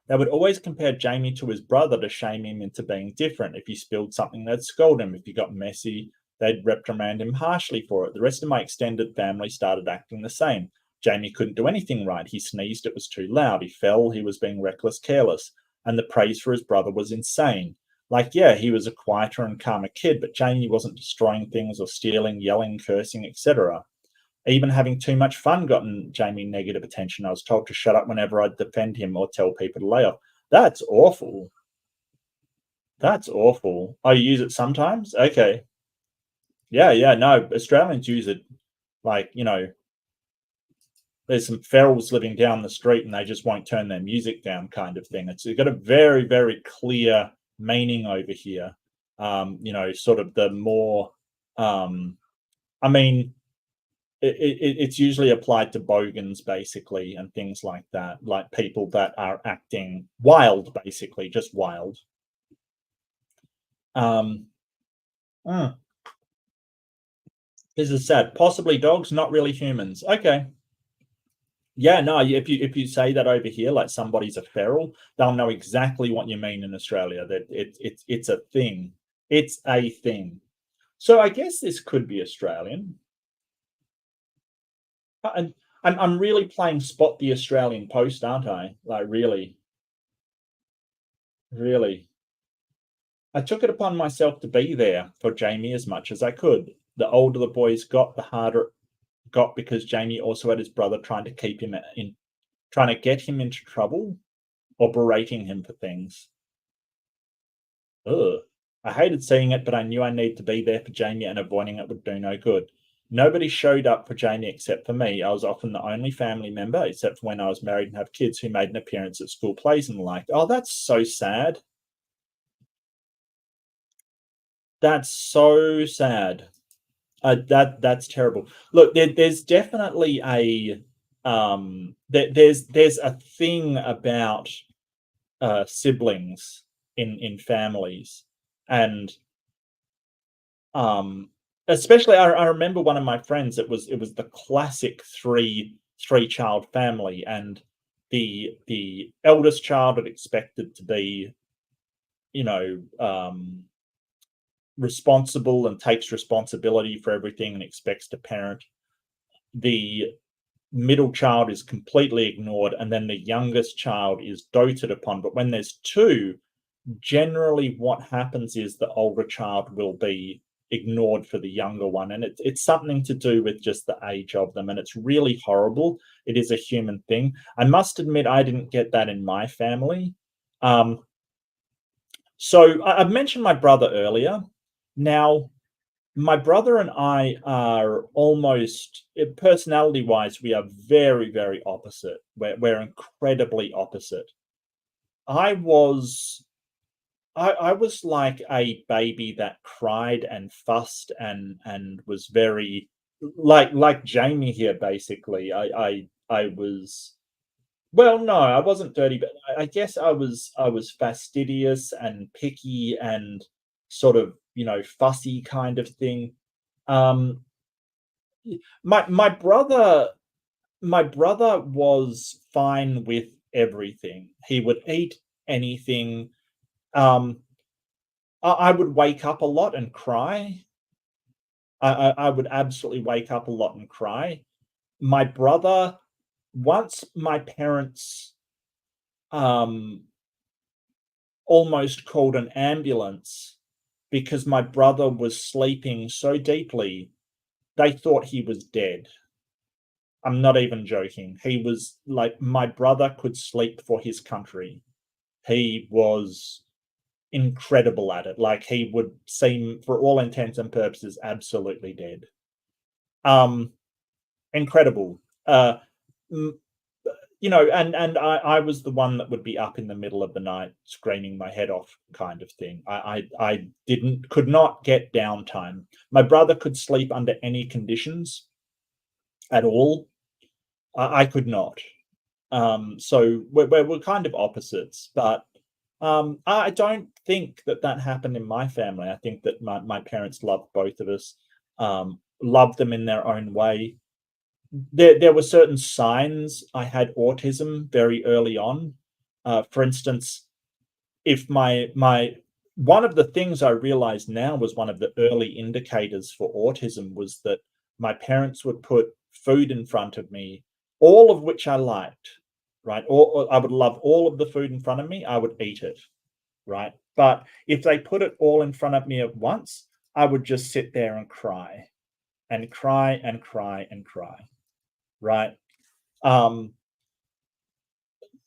They would always compare Jamie to his brother to shame him into being different. If he spilled something, they'd scold him. If he got messy, they'd reprimand him harshly for it. The rest of my extended family started acting the same. Jamie couldn't do anything right. He sneezed, it was too loud. He fell, he was being reckless, careless. And the praise for his brother was insane. Like, yeah, he was a quieter and calmer kid, but Jamie wasn't destroying things or stealing, yelling, cursing, etc. Even having too much fun gotten Jamie negative attention. I was told to shut up whenever I'd defend him or tell people to lay off. That's awful. That's awful. Oh, you use it sometimes? Okay. Yeah, no, Australians use it like, there's some ferals living down the street and they just won't turn their music down kind of thing. It's got a very, very clear meaning over here. Sort of the more, I mean, it's usually applied to bogans basically and things like that, like people that are acting wild, basically just wild. um mm, this is sad. Possibly dogs, not really humans. Okay. Yeah, no, if you say that over here, like somebody's a feral, they'll know exactly what you mean in Australia, that it's a thing. It's a thing. So I guess this could be Australian. And I'm really playing spot the Australian post, aren't I? Like really, really. I took it upon myself to be there for Jamie as much as I could. The older the boys got, the harder it got because Jamie also had his brother trying to keep him in, trying to get him into trouble or berating him for things. Ugh. I hated seeing it, but I knew I needed to be there for Jamie and avoiding it would do no good. Nobody showed up for Jamie except for me. I was often the only family member, except for when I was married and have kids, who made an appearance at school plays and the like. Oh, that's so sad. That's so sad. That's terrible. Look, there's definitely a there's a thing about siblings in families, and um especially I remember one of my friends. It was the classic three child family, and the eldest child had expected to be, you know um responsible and takes responsibility for everything and expects to parent. The middle child is completely ignored, and then the youngest child is doted upon. But when there's two, generally what happens is the older child will be ignored for the younger one, and it's something to do with just the age of them, and it's really horrible. It is a human thing. I must admit I didn't get that in my family. um I've mentioned my brother earlier. Now, my brother and I are almost, personality wise, we are very, very opposite. We're incredibly opposite. I was I was like a baby that cried and fussed and was very like Jamie here, basically. I was, well, no, I wasn't dirty, but I guess I was fastidious and picky and sort of, fussy kind of thing. Um, my brother was fine with everything. He would eat anything. Um, I would wake up a lot and cry. I would absolutely wake up a lot and cry. My brother, once my parents um, almost called an ambulance because my brother was sleeping so deeply, they thought he was dead. I'm not even joking. He was like, my brother could sleep for his country. He was incredible at it. Like, he would seem, for all intents and purposes, absolutely dead. Um, Incredible. M- and I was the one that would be up in the middle of the night screaming my head off, kind of thing. I could not get downtime. My brother could sleep under any conditions at all. I could not. So we're kind of opposites, but I don't think that happened in my family. I think that my parents loved both of us, loved them in their own way. There were certain signs I had autism very early on. For instance, if my one of the things I realized now was one of the early indicators for autism was that my parents would put food in front of me, all of which I liked, right? Or I would love all of the food in front of me, I would eat it, right? But if they put it all in front of me at once, I would just sit there and cry and cry and cry and cry, right? Um,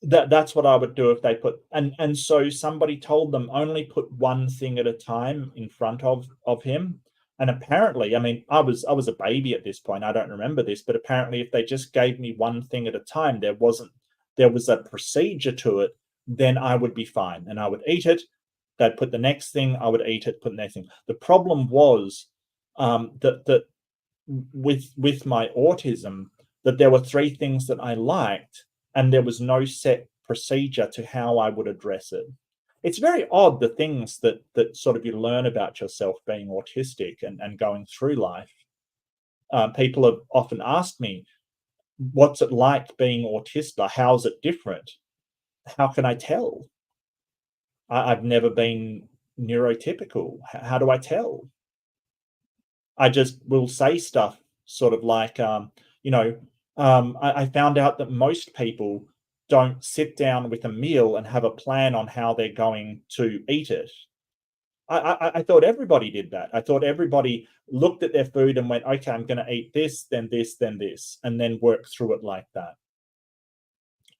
that's what I would do if they put, and so somebody told them only put one thing at a time in front of him. And apparently, I mean, I was a baby at this point. I don't remember this, but apparently if they just gave me one thing at a time, there was a procedure to it, then I would be fine and I would eat it. They'd put the next thing, I would eat it, put the next thing. The problem was that with my autism, that there were three things that I liked, and there was no set procedure to how I would address it. It's very odd, the things that sort of you learn about yourself being autistic and going through life. People have often asked me, "What's it like being autistic? How's it different? How can I tell? I've never been neurotypical. How do I tell?" I just will say stuff sort of like, you know, I found out that most people don't sit down with a meal and have a plan on how they're going to eat it. I thought everybody did that. I thought everybody looked at their food and went, okay, I'm going to eat this, then this, and then work through it like that.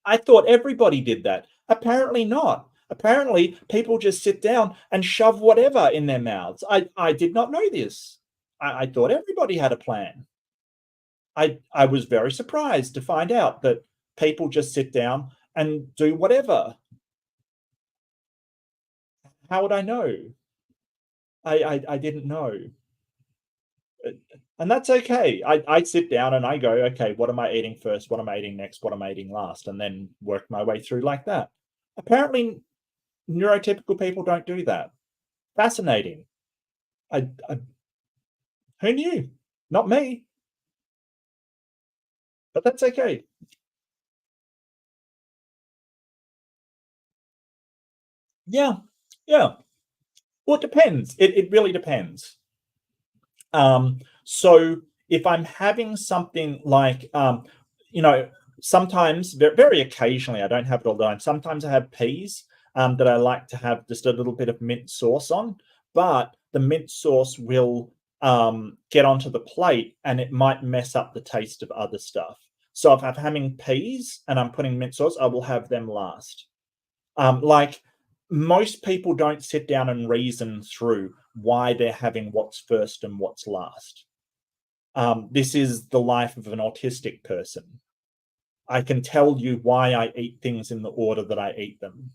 I thought everybody did that. Apparently not. Apparently, people just sit down and shove whatever in their mouths. I did not know this. I thought everybody had a plan. I was very surprised to find out that people just sit down and do whatever. How would I know? I didn't know. Uh, And that's okay. I sit down and I go, okay, what am I eating first? What am I eating next? What am I eating last? And then work my way through like that. Apparently, neurotypical people don't do that. Fascinating. I who knew? Not me, but that's okay. Yeah, yeah. Well, it depends. It really depends. So if I'm having something like, you know, sometimes, very occasionally, I don't have it all the time. Sometimes I have peas that I like to have just a little bit of mint sauce on, but the mint sauce will get onto the plate and it might mess up the taste of other stuff. So if I'm having peas and I'm putting mint sauce, I will have them last. Like, most people don't sit down and reason through why they're having what's first and what's last. This is the life of an autistic person. I can tell you why I eat things in the order that I eat them.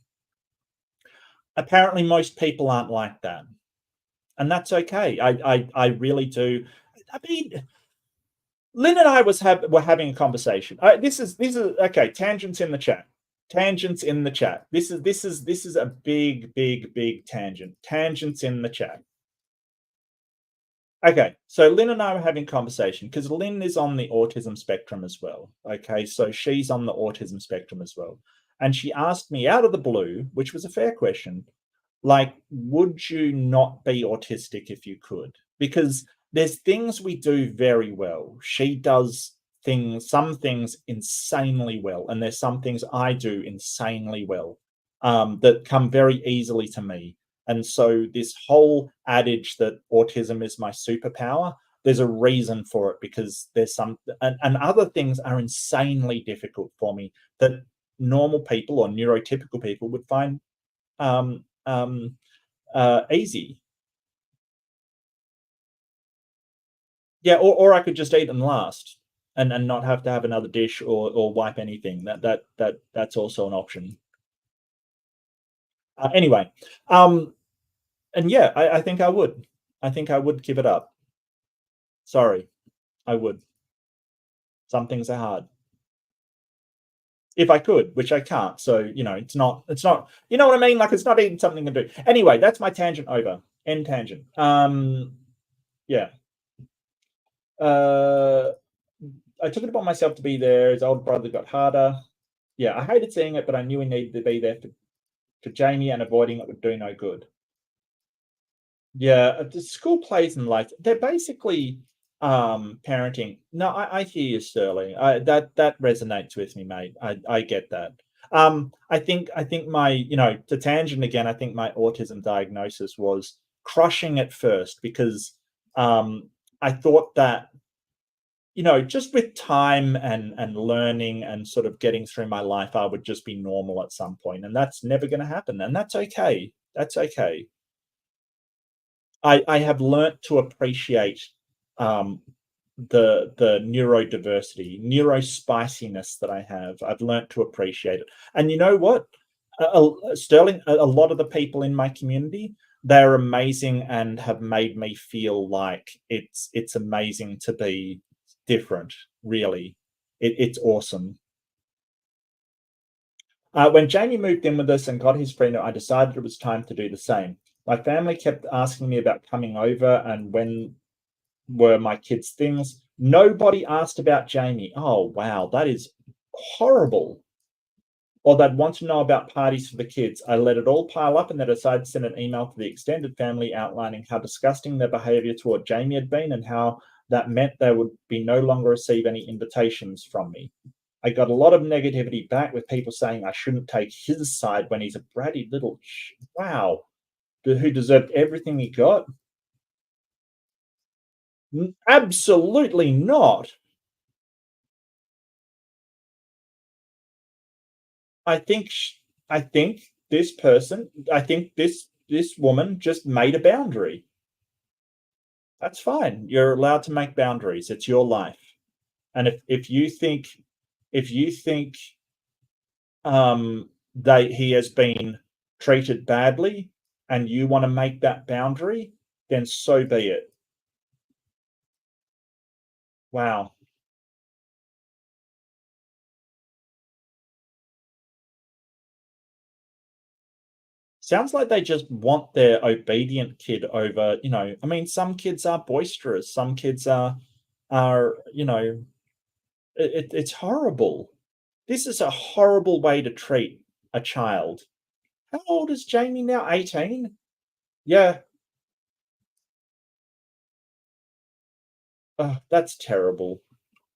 Apparently, most people aren't like that, and that's okay. I really do. I mean, Lynn and I were having a conversation. This is okay. Tangents in the chat. Tangents in the chat. This is a big tangent. Tangents in the chat. Okay, so Lynn and I were having a conversation because Lynn is on the autism spectrum as well. Okay, so she's on the autism spectrum as well. And she asked me out of the blue, which was a fair question, like, would you not be autistic if you could? Because there's things we do very well. She does some things insanely well, and there's some things I do insanely well, that come very easily to me. And so this whole adage that autism is my superpower, there's a reason for it, because there's and other things are insanely difficult for me that normal people or neurotypical people would find um, um, easy. Yeah, or I could just eat them last and not have to have another dish or wipe anything. That's also an option. Anyway, and yeah, I think I would. I think I would give it up. Sorry, I would. Some things are hard. If I could, which I can't. So, it's not, you know what I mean? Like, it's not even something to do. Anyway, that's my tangent over. End tangent. Yeah. I took it upon myself to be there. His older brother got harder. Yeah, I hated seeing it, but I knew he needed to be there for Jamie, and avoiding it would do no good. Yeah, the school plays and like they're basically parenting. No, I hear you, Sterling. That resonates with me, mate. I get that. I think my, to tangent again, I think my autism diagnosis was crushing at first, because I thought that, just with time and learning and sort of getting through my life, I would just be normal at some point, and that's never going to happen, and that's okay. That's okay. I have learnt to appreciate um, the neurodiversity, neurospiciness that I have. I've learnt to appreciate it, and you know what, Sterling, a lot of the people in my community, they're amazing and have made me feel like it's amazing to be different. Really, it's awesome. When Jamie moved in with us and got his friend, I decided it was time to do the same. My family kept asking me about coming over and when were my kids' things. Nobody asked about Jamie. Oh, wow, that is horrible. Or they'd want to know about parties for the kids. I let it all pile up and then decided to send an email to the extended family outlining how disgusting their behavior toward Jamie had been and how that meant they would be no longer receive any invitations from me. I got a lot of negativity back, with people saying I shouldn't take his side when he's a bratty little wow, who deserved everything he got. Absolutely not. I think I think this person, I think this woman just made a boundary. That's fine. You're allowed to make boundaries. It's your life. And if you think that he has been treated badly and you want to make that boundary, then so be it. Wow. Sounds like they just want their obedient kid over, I mean, some kids are boisterous, some kids are, it's horrible. This is a horrible way to treat a child. How old is Jamie now? 18? Yeah. Oh, that's terrible.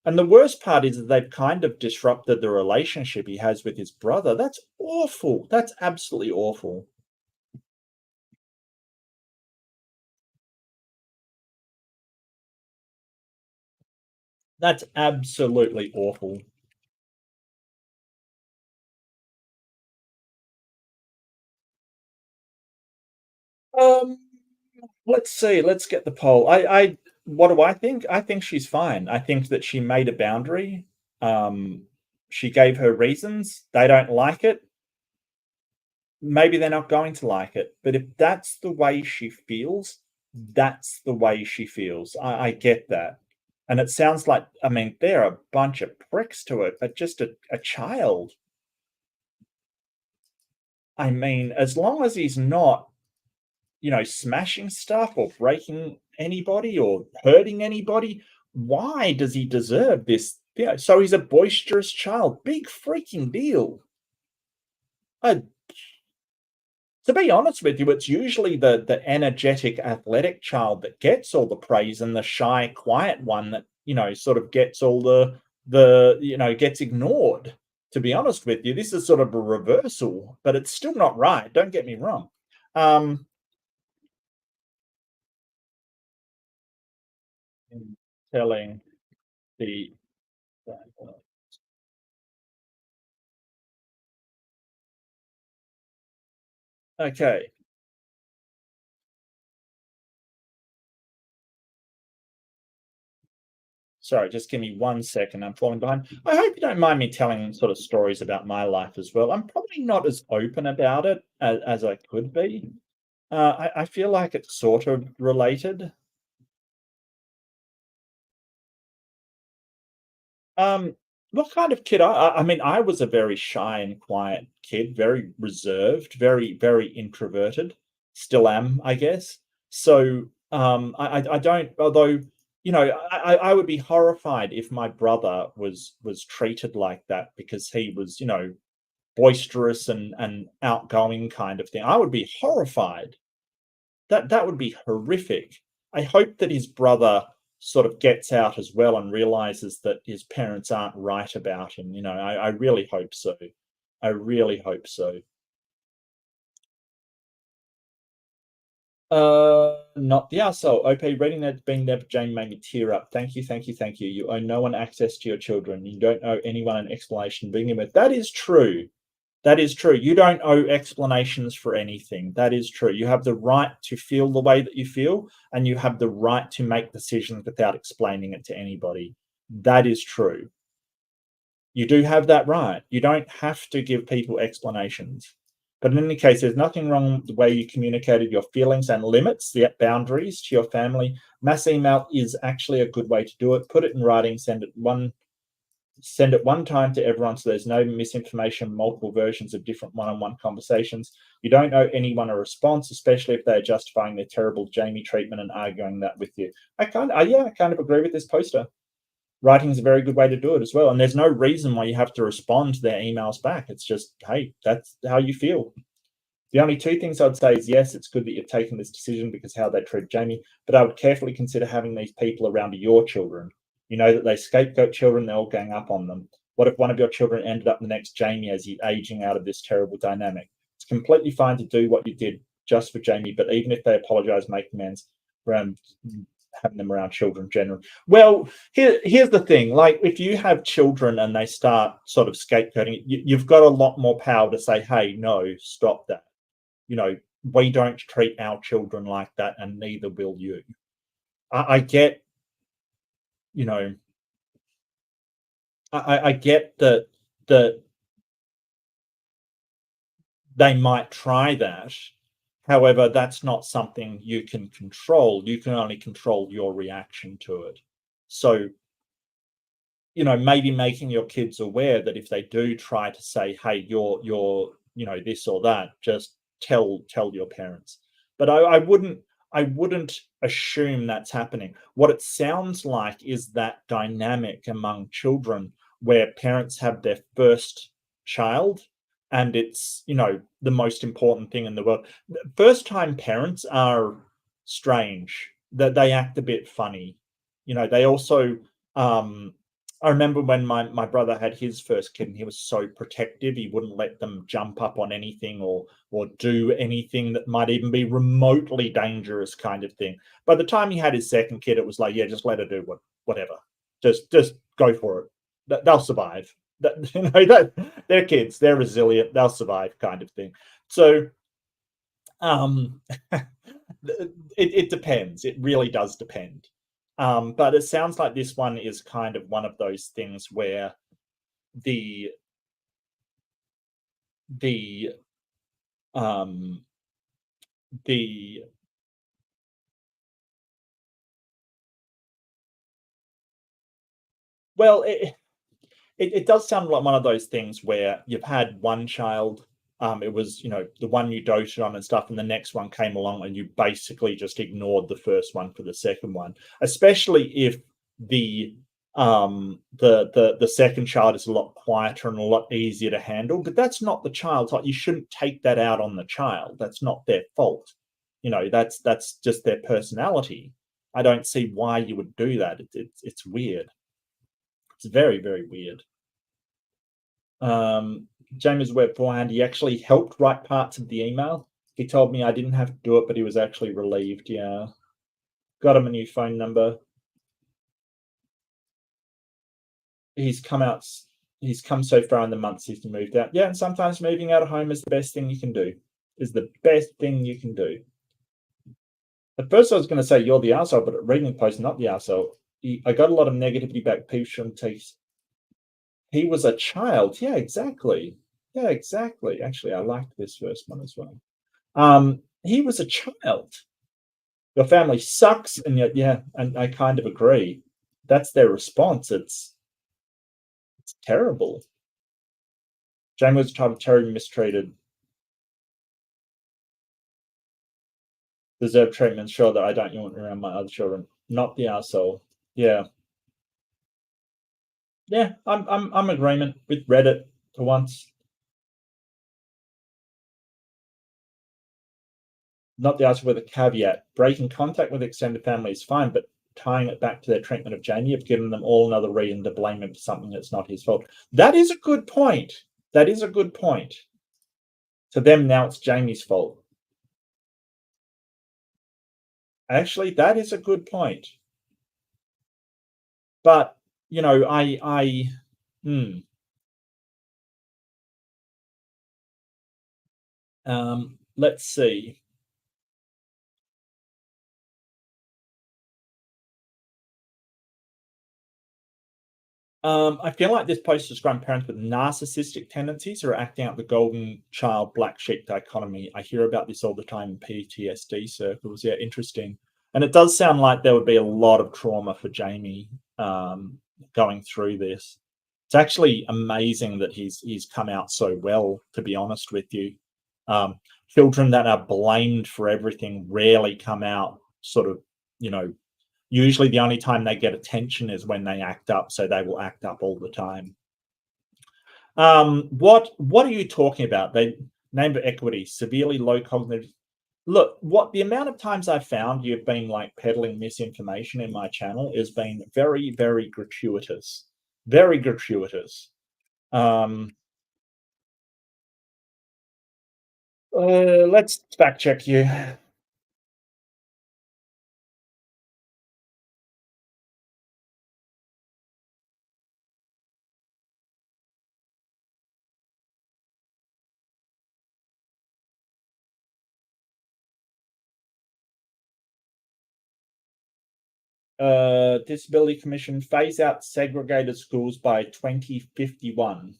And the worst part is that they've kind of disrupted the relationship he has with his brother. That's awful. That's absolutely awful. That's absolutely awful. Um, let's see. Let's get the poll. What do I think? I think she's fine. I think that she made a boundary. Um, she gave her reasons. They don't like it. Maybe they're not going to like it. But if that's the way she feels, that's the way she feels. I get that. And it sounds like, I mean, they're a bunch of pricks to it, but just a child. I mean, as long as he's not, smashing stuff or breaking anybody or hurting anybody, why does he deserve this? Yeah, so he's a boisterous child. Big freaking deal. Uh, to be honest with you, it's usually the energetic, athletic child that gets all the praise, and the shy, quiet one that sort of gets all the gets ignored. To be honest with you, this is sort of a reversal, but it's still not right. Don't get me wrong. Um, in telling the okay. Sorry, just give me 1 second. I'm falling behind. I hope you don't mind me telling sort of stories about my life as well. I'm probably not as open about it as I could be. I feel like it's sort of related. Um, what kind of kid? I mean, I was a very shy and quiet kid, very reserved, very introverted. Still am, I guess. So I don't. Although I would be horrified if my brother was treated like that because he was boisterous and outgoing kind of thing. I would be horrified. That would be horrific. I hope that his brother sort of gets out as well and realizes that his parents aren't right about him. I really hope so. I really hope so. Not the asshole. OP reading that being there, Jane made me tear up. Thank you, thank you, thank you. You owe no one access to your children. You don't owe anyone an explanation being with. That is true. That is true. You don't owe explanations for anything. That is true. You have the right to feel the way that you feel, and you have the right to make decisions without explaining it to anybody. That is true. You do have that right. You don't have to give people explanations. But in any case, there's nothing wrong with the way you communicated your feelings and limits, the boundaries to your family. Mass email is actually a good way to do it. Put it in writing, send it one time to everyone so there's no misinformation, multiple versions of different one-on-one conversations. You don't owe anyone a response, especially if they're justifying their terrible Jamie treatment and arguing that with you. I kind of agree with this poster. Writing is a very good way to do it as well. And there's no reason why you have to respond to their emails back. It's just, hey, that's how you feel. The only two things I'd say is yes, it's good that you've taken this decision because how they treat Jamie, but I would carefully consider having these people around your children. You know that they scapegoat children, they're all gang up on them. What if one of your children ended up the next Jamie as he's aging out of this terrible dynamic? It's completely fine to do what you did just for Jamie, but even if they apologize, make amends around having them around children generally. Well, here's the thing: like if you have children and they start sort of scapegoating, you've got a lot more power to say, "Hey, no, stop that." We don't treat our children like that, and neither will you. I get, you know, I get that they might try that. However, that's not something you can control. You can only control your reaction to it. So, maybe making your kids aware that if they do try to say, "Hey, you're this or that," just tell your parents. But I wouldn't assume that's happening. What it sounds like is that dynamic among children where parents have their first child, and it's the most important thing in the world. First time parents are strange, that they act a bit funny. They also um I remember when my brother had his first kid and he was so protective, he wouldn't let them jump up on anything or do anything that might even be remotely dangerous kind of thing. By the time he had his second kid, it was like, yeah, just let her do whatever. Just go for it. They'll survive. They're kids, they're resilient, they'll survive kind of thing. So um it depends. It really does depend. But it sounds like this one is kind of one of those things where the the um the Well, it does sound like one of those things where you've had one child, it was, the one you doted on and stuff, and the next one came along and you basically just ignored the first one for the second one, especially if the the second child is a lot quieter and a lot easier to handle. But that's not the child's fault. You shouldn't take that out on the child. That's not their fault. That's just their personality. I don't see why you would do that. It's weird. It's very, very weird. James Webb beforehand, he actually helped write parts of the email. He told me I didn't have to do it, but he was actually relieved. Yeah. Got him a new phone number. He's come so far in the months he's moved out. Yeah, and sometimes moving out of home is the best thing you can do. Is the best thing you can do. At first I was going to say you're the arsehole, but reading the post, not the arsehole. I got a lot of negativity back. People shouldn't take. He was a child. Yeah, exactly. Yeah, exactly. Actually, I liked this first one as well. He was a child. Your family sucks, and yet, yeah, and I kind of agree. That's their response. It's terrible. Jamie was a type of terribly mistreated. Deserve treatment. Sure that I don't want around my other children. Not the arsehole. Yeah. Yeah, I'm agreement with Reddit for once. Not the arsehole with a caveat. Breaking contact with extended family is fine, but tying it back to their treatment of Jamie, you've given them all another reason to blame him for something that's not his fault. That is a good point. That is a good point. To them, now it's Jamie's fault. Actually, that is a good point. But, let's see. I feel like this post describes parents with narcissistic tendencies who are acting out the golden child, black sheep dichotomy. I hear about this all the time in PTSD circles. Yeah, interesting. And it does sound like there would be a lot of trauma for Jamie going through this. It's actually amazing that he's come out so well, to be honest with you. Children that are blamed for everything rarely come out sort of, usually the only time they get attention is when they act up, so they will act up all the time. What are you talking about? They named it equity, severely low cognitive. Look, what the amount of times I've found you've been like peddling misinformation in my channel has been very, very gratuitous. Very gratuitous. Let's fact check you. Disability Commission phase out segregated schools by 2051.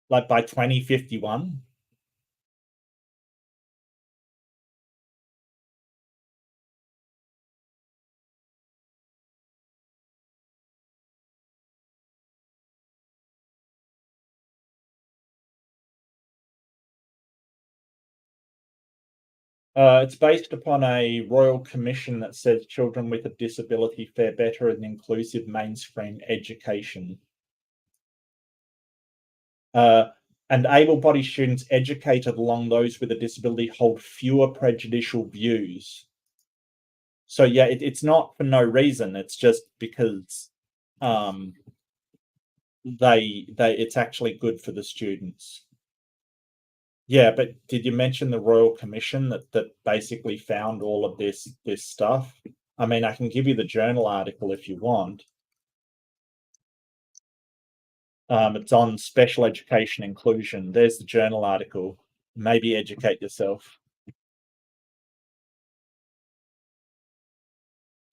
Like by 2051. It's based upon a royal commission that says children with a disability fare better in inclusive mainstream education. And able-bodied students educated along those with a disability hold fewer prejudicial views. So yeah, it's not for no reason. It's just because it's actually good for the students. Yeah, but did you mention the Royal Commission that basically found all of this stuff? I mean, I can give you the journal article if you want. It's on special education inclusion. There's the journal article. Maybe educate yourself.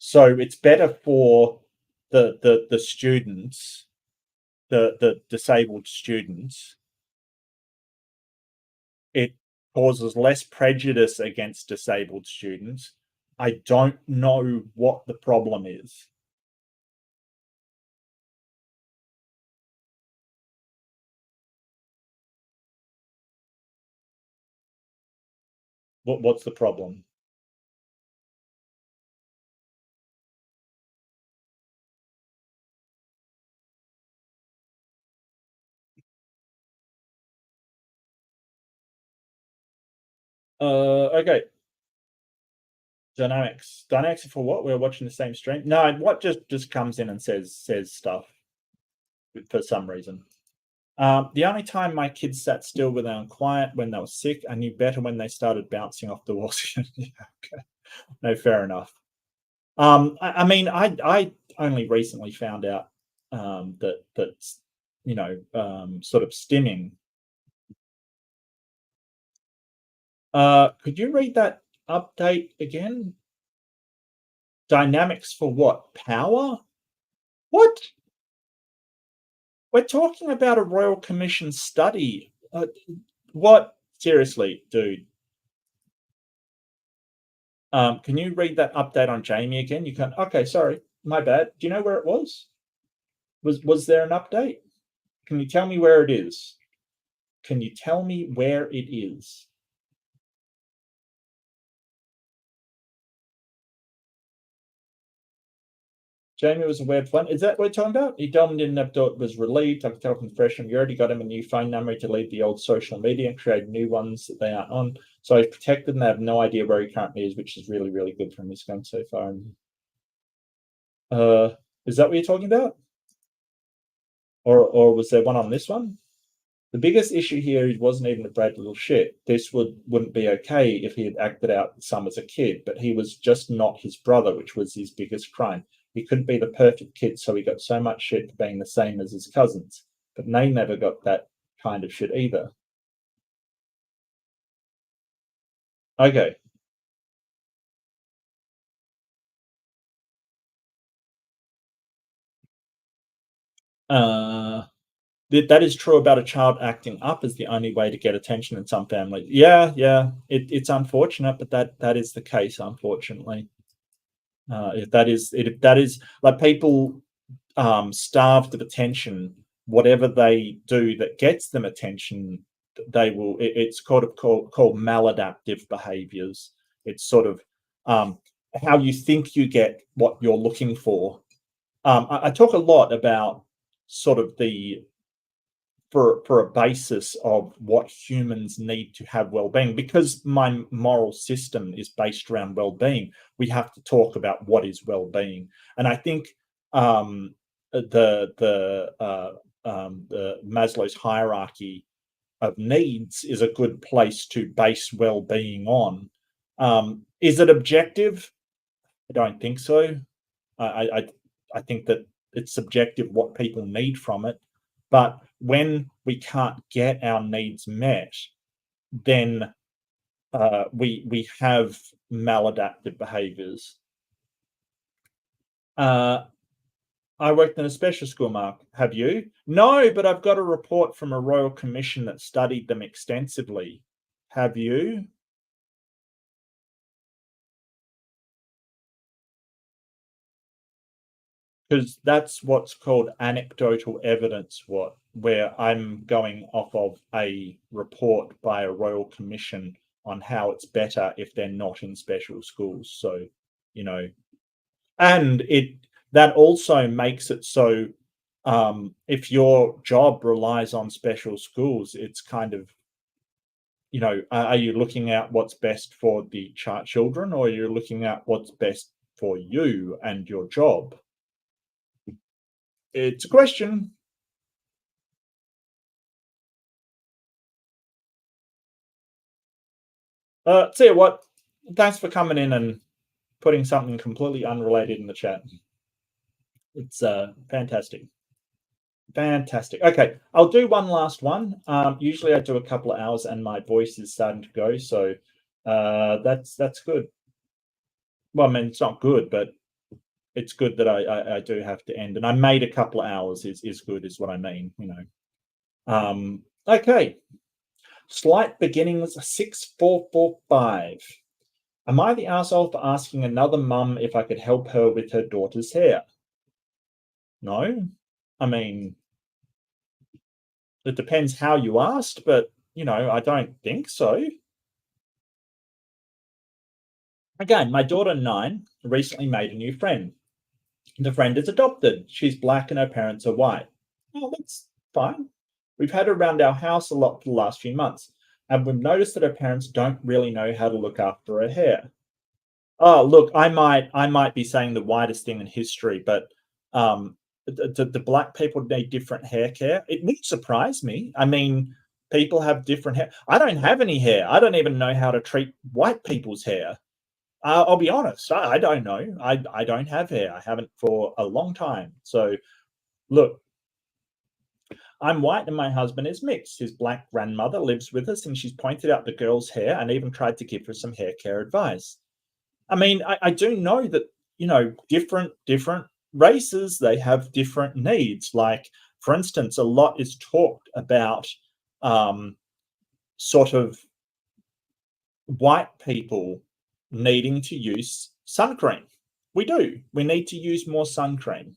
So it's better for the students, the disabled students. It causes less prejudice against disabled students. I don't know what the problem is. What's the problem? Okay. Dynamics for what? We're watching the same stream. No, what just comes in and says stuff for some reason. The only time my kids sat still when they were quiet when they were sick. I knew better when they started bouncing off the walls. Yeah, okay. No, fair enough. I mean, I only recently found out that's sort of stimming. Could you read that update again? Dynamics for what? Power? What? We're talking about a Royal Commission study. What? Seriously, dude. Can you read that update on Jamie again? You can. Okay, sorry, my bad. Do you know where it was? Was there an update? Can you tell me where it is? Can you tell me where it is? Jamie was a web fun. Is that what you're talking about? He told me didn't have to, was relieved. I could tell from fresh and you already got him a new phone number to leave the old social media and create new ones that they aren't on. So he's protected and they have no idea where he currently is, which is really, really good from his gun so far. Is that what you're talking about? Or was there one on this one? The biggest issue here is wasn't even a bad little shit. This wouldn't be okay if he had acted out some as a kid, but he was just not his brother, which was his biggest crime. He couldn't be the perfect kid, so he got so much shit for being the same as his cousins. But they never got that kind of shit either. Okay. That is true about a child acting up as the only way to get attention in some families. Yeah, yeah. It's unfortunate, but that is the case, unfortunately. If that is like people starved of attention, whatever they do that gets them attention, they will. It's called maladaptive behaviors. It's sort of how you think you get what you're looking for. I talk a lot about sort of the for a basis of what humans need to have well-being, because my moral system is based around well-being. We have to talk about what is well-being, and I think the Maslow's hierarchy of needs is a good place to base well-being on. Is it objective? I don't think so. I think that it's subjective what people need from it. But when we can't get our needs met, then we have maladaptive behaviors. I worked in a special school, Mark. Have you? No, but I've got a report from a Royal Commission that studied them extensively. Have you? Because that's what's called anecdotal evidence, where I'm going off of a report by a Royal Commission on how it's better if they're not in special schools. So, you know, and that also makes it so if your job relies on special schools, it's kind of, are you looking at what's best for the children, or are you looking at what's best for you and your job? It's a question. Tell you what, thanks for coming in and putting something completely unrelated in the chat. It's fantastic. Fantastic. Okay, I'll do one last one. Usually I do a couple of hours and my voice is starting to go, so that's good. Well, I mean, it's not good, but it's good that I do have to end. And I made a couple of hours is good, is what I mean, Okay. Slight beginnings 6445. Am I the arsehole for asking another mum if I could help her with her daughter's hair? No. I mean, it depends how you asked, but, I don't think so. Again, my daughter, 9, recently made a new friend. The friend is adopted. She's black and her parents are white. Oh, that's fine. We've had her around our house a lot for the last few months, and we've noticed that her parents don't really know how to look after her hair. Oh, look, I might be saying the widest thing in history, but the black people need different hair care. It wouldn't surprise me. I mean, people have different hair. I don't have any hair. I don't even know how to treat white people's hair. I'll be honest. I don't know. I don't have hair. I haven't for a long time. So look, I'm white and my husband is mixed. His black grandmother lives with us and she's pointed out the girl's hair and even tried to give her some hair care advice. I mean, I do know that, different races, they have different needs. Like, for instance, a lot is talked about sort of white people needing to use sun cream. We do. We need to use more sun cream.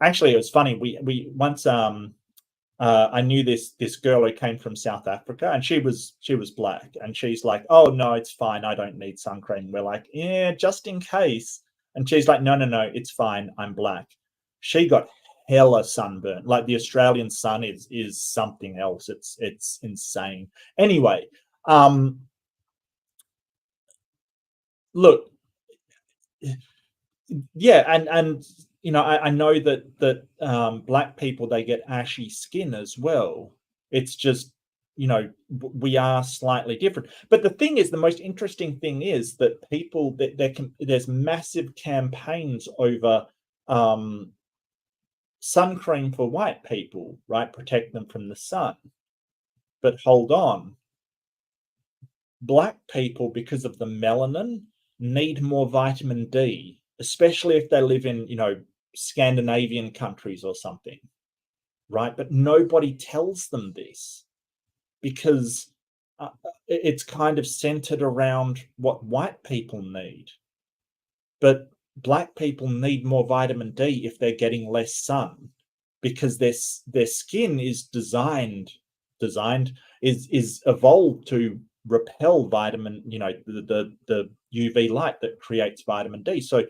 Actually, it was funny. We once I knew this girl who came from South Africa, and she was black, and she's like, "Oh no, it's fine. I don't need sun cream." We're like, "Yeah, just in case." And she's like, "No, no, no, it's fine. I'm black." She got hella sunburn. Like, the Australian sun is something else. It's insane. Anyway, look, yeah, and I know that black people, they get ashy skin as well. It's just, we are slightly different. But the thing is, the most interesting thing is that people, that there's massive campaigns over sun cream for white people, right? Protect them from the sun. But hold on, black people, because of the melanin, need more vitamin D, especially if they live in, Scandinavian countries or something, right? But nobody tells them this because it's kind of centered around what white people need. But black people need more vitamin D if they're getting less sun, because their skin is is evolved to repel vitamin, the UV light that creates vitamin D. So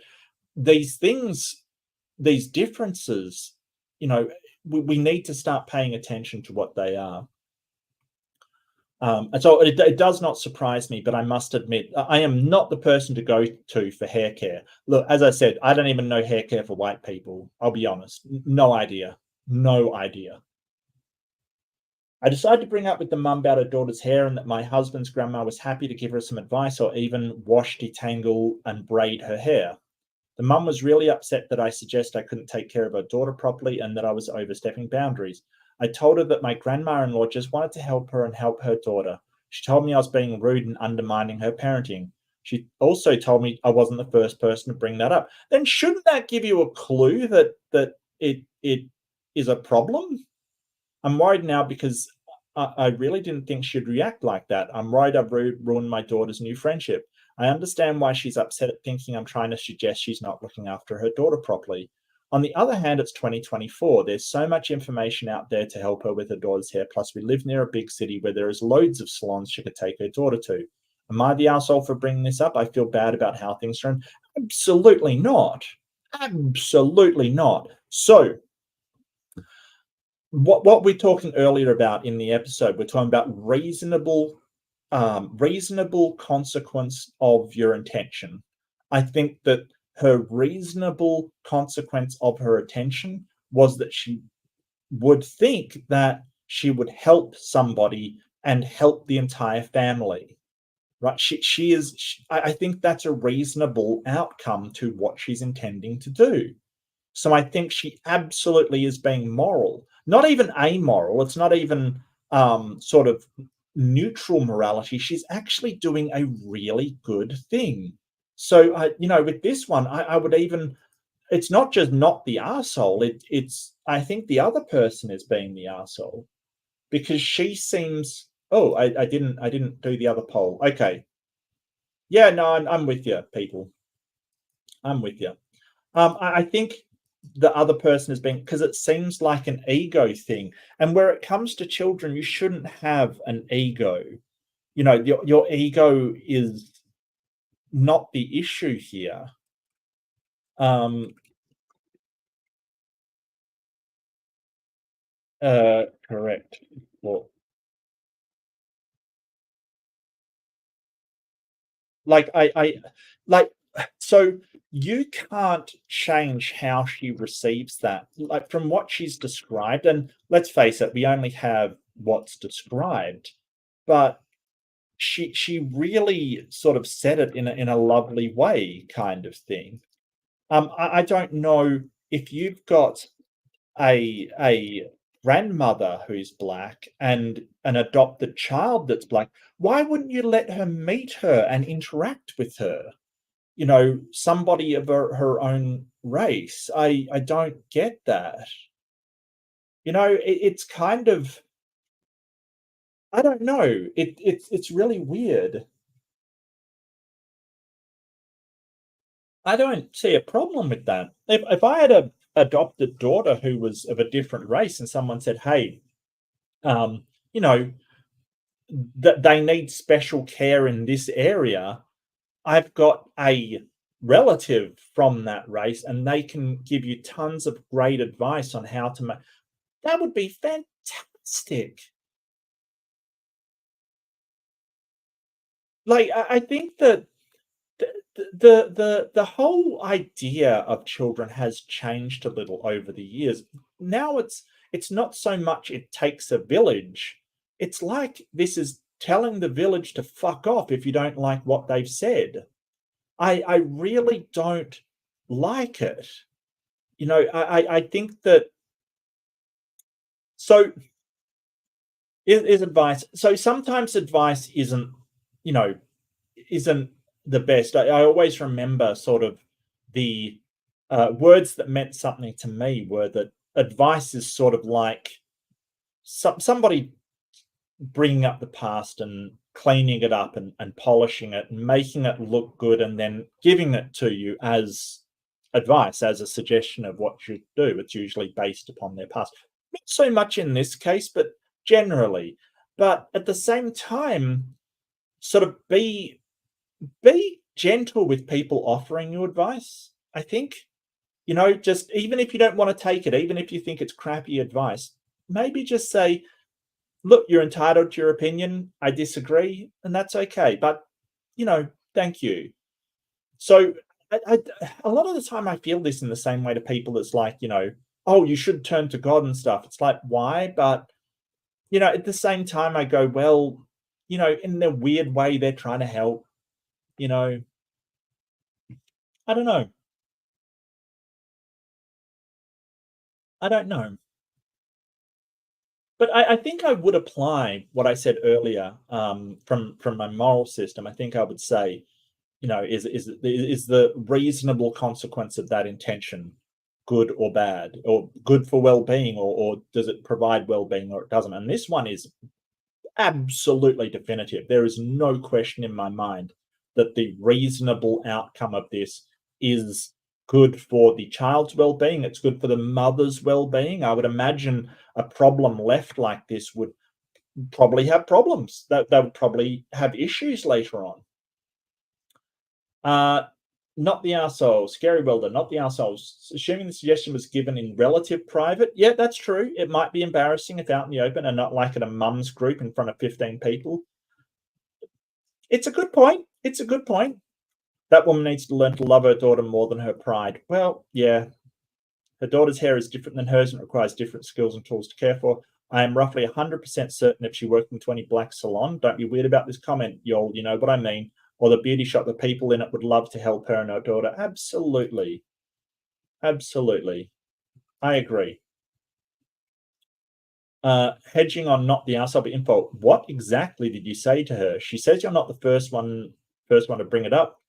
these things, these differences, we need to start paying attention to what they are. And so it does not surprise me, but I must admit, I am not the person to go to for hair care. Look, as I said, I don't even know hair care for white people. I'll be honest. No idea. No idea. I decided to bring up with the mum about her daughter's hair, and that my husband's grandma was happy to give her some advice or even wash, detangle, and braid her hair. The mum was really upset that I suggest I couldn't take care of her daughter properly and that I was overstepping boundaries. I told her that my grandma-in-law just wanted to help her and help her daughter. She told me I was being rude and undermining her parenting. She also told me I wasn't the first person to bring that up. Then shouldn't that give you a clue that it is a problem? I'm worried now because I really didn't think she'd react like that. I'm worried I've ruined my daughter's new friendship. I understand why she's upset at thinking I'm trying to suggest she's not looking after her daughter properly. On the other hand, it's 2024. There's so much information out there to help her with her daughter's hair. Plus, we live near a big city where there is loads of salons she could take her daughter to. Am I the asshole for bringing this up? I feel bad about how things are. Absolutely not. Absolutely not. So, what we're talking earlier about in the episode, we're talking about reasonable consequence of your intention. I think that her reasonable consequence of her attention was that she would think that she would help somebody and help the entire family, right? I think that's a reasonable outcome to what she's intending to do. So I think she absolutely is being moral, not even amoral. It's not even sort of neutral morality. She's actually doing a really good thing. So, with this one, I would even, it's not just not the arsehole. It's, I think the other person is being the arsehole, because she seems, oh, I didn't do the other poll. Okay. Yeah, no, I'm with you, people. I'm with you. I think the other person has been because it seems like an ego thing, and where it comes to children, you shouldn't have an ego. You know, your ego is not the issue here. Um, Correct. Well, like like so you can't change how she receives that. Like from what she's described, and let's face it, we only have what's described, but she really sort of said it in a lovely way, kind of thing. I don't know if you've got a grandmother who's black and an adopted child that's black, why wouldn't you let her meet her and interact with her? You know, somebody of her own race. I don't get that. You know, it's kind of I don't know. It's really weird. I don't see a problem with that. If I had a adopted daughter who was of a different race and someone said, "Hey, you know, that they need special care in this area," I've got a relative from that race and they can give you tons of great advice on how to make that would be fantastic. Like I think that the whole idea of children has changed a little over the years. Now it's not so much it takes a village. It's like this is telling the village to fuck off if you don't like what they've said. I really don't like it. You know, I think that so is advice. So sometimes advice isn't, you know, isn't the best. I always remember sort of the words that meant something to me were that advice is sort of like somebody bringing up the past and cleaning it up and polishing it and making it look good and then giving it to you as advice, as a suggestion of what you do. It's usually based upon their past. Not so much in this case, but generally. But at the same time, sort of be gentle with people offering you advice. I think, you know, just even if you don't want to take it, even if you think it's crappy advice, maybe just say, look, you're entitled to your opinion. I disagree, and that's okay. But, you know, thank you. So, a lot of the time, I feel this in the same way to people. It's like, you know, oh, you should turn to God and stuff. It's like, why? But, you know, at the same time, I go, well, you know, in a weird way, they're trying to help. You know, I don't know. I don't know. But I think I would apply what I said earlier from my moral system. I think I would say, you know, is the reasonable consequence of that intention good or bad, or good for well-being, or does it provide well-being, or it doesn't? And this one is absolutely definitive. There is no question in my mind that the reasonable outcome of this is good for the child's well-being. It's good for the mother's well-being. I would imagine a problem left like this would probably have problems. That they would probably have issues later on. Uh, Not the arsehole. Scary Welder, not the arseholes. Assuming the suggestion was given in relative private. Yeah, that's true. It might be embarrassing if out in the open and not like at a mum's group in front of 15 people. It's a good point. It's a good point. That woman needs to learn to love her daughter more than her pride. Well, yeah. Her daughter's hair is different than hers and requires different skills and tools to care for. I am roughly 100% certain if she worked in 20 black salon, don't be weird about this comment, y'all, you know what I mean, or the beauty shop, the people in it would love to help her and her daughter. Absolutely. Absolutely. I agree. Hedging on not the arsehole info. What exactly did you say to her? She says you're not the first one to bring it up,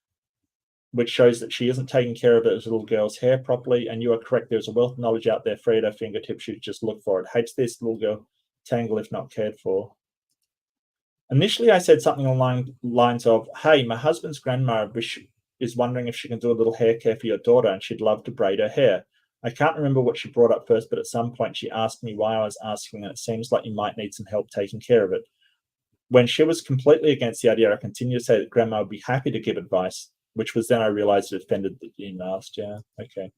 which shows that she isn't taking care of this little girl's hair properly. And you are correct. There's a wealth of knowledge out there free at her fingertips. She just look for it. Hates this little girl. Tangle if not cared for. Initially, I said something along lines of, "Hey, my husband's grandma is wondering if she can do a little hair care for your daughter, and she'd love to braid her hair." I can't remember what she brought up first, but at some point she asked me why I was asking, and it seems like you might need some help taking care of it. When she was completely against the idea, I continued to say that grandma would be happy to give advice, which was then I realized it offended the being asked. Yeah, okay.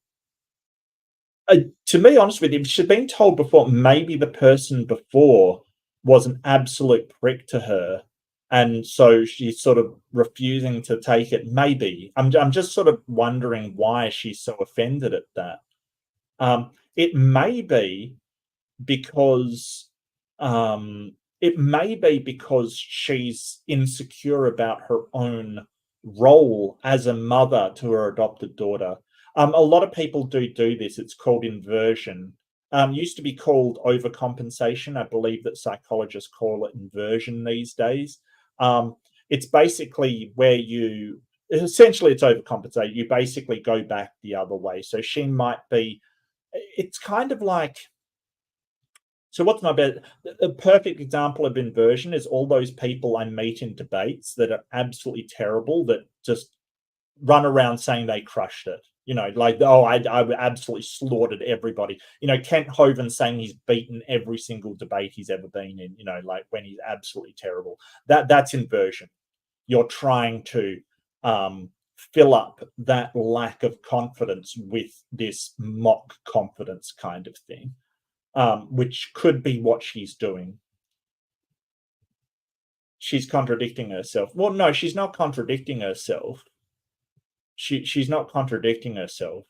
To be honest with you, if she'd been told before, maybe the person before was an absolute prick to her, and so she's sort of refusing to take it. Maybe I'm just sort of wondering why she's so offended at that. It may be because she's insecure about her own role as a mother to her adopted daughter. A lot of people do this. It's called inversion. Used to be called overcompensation. I believe that psychologists call it inversion these days. It's basically where you essentially it's overcompensate. You basically go back the other way. So she might be. It's kind of like so what's my best? A perfect example of inversion is all those people I meet in debates that are absolutely terrible that just run around saying they crushed it. Like, oh, I absolutely slaughtered everybody. Kent Hovind saying he's beaten every single debate he's ever been in, like when he's absolutely terrible. That's inversion. You're trying to fill up that lack of confidence with this mock confidence kind of thing. Which could be what she's doing. She's contradicting herself. Well, no, she's not contradicting herself. She's not contradicting herself.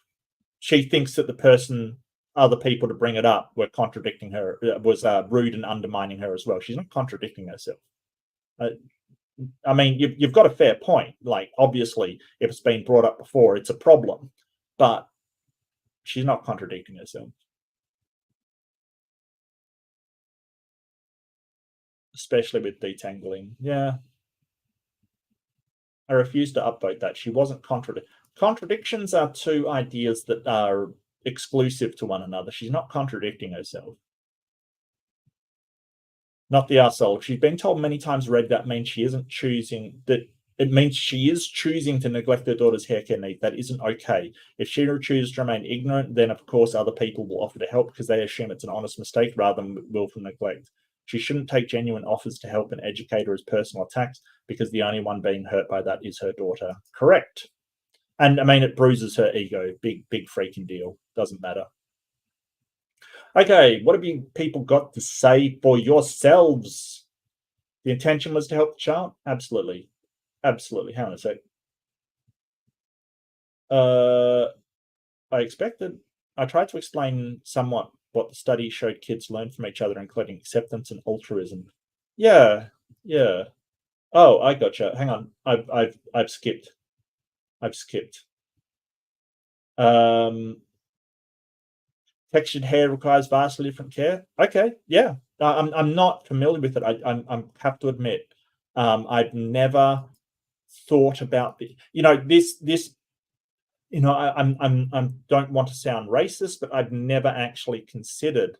She thinks that other people to bring it up were contradicting her, was rude and undermining her as well. She's not contradicting herself. I mean, you've got a fair point. Like, obviously, if it's been brought up before, it's a problem. But she's not contradicting herself. Especially with detangling. Yeah. I refuse to upvote that. She wasn't contradictions are two ideas that are exclusive to one another. She's not contradicting herself. Not the arsehole. She's been told many times, Red, that means she isn't choosing that. It means she is choosing to neglect her daughter's hair care need. That isn't okay. If she chooses to remain ignorant, then of course other people will offer to help because they assume it's an honest mistake rather than willful neglect. She shouldn't take genuine offers to help and educate her as personal attacks because the only one being hurt by that is her daughter. Correct. And I mean, it bruises her ego. Big freaking deal. Doesn't matter. Okay, what have you people got to say for yourselves? The intention was to help the child? Absolutely. Absolutely. Hang on a sec. I expected. I tried to explain somewhat what the study showed kids learn from each other, including acceptance and altruism. Yeah. Oh, I gotcha. Hang on. I've skipped. Textured hair requires vastly different care. Okay, yeah. I'm not familiar with it. I have to admit, I've never thought about this. I don't want to sound racist, but I've never actually considered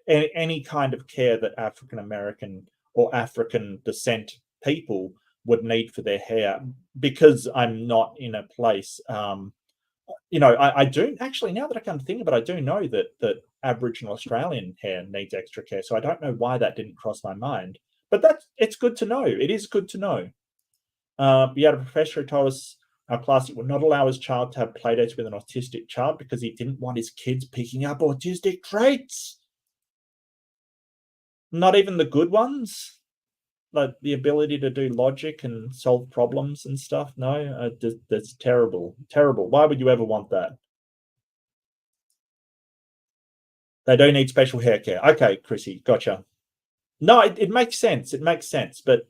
any kind of care that African American or African descent people would need for their hair because I'm not in a place. I do actually, now that I come to think of it, I do know that Aboriginal Australian hair needs extra care. So I don't know why that didn't cross my mind, but it's good to know. It is good to know. We had a professor who told us our class would not allow his child to have playdates with an autistic child because he didn't want his kids picking up autistic traits. Not even the good ones, like the ability to do logic and solve problems and stuff. No, that's terrible. Why would you ever want that? They don't need special hair care. Okay, Chrissy, gotcha. No, it makes sense. It makes sense. But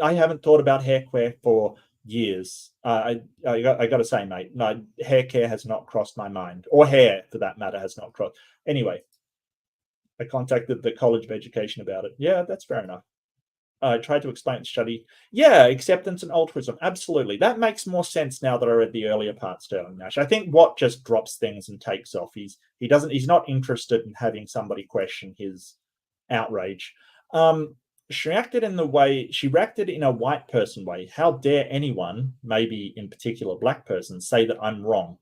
I haven't thought about hair care for years. I got to say, mate, no, hair care has not crossed my mind, or hair for that matter has not crossed. Anyway, I contacted the College of Education about it. Yeah, that's fair enough. I tried to explain the study. Yeah, acceptance and altruism. Absolutely. That makes more sense now that I read the earlier part, Sterling Nash. I think Watt just drops things and takes off. He's not interested in having somebody question his outrage. she reacted in the way she reacted in a white person way. How dare anyone, maybe in particular black person, say that I'm wrong?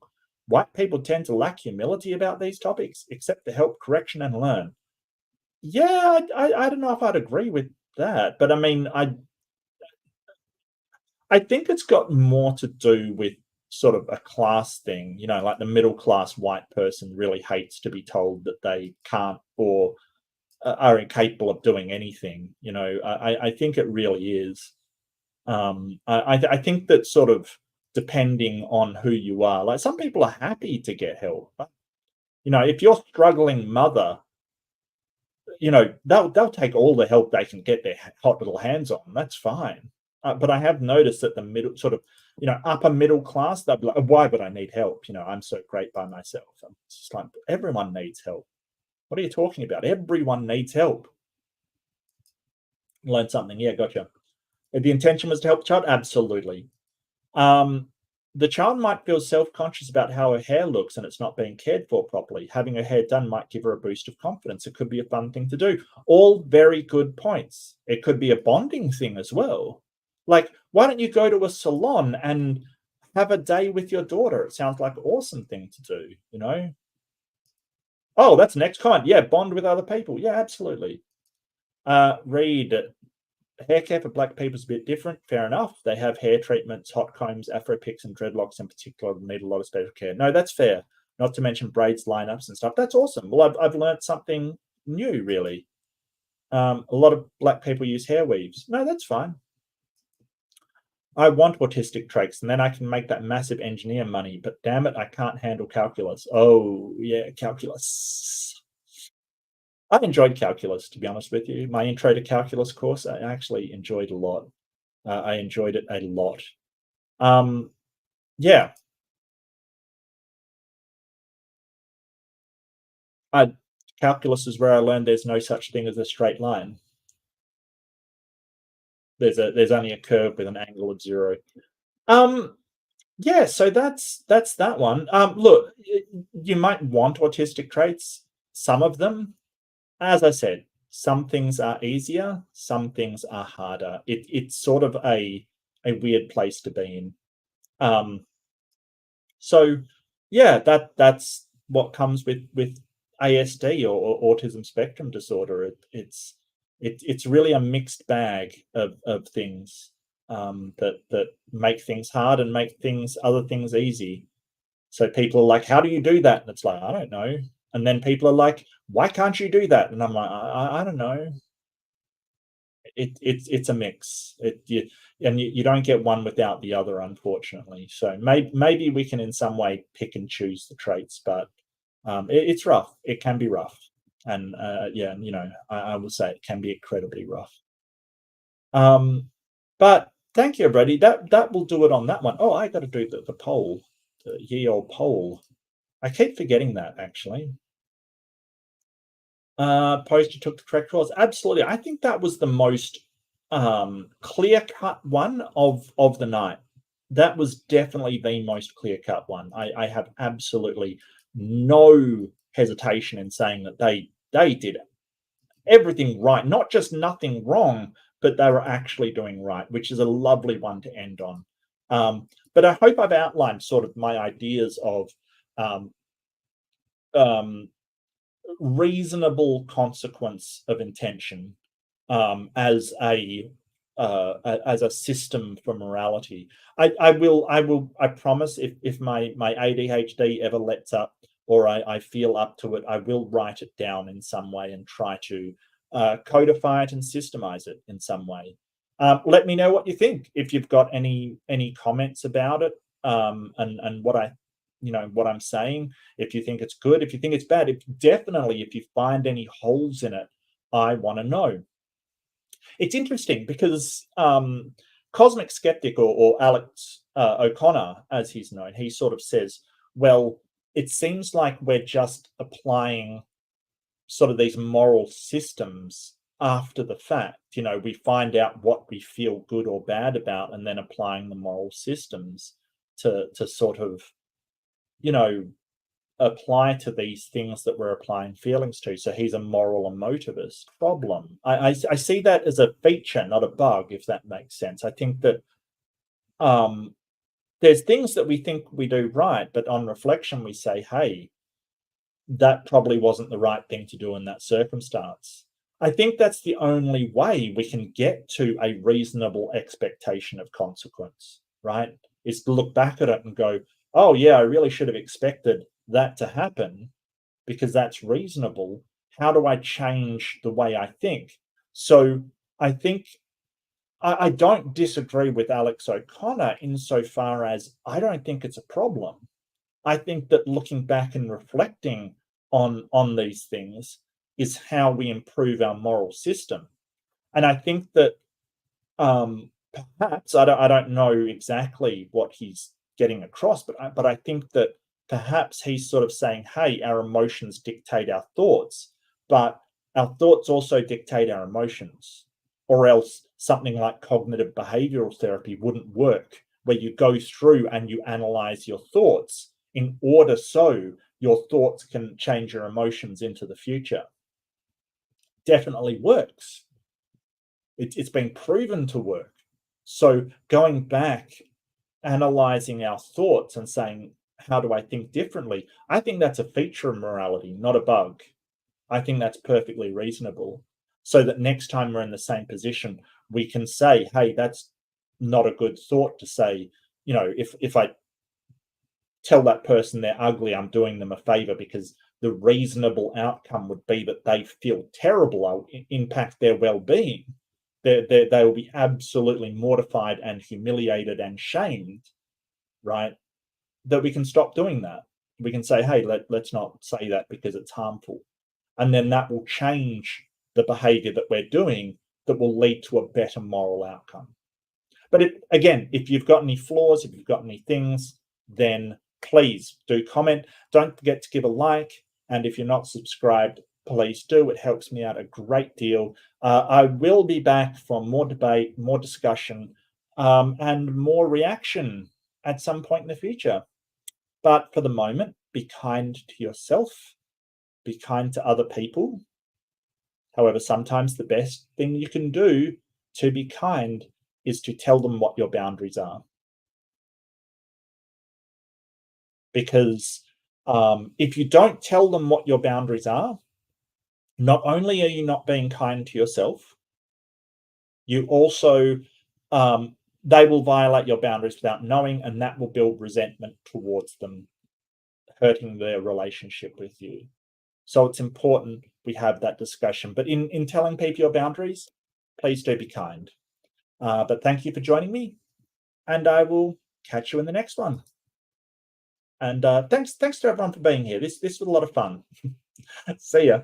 White people tend to lack humility about these topics, except to help correction and learn. Yeah, I don't know if I'd agree with that, but I mean, I think it's got more to do with sort of a class thing, like the middle class white person really hates to be told that they can't or are incapable of doing anything. I think it really is. I think that sort of depending on who you are, like some people are happy to get help. If you're struggling mother, they'll take all the help they can get their hot little hands on. That's fine. But I have noticed that the middle sort of, upper middle class, they'll be like, why would I need help? I'm so great by myself. It's just like, everyone needs help. What are you talking about? Everyone needs help. Learn something. Yeah, gotcha. If the intention was to help the child, absolutely. The child might feel self-conscious about how her hair looks and it's not being cared for properly. Having her hair done might give her a boost of confidence. It could be a fun thing to do. All very good points. It could be a bonding thing as well. Like, why don't you go to a salon and have a day with your daughter? It sounds like an awesome thing to do. Oh, that's the next comment. Yeah, bond with other people. Yeah, absolutely. Read, hair care for black people is a bit different. Fair enough. They have hair treatments, hot combs, afro picks, and dreadlocks in particular need a lot of special care. No, that's fair. Not to mention braids, lineups, and stuff. That's awesome. Well, I've learned something new, really. A lot of black people use hair weaves. No, that's fine. I want autistic traits, and then I can make that massive engineer money. But damn it, I can't handle calculus. Oh, yeah, calculus. I enjoyed calculus, to be honest with you. My intro to calculus course, I actually enjoyed a lot. I enjoyed it a lot. Yeah. Calculus is where I learned there's no such thing as a straight line. There's only a curve with an angle of 0. Yeah, so that's that one. Look, you might want autistic traits, some of them. As I said, some things are easier, some things are harder. It's sort of a weird place to be in. So yeah, that's what comes with ASD or autism spectrum disorder. It's really a mixed bag of things that make things hard and make other things easy. So people are like, "How do you do that?" And it's like, "I don't know." And then people are like, "Why can't you do that?" And I'm like, "I don't know." It's a mix. You don't get one without the other, unfortunately. So maybe we can in some way pick and choose the traits, but it's rough. It can be rough, and yeah, I will say it can be incredibly rough. But thank you, everybody. That will do it on that one. Oh, I got to do the poll, the ye old poll. I keep forgetting that actually. Poster took the correct course. Absolutely. I think that was the most clear-cut one of the night. That was definitely the most clear-cut one. I have absolutely no hesitation in saying that they did everything right, not just nothing wrong, but they were actually doing right, which is a lovely one to end on. But I hope I've outlined sort of my ideas of um, reasonable consequence of intention as a system for morality. I promise if my ADHD ever lets up or I feel up to it, I will write it down in some way and try to codify it and systemize it in some way. Let me know what you think. If you've got any comments about it, and what I'm saying, if you think it's good, if you think it's bad, if you find any holes in it, I want to know. It's interesting because Cosmic Skeptic or Alex O'Connor, as he's known, he sort of says, well, it seems like we're just applying sort of these moral systems after the fact. We find out what we feel good or bad about and then applying the moral systems to sort of, apply to these things that we're applying feelings to. So he's a moral emotivist. Problem. I see that as a feature, not a bug, if that makes sense. I think that there's things that we think we do right, but on reflection we say, hey, that probably wasn't the right thing to do in that circumstance. I think that's the only way we can get to a reasonable expectation of consequence, right? Is to look back at it and go, oh yeah, I really should have expected that to happen because that's reasonable. How do I change the way I think? So I think I don't disagree with Alex O'Connor insofar as I don't think it's a problem. I think that looking back and reflecting on these things is how we improve our moral system. And I think that perhaps I don't know exactly what he's getting across, but I think that perhaps he's sort of saying, hey, our emotions dictate our thoughts, but our thoughts also dictate our emotions, or else something like cognitive behavioral therapy wouldn't work, where you go through and you analyze your thoughts in order so your thoughts can change your emotions into the future. Definitely works. It's been proven to work. So going back, analyzing our thoughts and saying, how do I think differently? I think that's a feature of morality, not a bug. I think that's perfectly reasonable. So that next time we're in the same position, we can say, hey, that's not a good thought to say. You know, if I tell that person they're ugly, I'm doing them a favor, because the reasonable outcome would be that they feel terrible, I'll impact their well-being. They will be absolutely mortified and humiliated and shamed, right? That we can stop doing that. We can say, hey, let's not say that because it's harmful. And then that will change the behavior that we're doing that will lead to a better moral outcome. But again, if you've got any flaws, if you've got any things, then please do comment. Don't forget to give a like. And if you're not subscribed, please do. It helps me out a great deal. I will be back for more debate, more discussion, and more reaction at some point in the future. But for the moment, be kind to yourself, be kind to other people. However, sometimes the best thing you can do to be kind is to tell them what your boundaries are. Because if you don't tell them what your boundaries are, not only are you not being kind to yourself, you also, they will violate your boundaries without knowing, and that will build resentment towards them, hurting their relationship with you. So it's important we have that discussion. But in telling people your boundaries, please do be kind. But thank you for joining me, and I will catch you in the next one. And thanks to everyone for being here. This was a lot of fun. See ya.